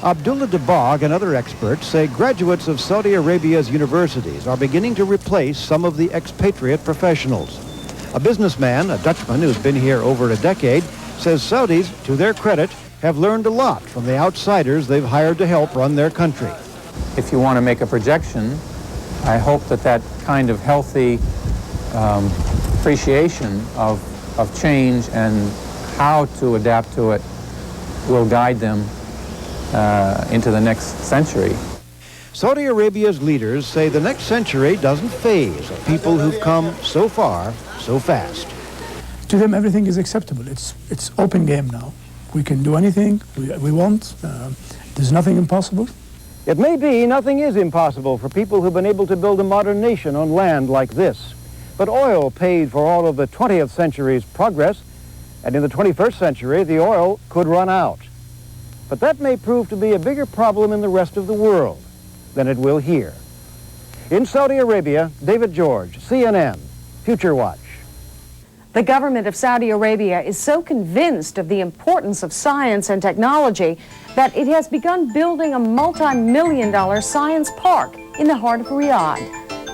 Abdullah Dabag and other experts say graduates of Saudi Arabia's universities are beginning to replace some of the expatriate professionals. A businessman, a Dutchman who's been here over a decade, says Saudis, to their credit, have learned a lot from the outsiders they've hired to help run their country. If you want to make a projection, I hope that that kind of healthy appreciation of change and how to adapt to it will guide them into the next century. Saudi Arabia's leaders say the next century doesn't faze a people who've come so far, so fast. To them, everything is acceptable. It's open game now. We can do anything we want. There's nothing impossible. It may be nothing is impossible for people who've been able to build a modern nation on land like this. But oil paid for all of the 20th century's progress, and in the 21st century, the oil could run out. But that may prove to be a bigger problem in the rest of the world than it will here. In Saudi Arabia, David George, CNN, Future Watch. The government of Saudi Arabia is so convinced of the importance of science and technology that it has begun building a multi-million-dollar science park in the heart of Riyadh.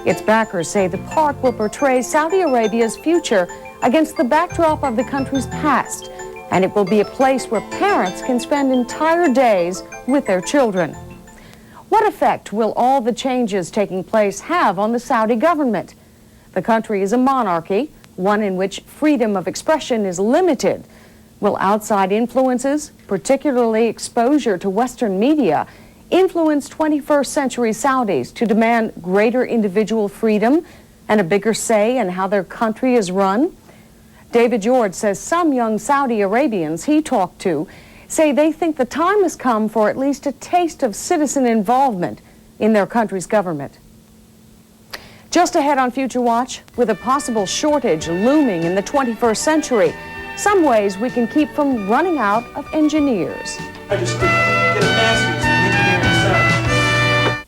Its backers say the park will portray Saudi Arabia's future against the backdrop of the country's past, and it will be a place where parents can spend entire days with their children. What effect will all the changes taking place have on the Saudi government? The country is a monarchy, one in which freedom of expression is limited. Will outside influences, particularly exposure to Western media, influence 21st century Saudis to demand greater individual freedom and a bigger say in how their country is run? David George says some young Saudi Arabians he talked to say they think the time has come for at least a taste of citizen involvement in their country's government. Just ahead on Future Watch, with a possible shortage looming in the 21st century, some ways we can keep from running out of engineers. I just get a master's in engineering.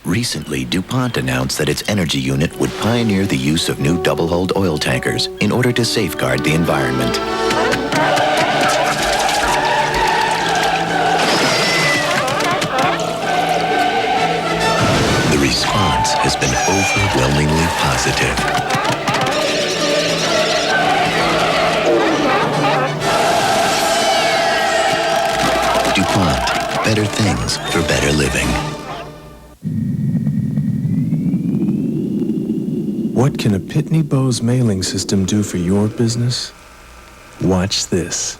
Recently, DuPont announced that its energy unit would pioneer the use of new double-hulled oil tankers in order to safeguard the environment. The response has been overwhelmingly positive. DuPont, better things for better living. What can a Pitney Bowes mailing system do for your business? Watch this.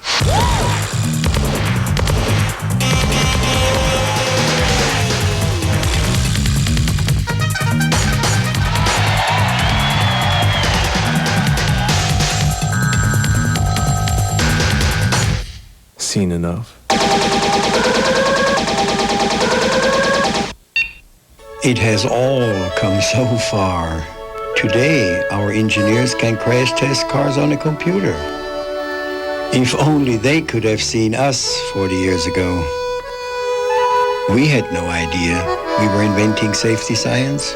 Seen enough? It has all come so far. Today, our engineers can crash test cars on a computer. If only they could have seen us 40 years ago. We had no idea we were inventing safety science.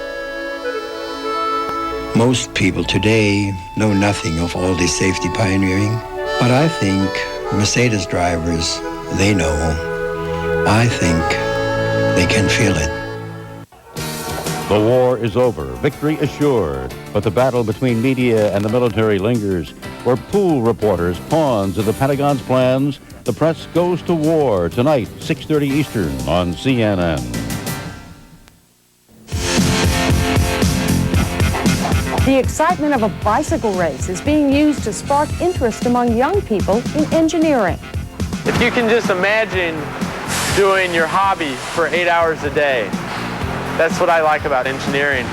Most people today know nothing of all this safety pioneering, but I think Mercedes drivers, they know. I think they can feel it. The war is over, victory assured, but the battle between media and the military lingers. Were pool reporters pawns of the Pentagon's plans The Press Goes to War, tonight, 6:30 Eastern on CNN. The excitement of a bicycle race is being used to spark interest among young people in engineering. If you can just imagine doing your hobby for 8 hours a day, that's what I like about engineering.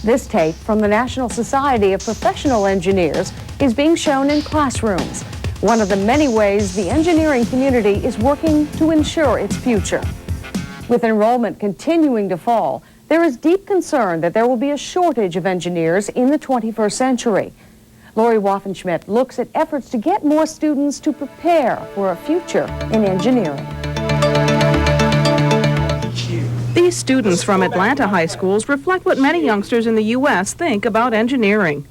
This tape from the National Society of Professional Engineers is being shown in classrooms, one of the many ways the engineering community is working to ensure its future. With enrollment continuing to fall, there is deep concern that there will be a shortage of engineers in the 21st century. Lori Waffenschmidt looks at efforts to get more students to prepare for a future in engineering. These students from Atlanta high schools reflect what many youngsters in the U.S. think about engineering.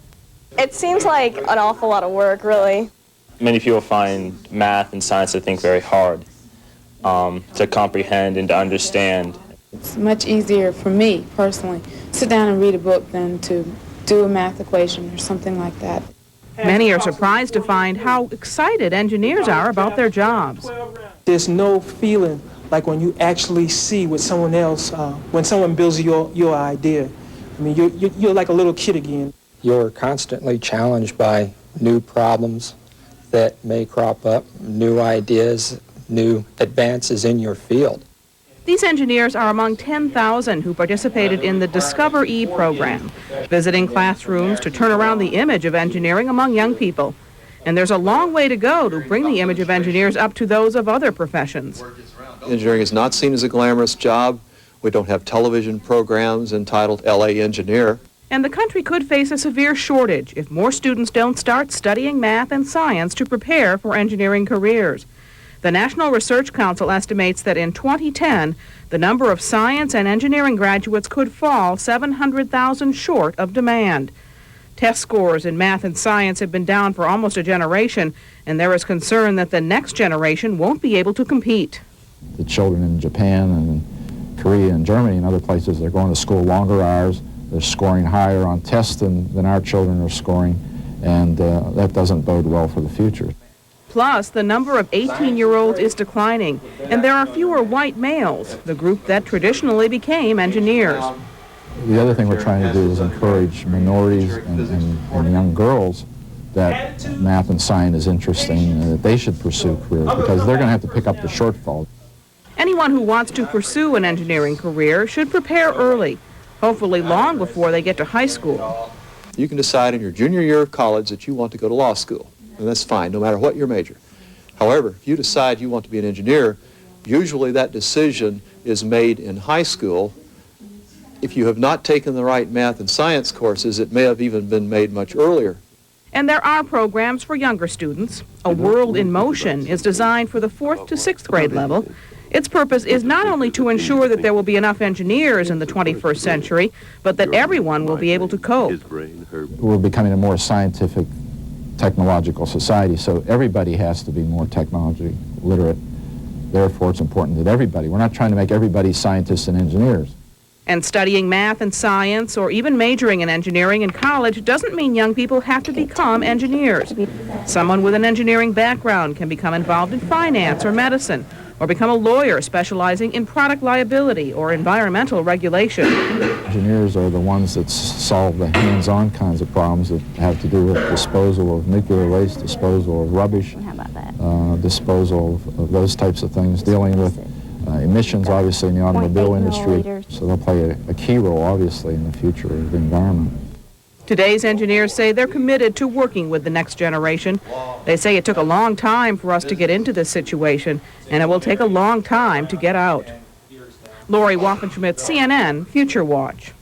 It seems like an awful lot of work, really. Many people find math and science, I think, very hard to comprehend and to understand. It's much easier for me, personally, to sit down and read a book than to do a math equation or something like that. Many are surprised to find how excited engineers are about their jobs. There's no feeling like when you actually see what someone else, when someone builds your idea. I mean, you're like a little kid again. You're constantly challenged by new problems that may crop up, new ideas, new advances in your field. These engineers are among 10,000 who participated in the Discover E program, visiting classrooms to turn around the image of engineering among young people. And there's a long way to go to bring the image of engineers up to those of other professions. Engineering is not seen as a glamorous job. We don't have television programs entitled LA Engineer. And the country could face a severe shortage if more students don't start studying math and science to prepare for engineering careers. The National Research Council estimates that in 2010, the number of science and engineering graduates could fall 700,000 short of demand. Test scores in math and science have been down for almost a generation, and there is concern that the next generation won't be able to compete. The children in Japan and Korea and Germany and other places, they're going to school longer hours. They're scoring higher on tests than our children are scoring, and that doesn't bode well for the future. Plus, the number of 18-year-olds is declining, and there are fewer white males, the group that traditionally became engineers. The other thing we're trying to do is encourage minorities and young girls that math and science is interesting and that they should pursue careers because they're going to have to pick up the shortfall. Anyone who wants to pursue an engineering career should prepare early, hopefully long before they get to high school. You can decide in your junior year of college that you want to go to law school, and that's fine, no matter what your major. However, if you decide you want to be an engineer, usually that decision is made in high school. If you have not taken the right math and science courses, it may have even been made much earlier. And there are programs for younger students. A World in Motion is designed for the 4th to 6th grade level. Its purpose is not only to ensure that there will be enough engineers in the 21st century, but that everyone will be able to cope. We're becoming a more scientific, technological society, so everybody has to be more technology literate. Therefore, it's important that everybody, we're not trying to make everybody scientists and engineers. And studying math and science, or even majoring in engineering in college, doesn't mean young people have to become engineers. Someone with an engineering background can become involved in finance or medicine, or become a lawyer specializing in product liability or environmental regulation. Engineers are the ones that solve the hands-on kinds of problems that have to do with disposal of nuclear waste, disposal of rubbish, disposal of those types of things, dealing with emissions, obviously, in the automobile industry. So they'll play a key role, obviously, in the future of the environment. Today's engineers say they're committed to working with the next generation. They say it took a long time for us to get into this situation, and it will take a long time to get out. Lori Waffenschmidt, CNN, Future Watch.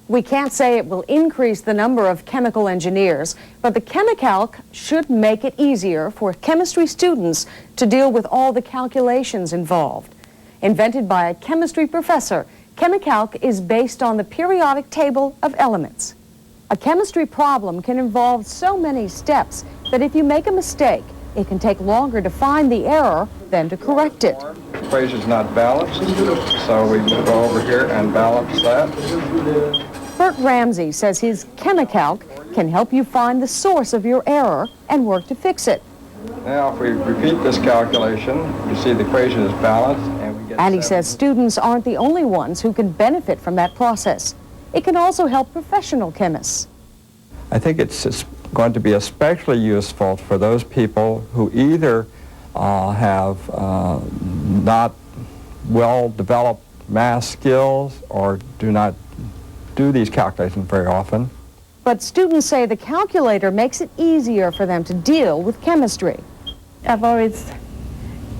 We can't say it will increase the number of chemical engineers, but the ChemiCalc should make it easier for chemistry students to deal with all the calculations involved. Invented by a chemistry professor, ChemiCalc is based on the periodic table of elements. A chemistry problem can involve so many steps that if you make a mistake, it can take longer to find the error than to correct it. The equation's not balanced, so we go over here and balance that. Bert Ramsey says his ChemiCalc can help you find the source of your error and work to fix it. Now, if we repeat this calculation, you see the equation is balanced, and we get... And he says students aren't the only ones who can benefit from that process. It can also help professional chemists. I think it's going to be especially useful for those people who either have not well-developed math skills or do not do these calculations very often. But students say the calculator makes it easier for them to deal with chemistry. I've always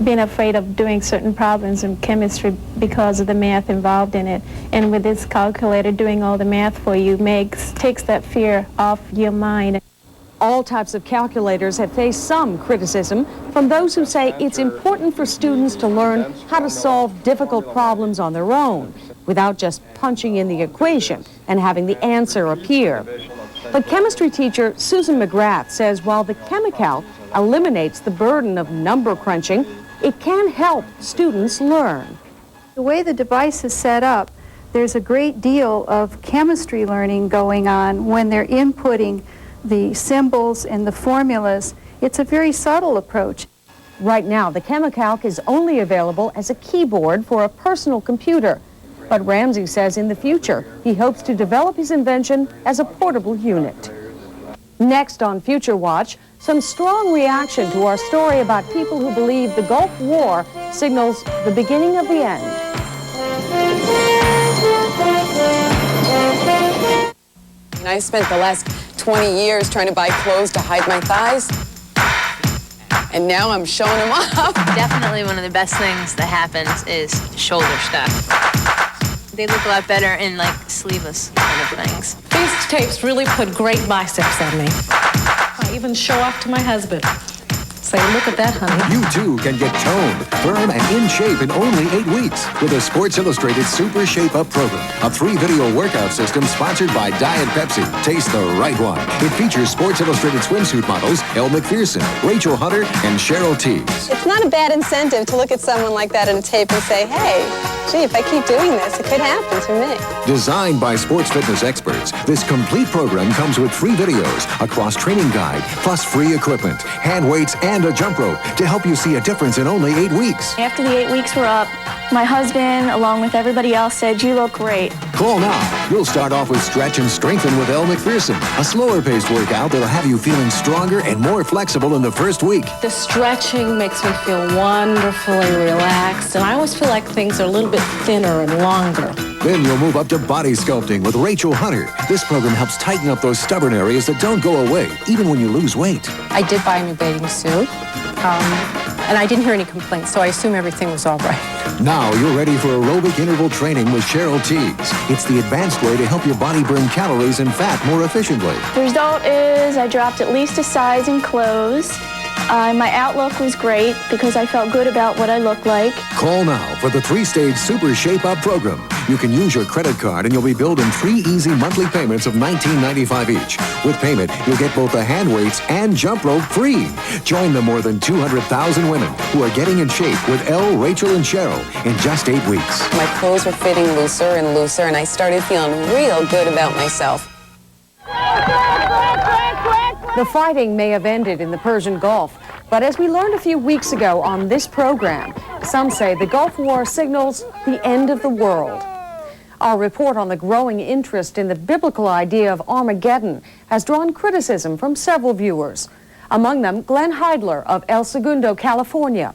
been afraid of doing certain problems in chemistry because of the math involved in it. And with this calculator doing all the math for you takes that fear off your mind. All types of calculators have faced some criticism from those who say it's important for students to learn how to solve difficult problems on their own without just punching in the equation and having the answer appear. But chemistry teacher Susan McGrath says while the ChemiCalc eliminates the burden of number crunching, it can help students learn. The way the device is set up, there's a great deal of chemistry learning going on when they're inputting the symbols and the formulas. It's a very subtle approach. Right now, the ChemiCalc is only available as a keyboard for a personal computer. But Ramsey says in the future, he hopes to develop his invention as a portable unit. Next on Future Watch, some strong reaction to our story about people who believe the Gulf War signals the beginning of the end. I spent the last 20 years trying to buy clothes to hide my thighs, and now I'm showing them off. Definitely one of the best things that happens is shoulder stuff. They look a lot better in like sleeveless kind of things. These tapes really put great biceps on me. I even show off to my husband. Say, look at that, honey. You too can get toned, firm, and in shape in only 8 weeks with a Sports Illustrated Super Shape Up program, a 3-video workout system sponsored by Diet Pepsi. Taste the right one. It features Sports Illustrated swimsuit models Elle McPherson, Rachel Hunter, and Cheryl Teagues. It's not a bad incentive to look at someone like that on a tape and say, hey, gee, if I keep doing this, it could happen to me. Designed by sports fitness experts, this complete program comes with free videos, a cross-training guide, plus free equipment, hand weights, and a jump rope to help you see a difference in only 8 weeks. After the 8 weeks were up, my husband, along with everybody else, said, you look great. Call now. You'll start off with Stretch and Strengthen with Elle McPherson, a slower-paced workout that'll have you feeling stronger and more flexible in the first week. The stretching makes me feel wonderfully relaxed, and I always feel like things are a little bit thinner and longer. Then you'll move up to body sculpting with Rachel Hunter. This program helps tighten up those stubborn areas that don't go away, even when you lose weight. I did buy a new bathing suit, and I didn't hear any complaints, so I assume everything was all right. Now you're ready for aerobic interval training with Cheryl Teagues. It's the advanced way to help your body burn calories and fat more efficiently. The result is I dropped at least a size in clothes. My outlook was great because I felt good about what I looked like. Call now for the 3-stage Super Shape Up program. You can use your credit card and you'll be billed in 3 easy monthly payments of $19.95 each. With payment, you'll get both the hand weights and jump rope free. Join the more than 200,000 women who are getting in shape with Elle, Rachel, and Cheryl in just 8 weeks. My clothes were fitting looser and looser, and I started feeling real good about myself. The fighting may have ended in the Persian Gulf, but as we learned a few weeks ago on this program, some say the Gulf War signals the end of the world. Our report on the growing interest in the biblical idea of Armageddon has drawn criticism from several viewers, among them Glenn Heidler of El Segundo, California.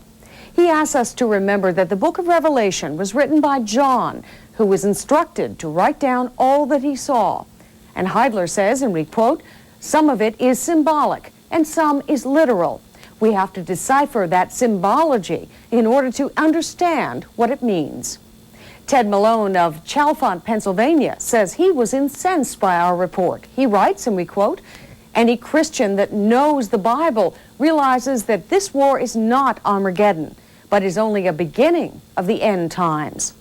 He asks us to remember that the book of Revelation was written by John, who was instructed to write down all that he saw. And Heidler says, and we quote, some of it is symbolic and some is literal. We have to decipher that symbology in order to understand what it means. Ted Malone of Chalfont, Pennsylvania, says he was incensed by our report. He writes, and we quote, any Christian that knows the Bible realizes that this war is not Armageddon, but is only a beginning of the end times.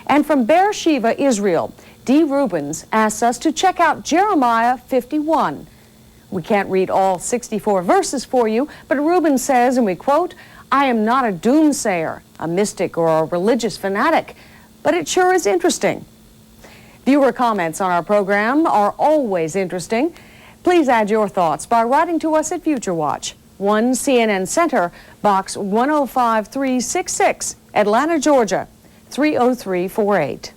And from Beersheba, Israel, Dee Rubens asks us to check out Jeremiah 51. We can't read all 64 verses for you, but Rubens says, and we quote, I am not a doomsayer, a mystic, or a religious fanatic, but it sure is interesting. Viewer comments on our program are always interesting. Please add your thoughts by writing to us at Future Watch, 1 CNN Center, Box 105366, Atlanta, Georgia, 30348.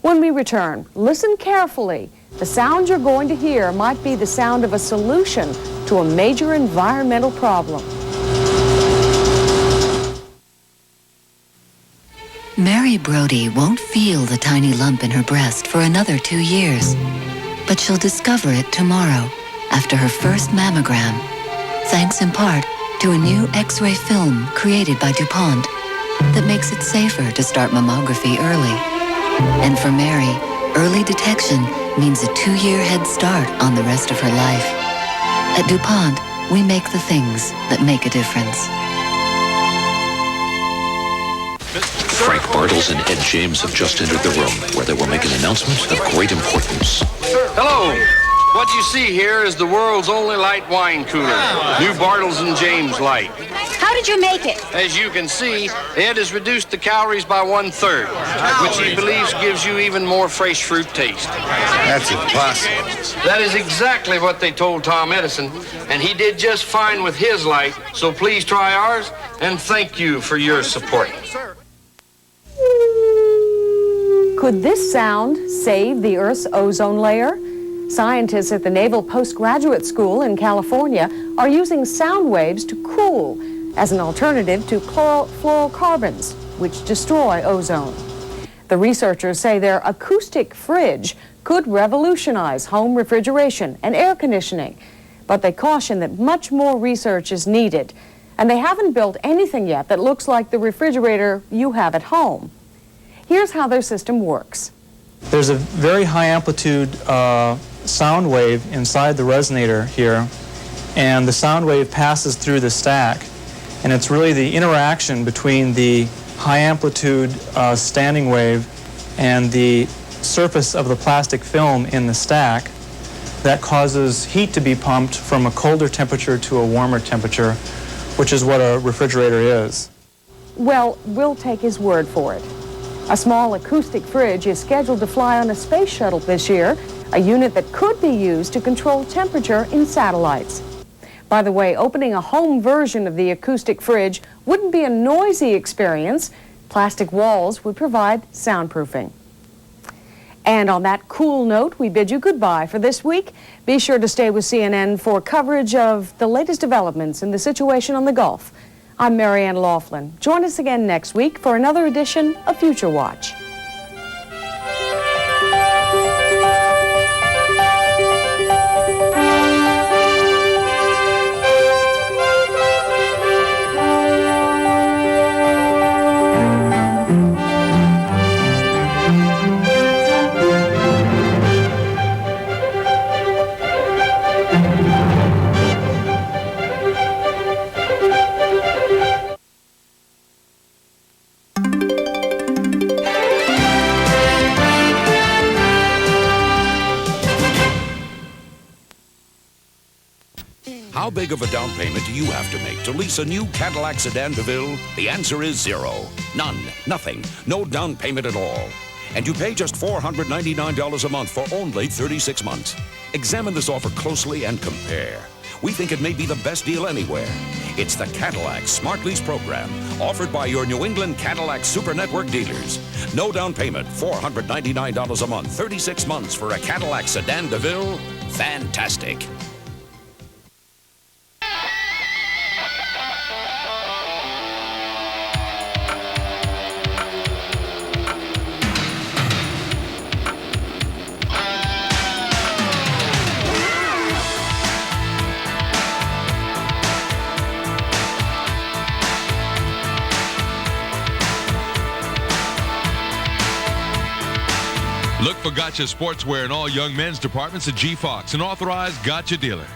When we return, listen carefully. The sound you're going to hear might be the sound of a solution to a major environmental problem. Mary Brody won't feel the tiny lump in her breast for another 2 years, but she'll discover it tomorrow after her first mammogram, thanks in part to a new X-ray film created by DuPont that makes it safer to start mammography early. And for Mary, early detection means a 2-year head start on the rest of her life. At DuPont, we make the things that make a difference. Frank Bartles and Ed James have just entered the room where they will make an announcement of great importance. Hello. What you see here is the world's only light wine cooler. New Bartles and James Light. How did you make it? As you can see, Ed has reduced the calories by 1/3, which he believes gives you even more fresh fruit taste. That's impossible. That is exactly what they told Tom Edison, and he did just fine with his light, so please try ours, and thank you for your support. Could this sound save the Earth's ozone layer? Scientists at the Naval Postgraduate School in California are using sound waves to cool as an alternative to chlorofluorocarbons, which destroy ozone. The researchers say their acoustic fridge could revolutionize home refrigeration and air conditioning, but they caution that much more research is needed, and they haven't built anything yet that looks like the refrigerator you have at home. Here's how their system works. There's a very high amplitude sound wave inside the resonator here, and the sound wave passes through the stack, and it's really the interaction between the high amplitude standing wave and the surface of the plastic film in the stack that causes heat to be pumped from a colder temperature to a warmer temperature, which is what a refrigerator is. Well, we'll take his word for it. A small acoustic fridge is scheduled to fly on a space shuttle this year, a unit that could be used to control temperature in satellites. By the way, opening a home version of the acoustic fridge wouldn't be a noisy experience. Plastic walls would provide soundproofing. And on that cool note, we bid you goodbye for this week. Be sure to stay with CNN for coverage of the latest developments in the situation on the Gulf. I'm Marianne Laughlin. Join us again next week for another edition of Future Watch. How big of a down payment do you have to make to lease a new Cadillac sedan DeVille? The answer is zero. None. Nothing. No down payment at all. And you pay just $499 a month for only 36 months. Examine this offer closely and compare. We think it may be the best deal anywhere. It's the Cadillac Smart Lease Program, offered by your New England Cadillac Super Network dealers. No down payment, $499 a month, 36 months for a Cadillac sedan DeVille. Fantastic. Look for Gotcha Sportswear in all young men's departments at G Fox, an authorized Gotcha dealer.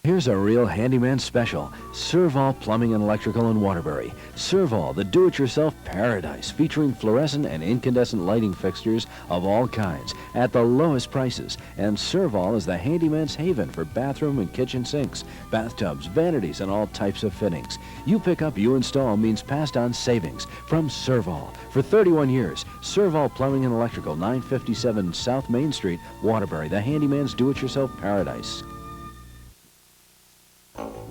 Here's a real handyman special. Servall Plumbing and Electrical in Waterbury. Servall, the do-it-yourself paradise, featuring fluorescent and incandescent lighting fixtures of all kinds at the lowest prices. And Servall is the handyman's haven for bathroom and kitchen sinks, bathtubs, vanities, and all types of fittings. You pick up, you install means passed on savings from Servall. For 31 years, Servall Plumbing and Electrical, 957 South Main Street, Waterbury, the handyman's do-it-yourself paradise.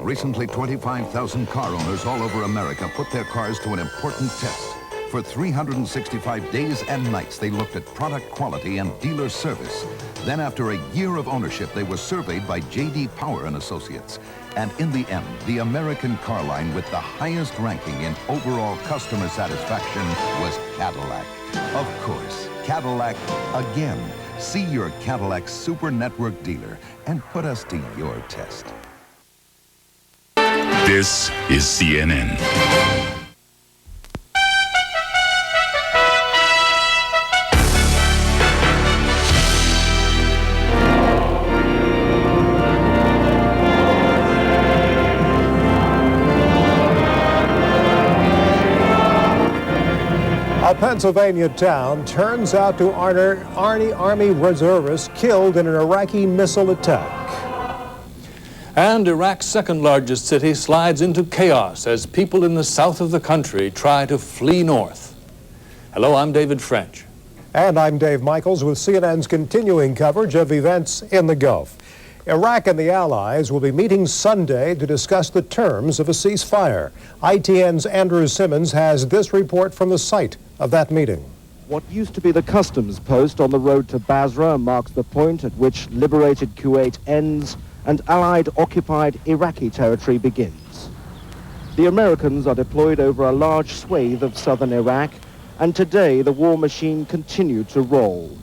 Recently, 25,000 car owners all over America put their cars to an important test. For 365 days and nights, they looked at product quality and dealer service. Then after a year of ownership, they were surveyed by J.D. Power and Associates. And in the end, the American car line with the highest ranking in overall customer satisfaction was Cadillac. Of course, Cadillac again. See your Cadillac Super Network dealer and put us to your test. This is CNN. A Pennsylvania town turns out to honor Army reservists killed in an Iraqi missile attack. And Iraq's second largest city slides into chaos as people in the south of the country try to flee north. Hello, I'm David French. And I'm Dave Michaels with CNN's continuing coverage of events in the Gulf. Iraq and the Allies will be meeting Sunday to discuss the terms of a ceasefire. ITN's Andrew Simmons has this report from the site of that meeting. What used to be the customs post on the road to Basra marks the point at which liberated Kuwait ends and Allied-occupied Iraqi territory begins. The Americans are deployed over a large swathe of southern Iraq, and today the war machine continued to roll,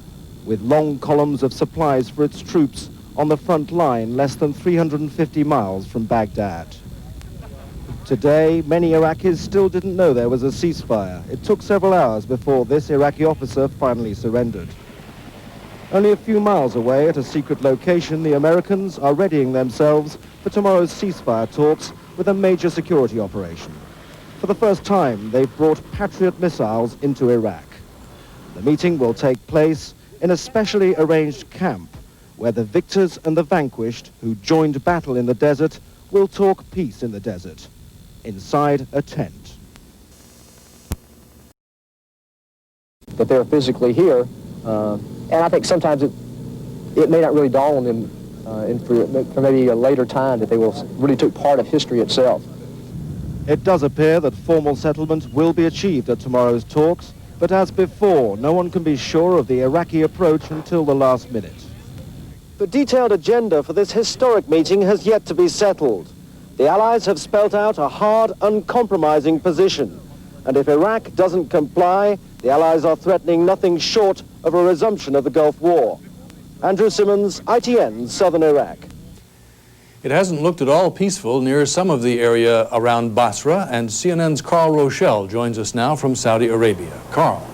with long columns of supplies for its troops on the front line less than 350 miles from Baghdad. Today, many Iraqis still didn't know there was a ceasefire. It took several hours before this Iraqi officer finally surrendered. Only a few miles away at a secret location, the Americans are readying themselves for tomorrow's ceasefire talks with a major security operation. For the first time, they've brought Patriot missiles into Iraq. The meeting will take place in a specially arranged camp where the victors and the vanquished who joined battle in the desert will talk peace in the desert, inside a tent. That they're physically here, and I think sometimes it may not really dawn on them for maybe a later time that they really took part of history itself. It does appear that formal settlement will be achieved at tomorrow's talks, but as before, no one can be sure of the Iraqi approach until the last minute. The detailed agenda for this historic meeting has yet to be settled. The Allies have spelt out a hard, uncompromising position. And if Iraq doesn't comply, the Allies are threatening nothing short of a resumption of the Gulf War. Andrew Simmons, ITN, Southern Iraq. It hasn't looked at all peaceful near some of the area around Basra, and CNN's Carl Rochelle joins us now from Saudi Arabia. Carl.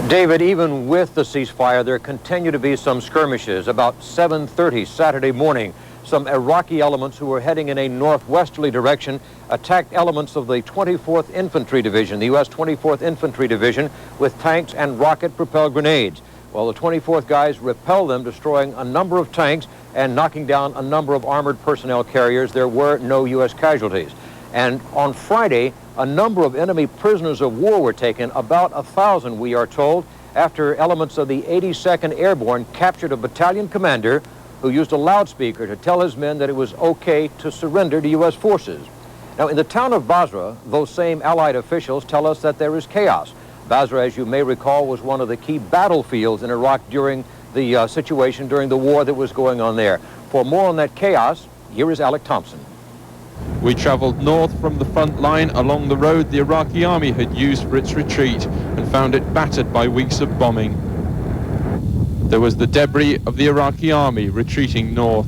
David, even with the ceasefire, there continue to be some skirmishes. About 7:30 Saturday morning, some Iraqi elements who were heading in a northwesterly direction attacked elements of the 24th Infantry Division, the U.S. 24th Infantry Division, with tanks and rocket-propelled grenades. Well, the 24th guys repelled them, destroying a number of tanks and knocking down a number of armored personnel carriers. There were no U.S. casualties. And on Friday, a number of enemy prisoners of war were taken, about 1,000, we are told, after elements of the 82nd Airborne captured a battalion commander who used a loudspeaker to tell his men that it was okay to surrender to U.S. forces. Now, in the town of Basra, those same Allied officials tell us that there is chaos. Basra, as you may recall, was one of the key battlefields in Iraq during the situation during the war that was going on there. For more on that chaos, here is Alec Thompson. We traveled north from the front line along the road the Iraqi army had used for its retreat and found it battered by weeks of bombing. There was the debris of the Iraqi army retreating north.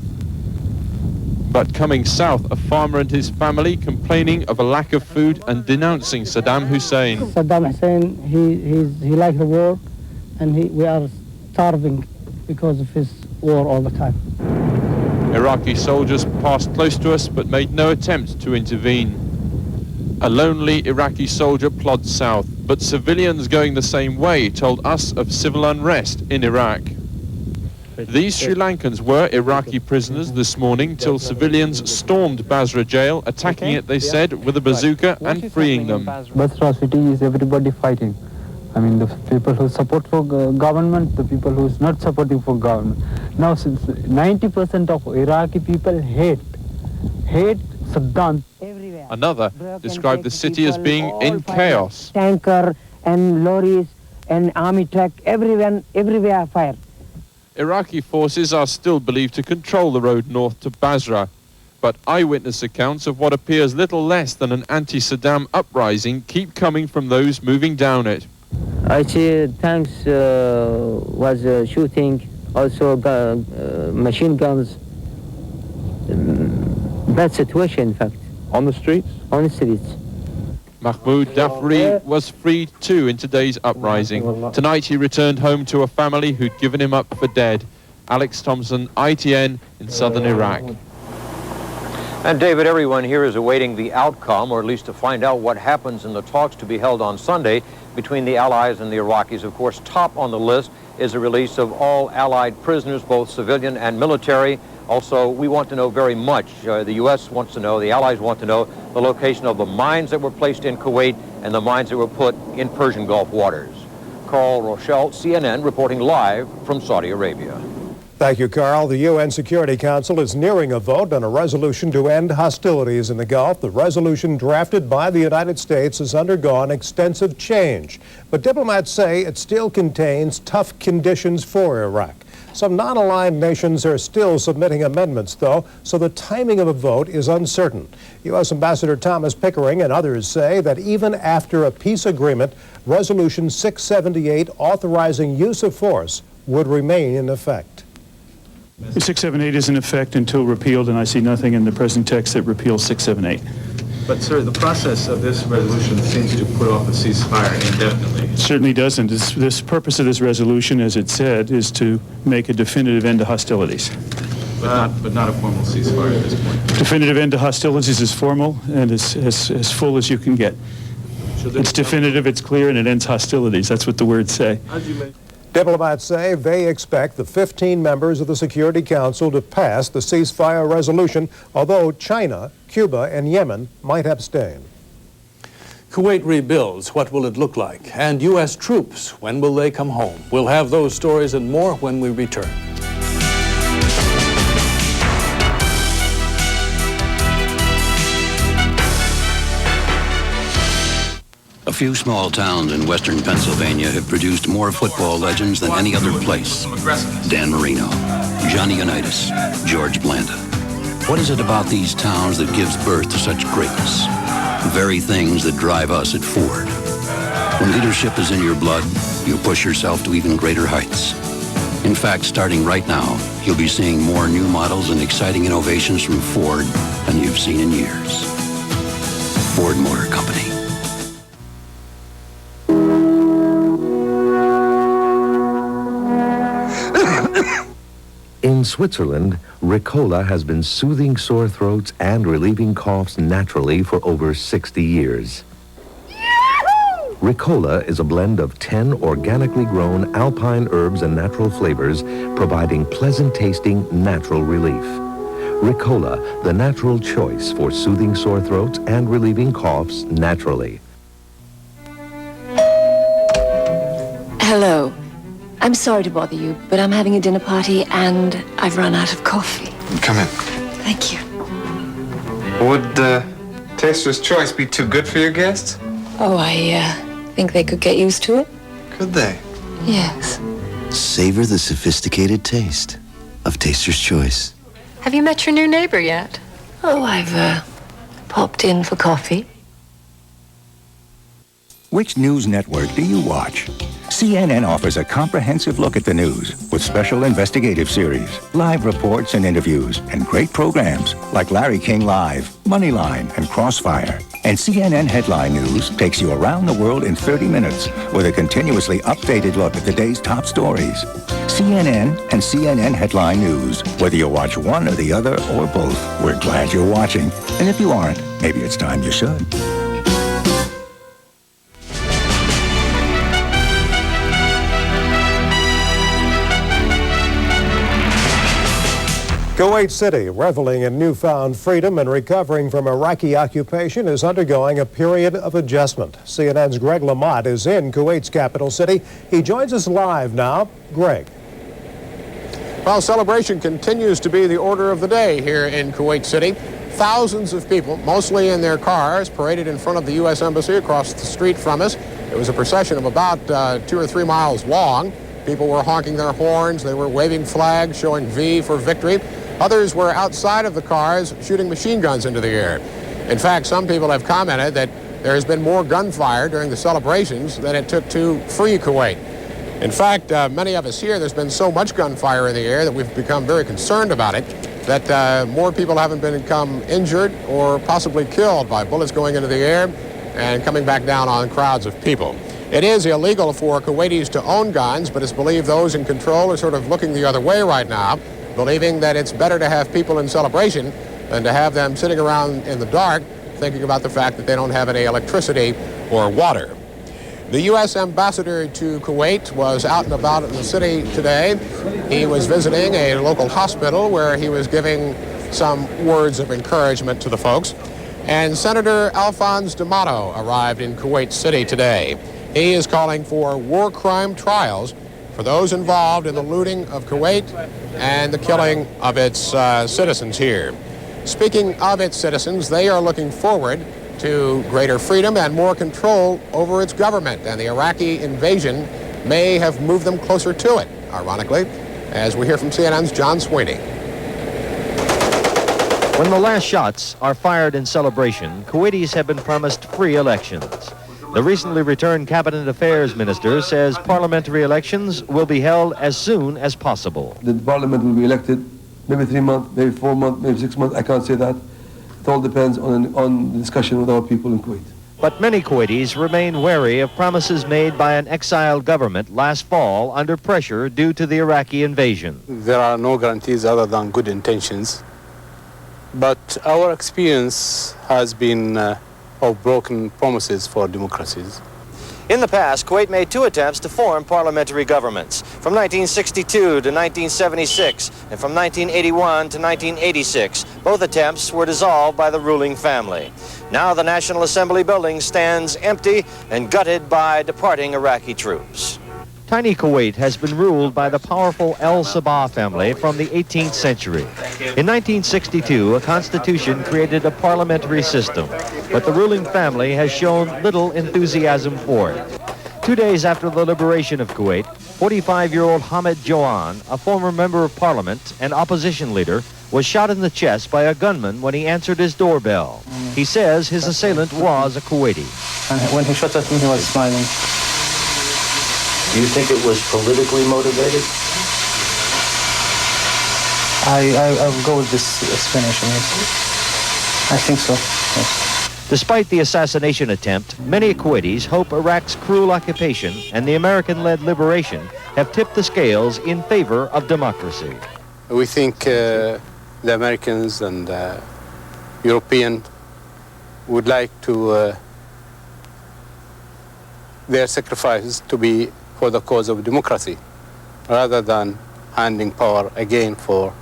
But coming south, a farmer and his family complaining of a lack of food and denouncing Saddam Hussein. Saddam Hussein, he likes the war, and we are starving because of his war all the time. Iraqi soldiers passed close to us but made no attempt to intervene. A lonely Iraqi soldier plods south, but civilians going the same way told us of civil unrest in Iraq. These Sri Lankans were Iraqi prisoners this morning till civilians stormed Basra jail, attacking it, they said, with a bazooka and freeing them. Basra city is everybody fighting. I mean, the people who support for government, the people who is not supporting for government. Now, since 90% of Iraqi people hate hate Saddam. Another described the city as being in chaos. Tanker and lorries and army truck, everywhere fire. Iraqi forces are still believed to control the road north to Basra, but eyewitness accounts of what appears little less than an anti-Saddam uprising keep coming from those moving down it. I see tanks was shooting, also machine guns. Bad situation, in fact. On the streets? On the streets. Mahmoud Dafri was freed too in today's uprising. Tonight he returned home to a family who'd given him up for dead. Alex Thompson, ITN in southern Iraq. And David, everyone here is awaiting the outcome, or at least to find out what happens in the talks to be held on Sunday between the Allies and the Iraqis. Of course, top on the list is the release of all Allied prisoners, both civilian and military. Also, we want to know very much. The U.S. wants to know, the Allies want to know the location of the mines that were placed in Kuwait and the mines that were put in Persian Gulf waters. Carl Rochelle, CNN, reporting live from Saudi Arabia. Thank you, Carl. The UN Security Council is nearing a vote on a resolution to end hostilities in the Gulf. The resolution drafted by the United States has undergone extensive change, but diplomats say it still contains tough conditions for Iraq. Some non-aligned nations are still submitting amendments, though, so the timing of a vote is uncertain. U.S. Ambassador Thomas Pickering and others say that even after a peace agreement, Resolution 678 authorizing use of force would remain in effect. 678 is in effect until repealed, and I see nothing in the present text that repeals 678. But, sir, the process of this resolution seems to put off the ceasefire indefinitely. It certainly doesn't. This purpose of this resolution, as it said, is to make a definitive end to hostilities. But not a formal ceasefire at this point. Definitive end to hostilities is formal and as full as you can get. It's definitive, it's clear, and it ends hostilities. That's what the words say. Diplomats say they expect the 15 members of the Security Council to pass the ceasefire resolution, although China, Cuba, and Yemen might abstain. Kuwait rebuilds. What will it look like? And U.S. troops, when will they come home? We'll have those stories and more when we return. A few small towns in western Pennsylvania have produced more football legends than any other place. Dan Marino, Johnny Unitas, George Blanda. What is it about these towns that gives birth to such greatness? The very things that drive us at Ford. When leadership is in your blood, you push yourself to even greater heights. In fact, starting right now, you'll be seeing more new models and exciting innovations from Ford than you've seen in years. Ford Motor Company. In Switzerland, Ricola has been soothing sore throats and relieving coughs naturally for over 60 years. Ricola is a blend of 10 organically grown alpine herbs and natural flavors, providing pleasant-tasting natural relief. Ricola, the natural choice for soothing sore throats and relieving coughs naturally. Hello. I'm sorry to bother you, but I'm having a dinner party and I've run out of coffee. Come in. Thank you. Would Taster's Choice be too good for your guests? Oh, I think they could get used to it. Could they? Yes. Savor the sophisticated taste of Taster's Choice. Have you met your new neighbor yet? Oh, I've popped in for coffee. Which news network do you watch? CNN offers a comprehensive look at the news with special investigative series, live reports and interviews, and great programs like Larry King Live, Moneyline, and Crossfire. And CNN Headline News takes you around the world in 30 minutes with a continuously updated look at the day's top stories. CNN and CNN Headline News. Whether you watch one or the other or both, we're glad you're watching. And if you aren't, maybe it's time you should. Kuwait City, reveling in newfound freedom and recovering from Iraqi occupation, is undergoing a period of adjustment. CNN's Greg Lamont is in Kuwait's capital city. He joins us live now. Greg. Well, celebration continues to be the order of the day here in Kuwait City. Thousands of people, mostly in their cars, paraded in front of the U.S. Embassy across the street from us. It was a procession of about 2 or 3 miles long. People were honking their horns. They were waving flags, showing V for victory. Others were outside of the cars shooting machine guns into the air. In fact, some people have commented that there has been more gunfire during the celebrations than it took to free Kuwait. In fact, many of us here, there's been so much gunfire in the air that we've become very concerned about it, that more people haven't become injured or possibly killed by bullets going into the air and coming back down on crowds of people. It is illegal for Kuwaitis to own guns, but it's believed those in control are sort of looking the other way right now, believing that it's better to have people in celebration than to have them sitting around in the dark thinking about the fact that they don't have any electricity or water. The U.S. ambassador to Kuwait was out and about in the city today. He was visiting a local hospital where he was giving some words of encouragement to the folks. And Senator Alphonse D'Amato arrived in Kuwait City today. He is calling for war crime trials for those involved in the looting of Kuwait and the killing of its citizens here. Speaking of its citizens, they are looking forward to greater freedom and more control over its government, and the Iraqi invasion may have moved them closer to it, ironically, as we hear from CNN's John Sweeney. When the last shots are fired in celebration, Kuwaitis have been promised free elections. The recently returned Cabinet Affairs Minister says parliamentary elections will be held as soon as possible. The parliament will be elected maybe 3 months, maybe 4 months, maybe 6 months. I can't say that. It all depends on the discussion with our people in Kuwait. But many Kuwaitis remain wary of promises made by an exiled government last fall under pressure due to the Iraqi invasion. There are no guarantees other than good intentions. But our experience has been of broken promises for democracies. In the past, Kuwait made 2 attempts to form parliamentary governments, from 1962 to 1976, and from 1981 to 1986. Both attempts were dissolved by the ruling family. Now the National Assembly building stands empty and gutted by departing Iraqi troops. Tiny Kuwait has been ruled by the powerful El Sabah family from the 18th century. In 1962, a constitution created a parliamentary system, but the ruling family has shown little enthusiasm for it. 2 days after the liberation of Kuwait, 45-year-old Hamid Joan, a former member of parliament and opposition leader, was shot in the chest by a gunman when he answered his doorbell. He says his assailant was a Kuwaiti. And when he shot at me, he was smiling. Do you think it was politically motivated? I will go with this explanation, yes. I think so, yes. Despite the assassination attempt, many Kuwaitis hope Iraq's cruel occupation and the American-led liberation have tipped the scales in favor of democracy. We think the Americans and Europeans would like to their sacrifices to be for the cause of democracy, rather than handing power again for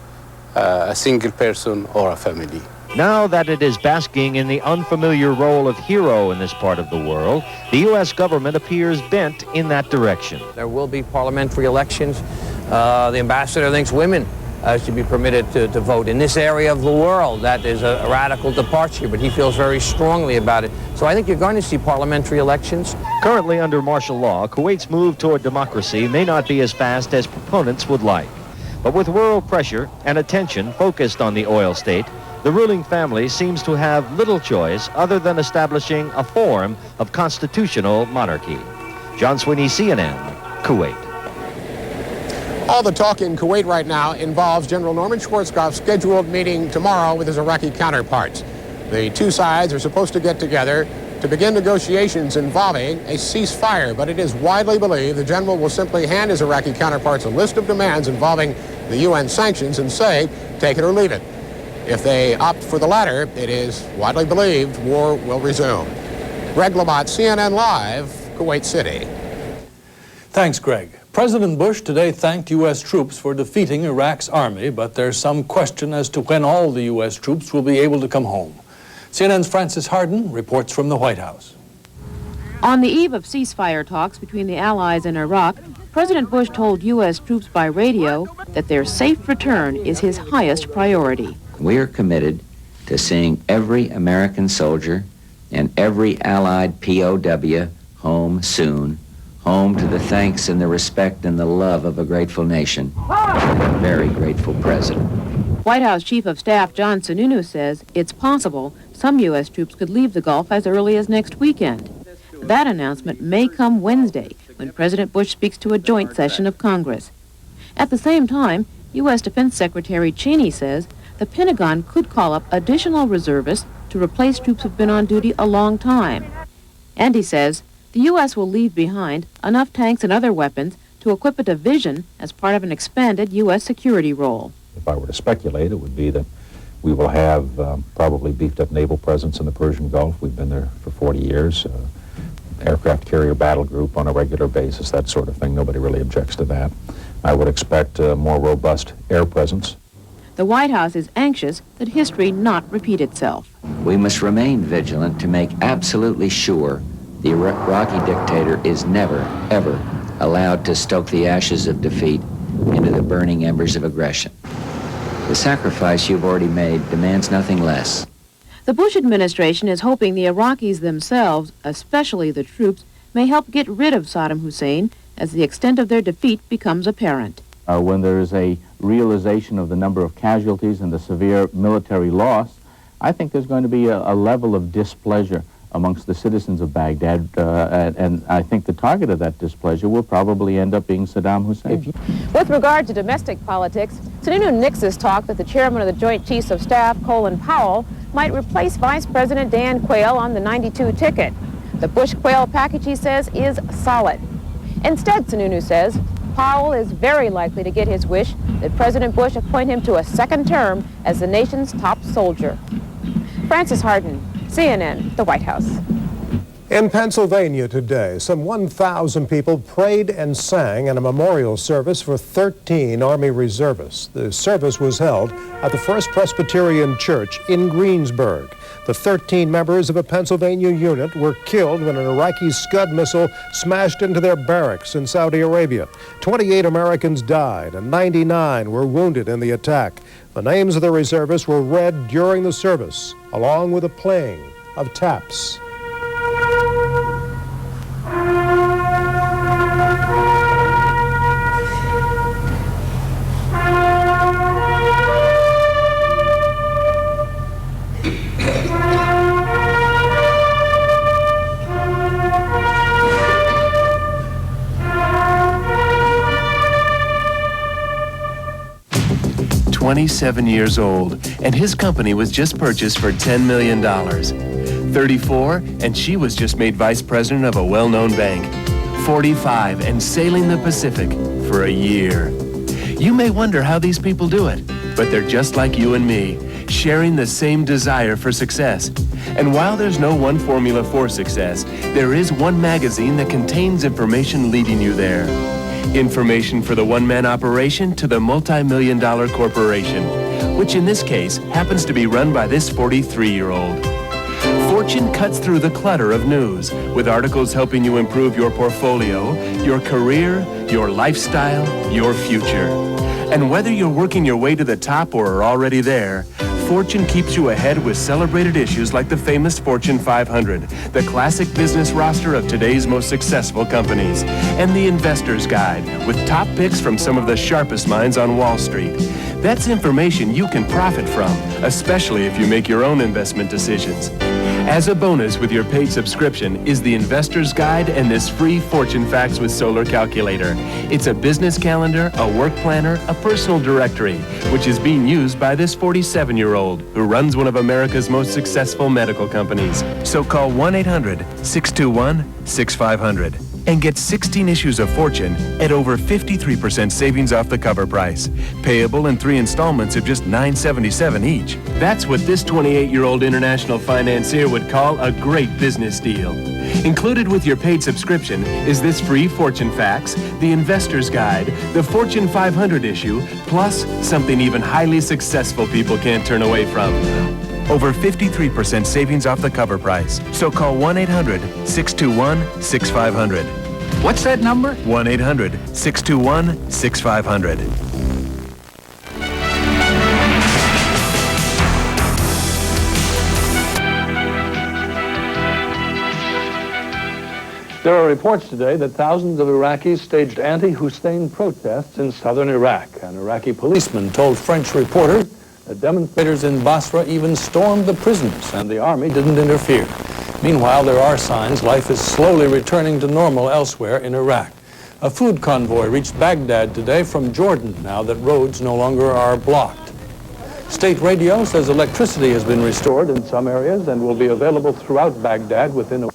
a single person or a family. Now that it is basking in the unfamiliar role of hero in this part of the world, the U.S. government appears bent in that direction. There will be parliamentary elections. The ambassador thinks women should be permitted to vote in this area of the world. That is a radical departure, but he feels very strongly about it. So I think you're going to see parliamentary elections. Currently under martial law, Kuwait's move toward democracy may not be as fast as proponents would like. But with world pressure and attention focused on the oil state, the ruling family seems to have little choice other than establishing a form of constitutional monarchy. John Sweeney, CNN, Kuwait. All the talk in Kuwait right now involves General Norman Schwarzkopf's scheduled meeting tomorrow with his Iraqi counterparts. The two sides are supposed to get together to begin negotiations involving a ceasefire, but it is widely believed the general will simply hand his Iraqi counterparts a list of demands involving the UN sanctions and say, take it or leave it. If they opt for the latter, it is widely believed war will resume. Greg Lamont, CNN Live, Kuwait City. Thanks, Greg. President Bush today thanked U.S. troops for defeating Iraq's army, but there's some question as to when all the U.S. troops will be able to come home. CNN's Frances Harden reports from the White House. On the eve of ceasefire talks between the Allies and Iraq, President Bush told U.S. troops by radio that their safe return is his highest priority. We are committed to seeing every American soldier and every Allied POW home soon, home to the thanks and the respect and the love of a grateful nation, and a very grateful president. White House Chief of Staff John Sununu says it's possible some U.S. troops could leave the Gulf as early as next weekend. That announcement may come Wednesday, when President Bush speaks to a joint session of Congress. At the same time, U.S. Defense Secretary Cheney says the Pentagon could call up additional reservists to replace troops who've been on duty a long time. And he says the U.S. will leave behind enough tanks and other weapons to equip a division as part of an expanded U.S. security role. If I were to speculate, it would be that we will have probably beefed up naval presence in the Persian Gulf. We've been there for 40 years. Aircraft carrier battle group on a regular basis, that sort of thing. Nobody really objects to that. I would expect a more robust air presence. The White House is anxious that history not repeat itself. We must remain vigilant to make absolutely sure the Iraqi dictator is never, ever allowed to stoke the ashes of defeat into the burning embers of aggression. The sacrifice you've already made demands nothing less. The Bush administration is hoping the Iraqis themselves, especially the troops, may help get rid of Saddam Hussein as the extent of their defeat becomes apparent. When there is a realization of the number of casualties and the severe military loss, I think there's going to be a level of displeasure amongst the citizens of Baghdad, and I think the target of that displeasure will probably end up being Saddam Hussein. With regard to domestic politics, Sununu nixes talk that the chairman of the Joint Chiefs of Staff, Colin Powell, might replace Vice President Dan Quayle on the 92 ticket. The Bush-Quayle package, he says, is solid. Instead, Sununu says, Powell is very likely to get his wish that President Bush appoint him to a second term as the nation's top soldier. Francis Hardin, CNN, the White House. In Pennsylvania today, some 1,000 people prayed and sang in a memorial service for 13 Army reservists. The service was held at the First Presbyterian Church in Greensburg. The 13 members of a Pennsylvania unit were killed when an Iraqi Scud missile smashed into their barracks in Saudi Arabia. 28 Americans died and 99 were wounded in the attack. The names of the reservists were read during the service, along with the playing of taps. "27 years old, and his company was just purchased for $10 million. 34, and she was just made vice president of a well-known bank. 45, and sailing the Pacific for a year. You may wonder how these people do it, but they're just like you and me, sharing the same desire for success. And while there's no one formula for success, there is one magazine that contains information leading you there. Information for the one-man operation to the multi-million-dollar corporation, which in this case happens to be run by this 43-year-old. Fortune cuts through the clutter of news with articles helping you improve your portfolio, your career, your lifestyle, your future. And whether you're working your way to the top or are already there, Fortune keeps you ahead with celebrated issues like the famous Fortune 500, the classic business roster of today's most successful companies, and the Investor's Guide with top picks from some of the sharpest minds on Wall Street. That's information you can profit from, especially if you make your own investment decisions. As a bonus with your paid subscription is the Investor's Guide and this free Fortune Facts with Solar Calculator. It's a business calendar, a work planner, a personal directory, which is being used by this 47-year-old who runs one of America's most successful medical companies. So call 1-800-621-6500 and get 16 issues of Fortune at over 53% savings off the cover price. Payable in 3 installments of just $9.77 each. That's what this 28-year-old international financier would call a great business deal. Included with your paid subscription is this free Fortune Facts, the Investor's Guide, the Fortune 500 issue, plus something even highly successful people can't turn away from. Over 53% savings off the cover price. So call 1-800-621-6500. What's that number? 1-800-621-6500. There are reports today that thousands of Iraqis staged anti-Hussein protests in southern Iraq. An Iraqi policeman told French reporters that demonstrators in Basra even stormed the prisons and the army didn't interfere. Meanwhile, there are signs life is slowly returning to normal elsewhere in Iraq. A food convoy reached Baghdad today from Jordan now that roads no longer are blocked. State radio says electricity has been restored in some areas and will be available throughout Baghdad within a